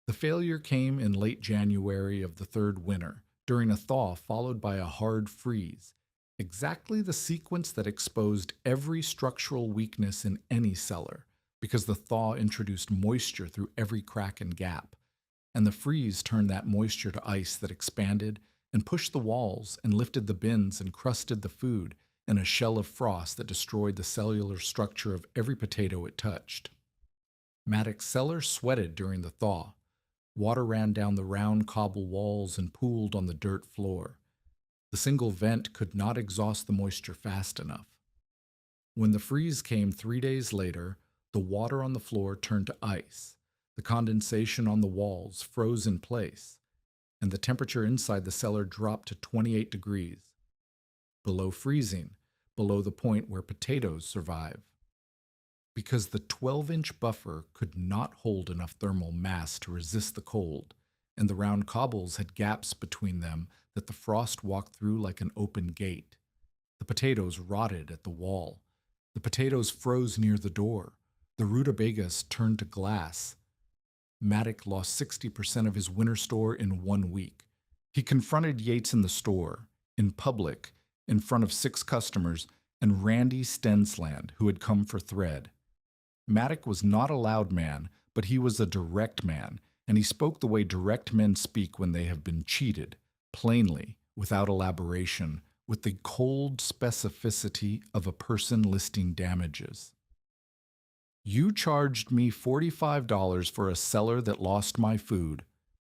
The failure came in late January of the 3rd winter, during a thaw followed by a hard freeze, exactly the sequence that exposed every structural weakness in any cellar, because the thaw introduced moisture through every crack and gap, and the freeze turned that moisture to ice that expanded and pushed the walls and lifted the bins and crusted the food in a shell of frost that destroyed the cellular structure of every potato it touched. Maddox's cellar sweated during the thaw. Water ran down the round cobble walls and pooled on the dirt floor. The single vent could not exhaust the moisture fast enough. When the freeze came 3 days later, the water on the floor turned to ice. The condensation on the walls froze in place, and the temperature inside the cellar dropped to 28 degrees. Below freezing, below the point where potatoes survive. Because the 12-inch buffer could not hold enough thermal mass to resist the cold, and the round cobbles had gaps between them that the frost walked through like an open gate. The potatoes rotted at the wall. The potatoes froze near the door. The rutabagas turned to glass. Maddox lost 60% of his winter store in 1 week. He confronted Yates in the store, in public, in front of 6 customers, and Randy Stensland, who had come for thread. Maddox was not a loud man, but he was a direct man, and he spoke the way direct men speak when they have been cheated, plainly, without elaboration, with the cold specificity of a person listing damages. "You charged me $45 for a cellar that lost my food,"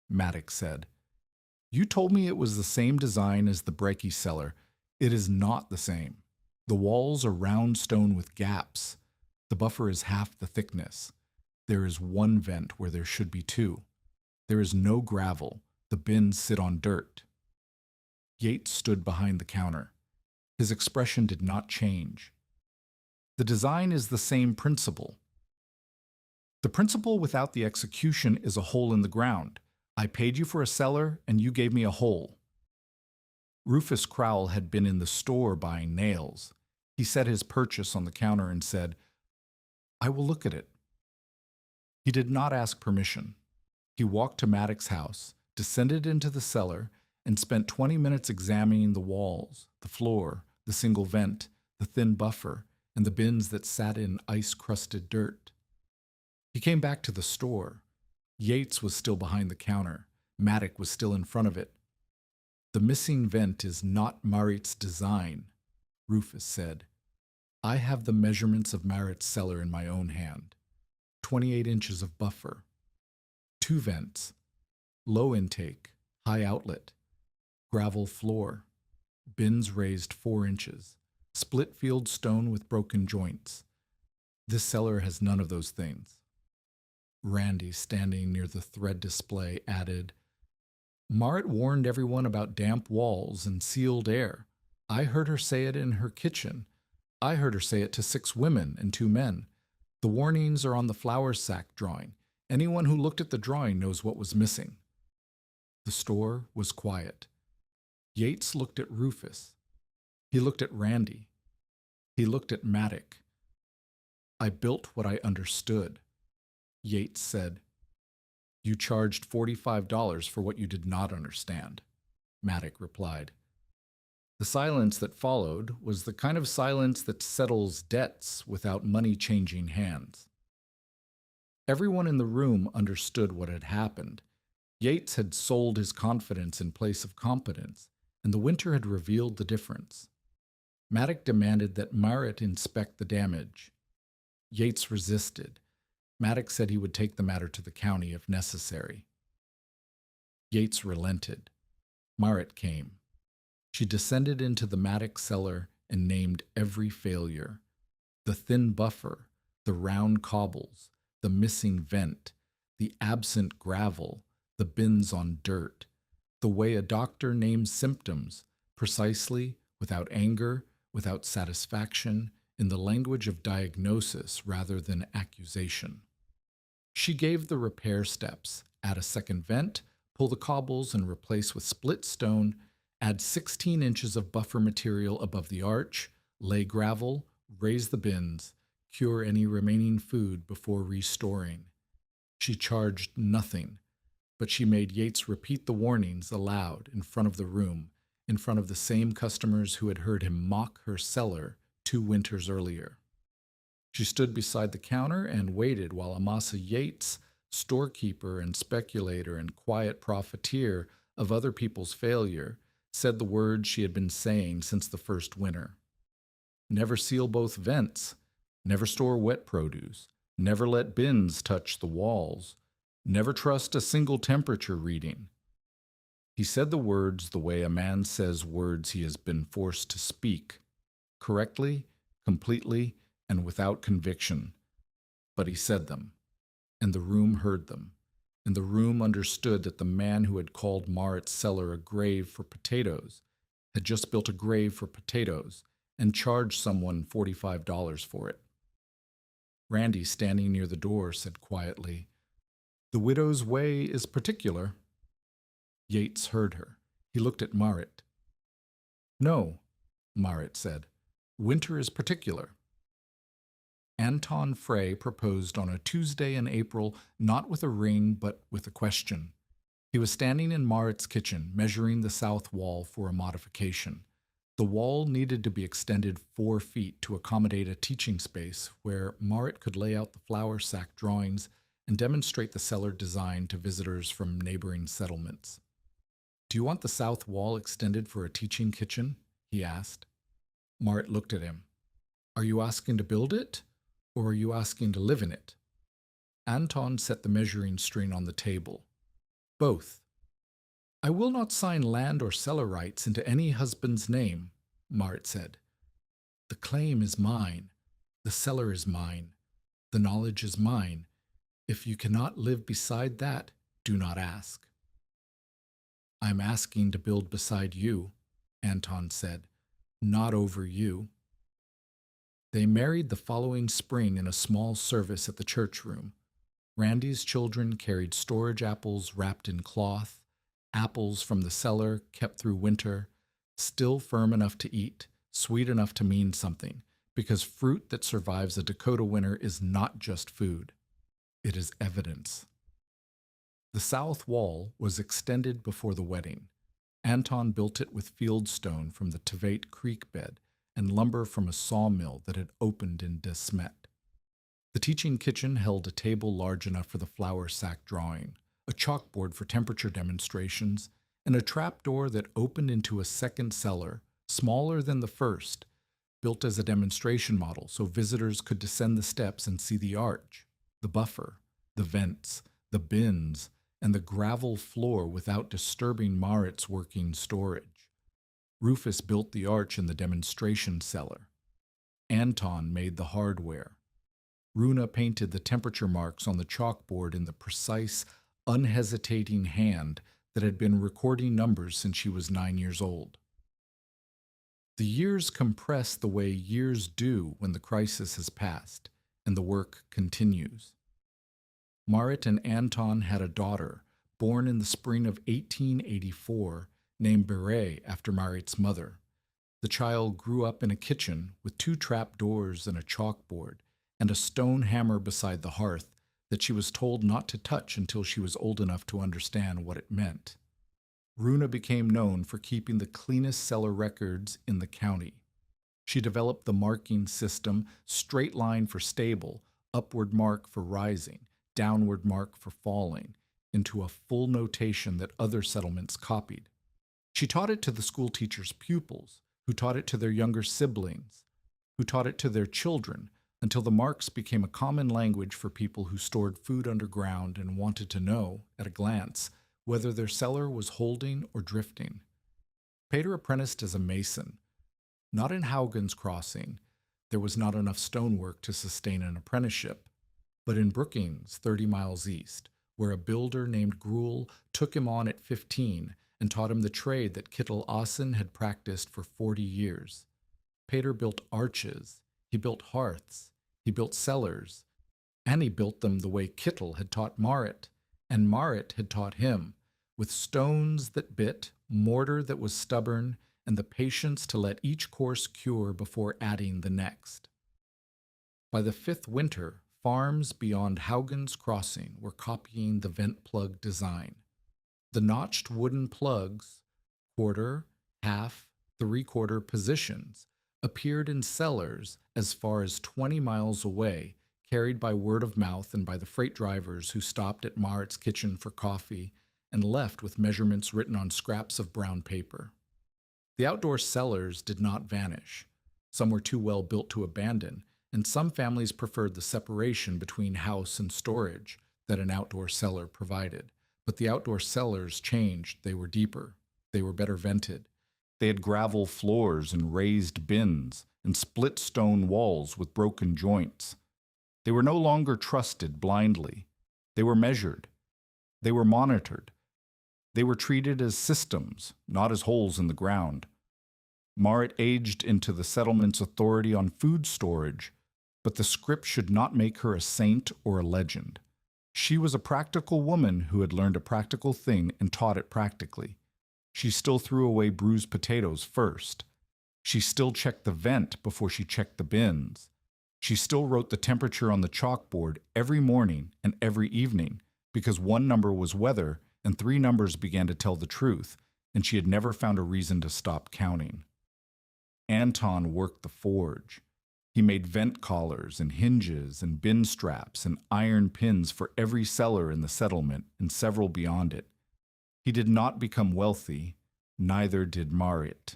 Maddox said. "You told me it was the same design as the Breaky cellar. It is not the same. The walls are round stone with gaps. The buffer is half the thickness. There is one vent where there should be two. There is no gravel. The bins sit on dirt." Yates stood behind the counter. His expression did not change. "The design is the same principle. The principle without the execution is a hole in the ground. I paid you for a cellar, and you gave me a hole." Rufus Crowell had been in the store buying nails. He set his purchase on the counter and said, "I will look at it." He did not ask permission. He walked to Maddox's house, descended into the cellar, and spent 20 minutes examining the walls, the floor, the single vent, the thin buffer, and the bins that sat in ice-crusted dirt. He came back to the store. Yates was still behind the counter. Maddox was still in front of it. "The missing vent is not Marit's design," Rufus said. "I have the measurements of Marit's cellar in my own hand. 28 inches of buffer. 2 vents. Low intake, high outlet. Gravel floor. Bins raised 4 inches. Split field stone with broken joints. This cellar has none of those things." Randy, standing near the thread display, added, "Marit warned everyone about damp walls and sealed air. I heard her say it in her kitchen. I heard her say it to 6 women and 2 men. The warnings are on the flour sack drawing. Anyone who looked at the drawing knows what was missing." The store was quiet. Yates looked at Rufus. He looked at Randy. He looked at Maddox. "I built what I understood," Yates said. "You charged $45 for what you did not understand," Maddox replied. The silence that followed was the kind of silence that settles debts without money changing hands. Everyone in the room understood what had happened. Yates had sold his confidence in place of competence, and the winter had revealed the difference. Maddox demanded that Marit inspect the damage. Yates resisted. Maddox said he would take the matter to the county if necessary. Yates relented. Marit came. She descended into the Maddox cellar and named every failure: the thin buffer, the round cobbles, the missing vent, the absent gravel, the bins on dirt, the way a doctor names symptoms, precisely, without anger, without satisfaction, in the language of diagnosis rather than accusation. She gave the repair steps: add a second vent, pull the cobbles and replace with split stone, add 16 inches of buffer material above the arch, lay gravel, raise the bins, cure any remaining food before restoring. She charged nothing, but she made Yates repeat the warnings aloud in front of the room, in front of the same customers who had heard him mock her cellar 2 winters earlier. She stood beside the counter and waited while Amasa Yates, storekeeper and speculator and quiet profiteer of other people's failure, said the words she had been saying since the first winter. Never seal both vents. Never store wet produce. Never let bins touch the walls. Never trust a single temperature reading. He said the words the way a man says words he has been forced to speak, correctly, completely, and without conviction. But he said them, and the room heard them, and the room understood that the man who had called Marit's cellar a grave for potatoes had just built a grave for potatoes and charged someone $45 for it. Randy, standing near the door, said quietly, "The widow's way is particular." Yates heard her. He looked at Marit. "No," Marit said. "Winter is particular." Anton Frey proposed on a Tuesday in April, not with a ring, but with a question. He was standing in Marit's kitchen, measuring the south wall for a modification. The wall needed to be extended 4 feet to accommodate a teaching space where Marit could lay out the flour sack drawings and demonstrate the cellar design to visitors from neighboring settlements. "Do you want the south wall extended for a teaching kitchen?" he asked. Marit looked at him. Are you asking to build it, or are you asking to live in it? Anton set the measuring string on the table. Both. I will not sign land or cellar rights into any husband's name, Marit said. The claim is mine. The cellar is mine. The knowledge is mine. If you cannot live beside that, do not ask. I am asking to build beside you, Anton said, not over you. They married the following spring in a small service at the church room. Randy's children carried storage apples wrapped in cloth, apples from the cellar kept through winter, still firm enough to eat, sweet enough to mean something, because fruit that survives a Dakota winter is not just food. It is evidence. The south wall was extended before the wedding. Anton built it with fieldstone from the Tveit Creek bed and lumber from a sawmill that had opened in De Smet. The teaching kitchen held a table large enough for the flour sack drawing, a chalkboard for temperature demonstrations, and a trapdoor that opened into a second cellar, smaller than the first, built as a demonstration model so visitors could descend the steps and see the arch, the buffer, the vents, the bins, and the gravel floor without disturbing Marit's working storage. Rufus built the arch in the demonstration cellar. Anton made the hardware. Runa painted the temperature marks on the chalkboard in the precise, unhesitating hand that had been recording numbers since she was 9 years old. The years compress the way years do when the crisis has passed, and the work continues. Marit and Anton had a daughter, born in the spring of 1884, named Beret after Marit's mother. The child grew up in a kitchen with 2 trap doors and a chalkboard, and a stone hammer beside the hearth that she was told not to touch until she was old enough to understand what it meant. Runa became known for keeping the cleanest cellar records in the county. She developed the marking system, straight line for stable, upward mark for rising, downward mark for falling, into a full notation that other settlements copied. She taught it to the school teacher's pupils, who taught it to their younger siblings, who taught it to their children, until the marks became a common language for people who stored food underground and wanted to know, at a glance, whether their cellar was holding or drifting. Peter apprenticed as a mason. Not in Haugen's Crossing. There was not enough stonework to sustain an apprenticeship, but in Brookings, 30 miles east, where a builder named Gruel took him on at 15 and taught him the trade that Kittel Asen had practiced for 40 years. Peter built arches, he built hearths, he built cellars, and he built them the way Kittel had taught Marit, and Marit had taught him, with stones that bit, mortar that was stubborn, and the patience to let each course cure before adding the next. By the 5th winter, farms beyond Haugen's Crossing were copying the vent plug design. The notched wooden plugs, quarter, half, 3/4 positions, appeared in cellars as far as 20 miles away, carried by word of mouth and by the freight drivers who stopped at Marit's kitchen for coffee and left with measurements written on scraps of brown paper. The outdoor cellars did not vanish. Some were too well built to abandon, and some families preferred the separation between house and storage that an outdoor cellar provided. But the outdoor cellars changed. They were deeper. They were better vented. They had gravel floors and raised bins and split stone walls with broken joints. They were no longer trusted blindly. They were measured. They were monitored. They were treated as systems, not as holes in the ground. Marit aged into the settlement's authority on food storage, but the script should not make her a saint or a legend. She was a practical woman who had learned a practical thing and taught it practically. She still threw away bruised potatoes first. She still checked the vent before she checked the bins. She still wrote the temperature on the chalkboard every morning and every evening because 1 number was weather and 3 numbers began to tell the truth, and she had never found a reason to stop counting. Anton worked the forge. He made vent collars and hinges and bin straps and iron pins for every cellar in the settlement and several beyond it. He did not become wealthy, neither did Marit.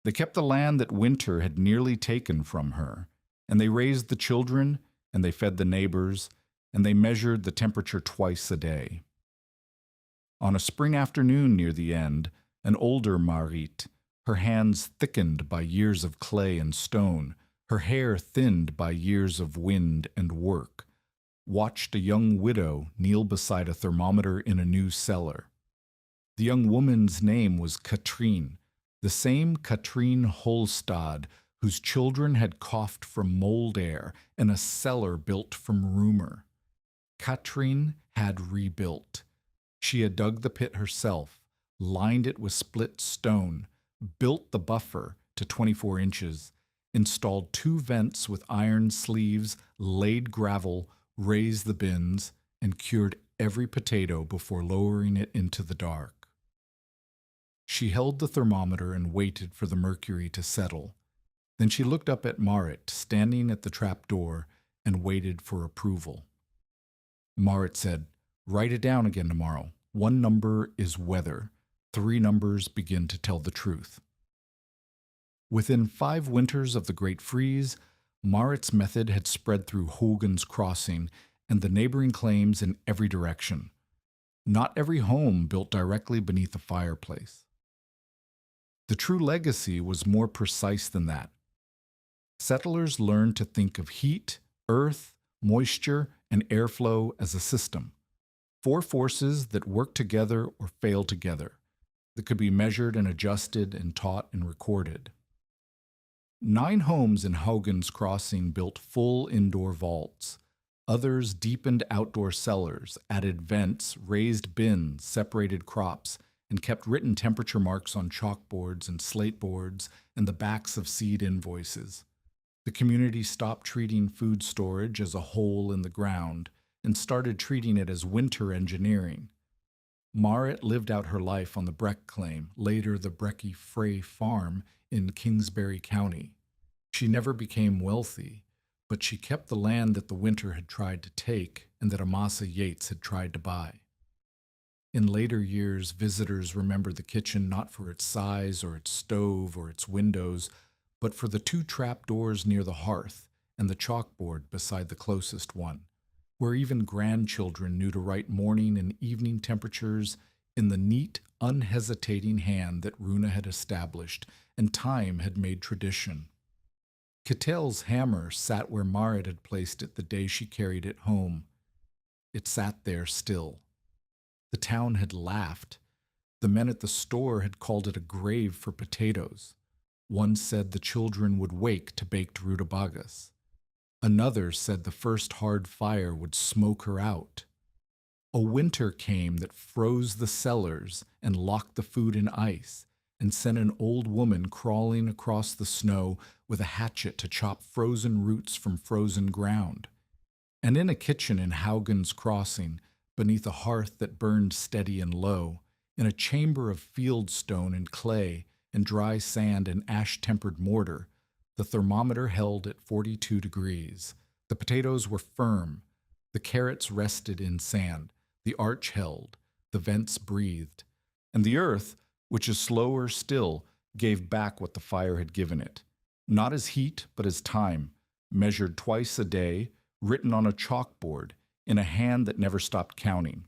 They kept the land that winter had nearly taken from her, and they raised the children, and they fed the neighbors, and they measured the temperature twice a day. On a spring afternoon near the end, an older Marit, her hands thickened by years of clay and stone, her hair thinned by years of wind and work, watched a young widow kneel beside a thermometer in a new cellar. The young woman's name was Katrine, the same Katrine Holstad whose children had coughed from mold air in a cellar built from rumor. Katrine had rebuilt. She had dug the pit herself, lined it with split stone, built the buffer to 24 inches, installed 2 vents with iron sleeves, laid gravel, raised the bins, and cured every potato before lowering it into the dark. She held the thermometer and waited for the mercury to settle. Then she looked up at Marit, standing at the trap door, and waited for approval. Marit said, "Write it down again tomorrow. 1 number is weather. 3 numbers begin to tell the truth." Within 5 winters of the Great Freeze, Marit's method had spread through Hogan's Crossing and the neighboring claims in every direction. Not every home built directly beneath a fireplace. The true legacy was more precise than that. Settlers learned to think of heat, earth, moisture, and airflow as a system. 4 forces that work together or fail together, that could be measured and adjusted and taught and recorded. 9 homes in Hogan's Crossing built full indoor vaults. Others deepened outdoor cellars, added vents, raised bins, separated crops, and kept written temperature marks on chalkboards and slate boards and the backs of seed invoices. The community stopped treating food storage as a hole in the ground and started treating it as winter engineering. Marit lived out her life on the Breck claim, later the Brecky Frey Farm in Kingsbury County. She never became wealthy, but she kept the land that the winter had tried to take and that Amasa Yates had tried to buy. In later years, visitors remember the kitchen not for its size or its stove or its windows, but for the 2 trap doors near the hearth and the chalkboard beside the closest one, where even grandchildren knew to write morning and evening temperatures in the neat, unhesitating hand that Runa had established and time had made tradition. Kittel's hammer sat where Marit had placed it the day she carried it home. It sat there still. The town had laughed. The men at the store had called it a grave for potatoes. One said the children would wake to baked rutabagas. Another said the first hard fire would smoke her out. A winter came that froze the cellars and locked the food in ice and sent an old woman crawling across the snow with a hatchet to chop frozen roots from frozen ground. And in a kitchen in Hogan's Crossing, beneath a hearth that burned steady and low, in a chamber of field stone and clay and dry sand and ash-tempered mortar, the thermometer held at 42 degrees. The potatoes were firm. The carrots rested in sand. The arch held. The vents breathed. And the earth, which is slower still, gave back what the fire had given it. Not as heat, but as time, measured twice a day, written on a chalkboard, in a hand that never stopped counting.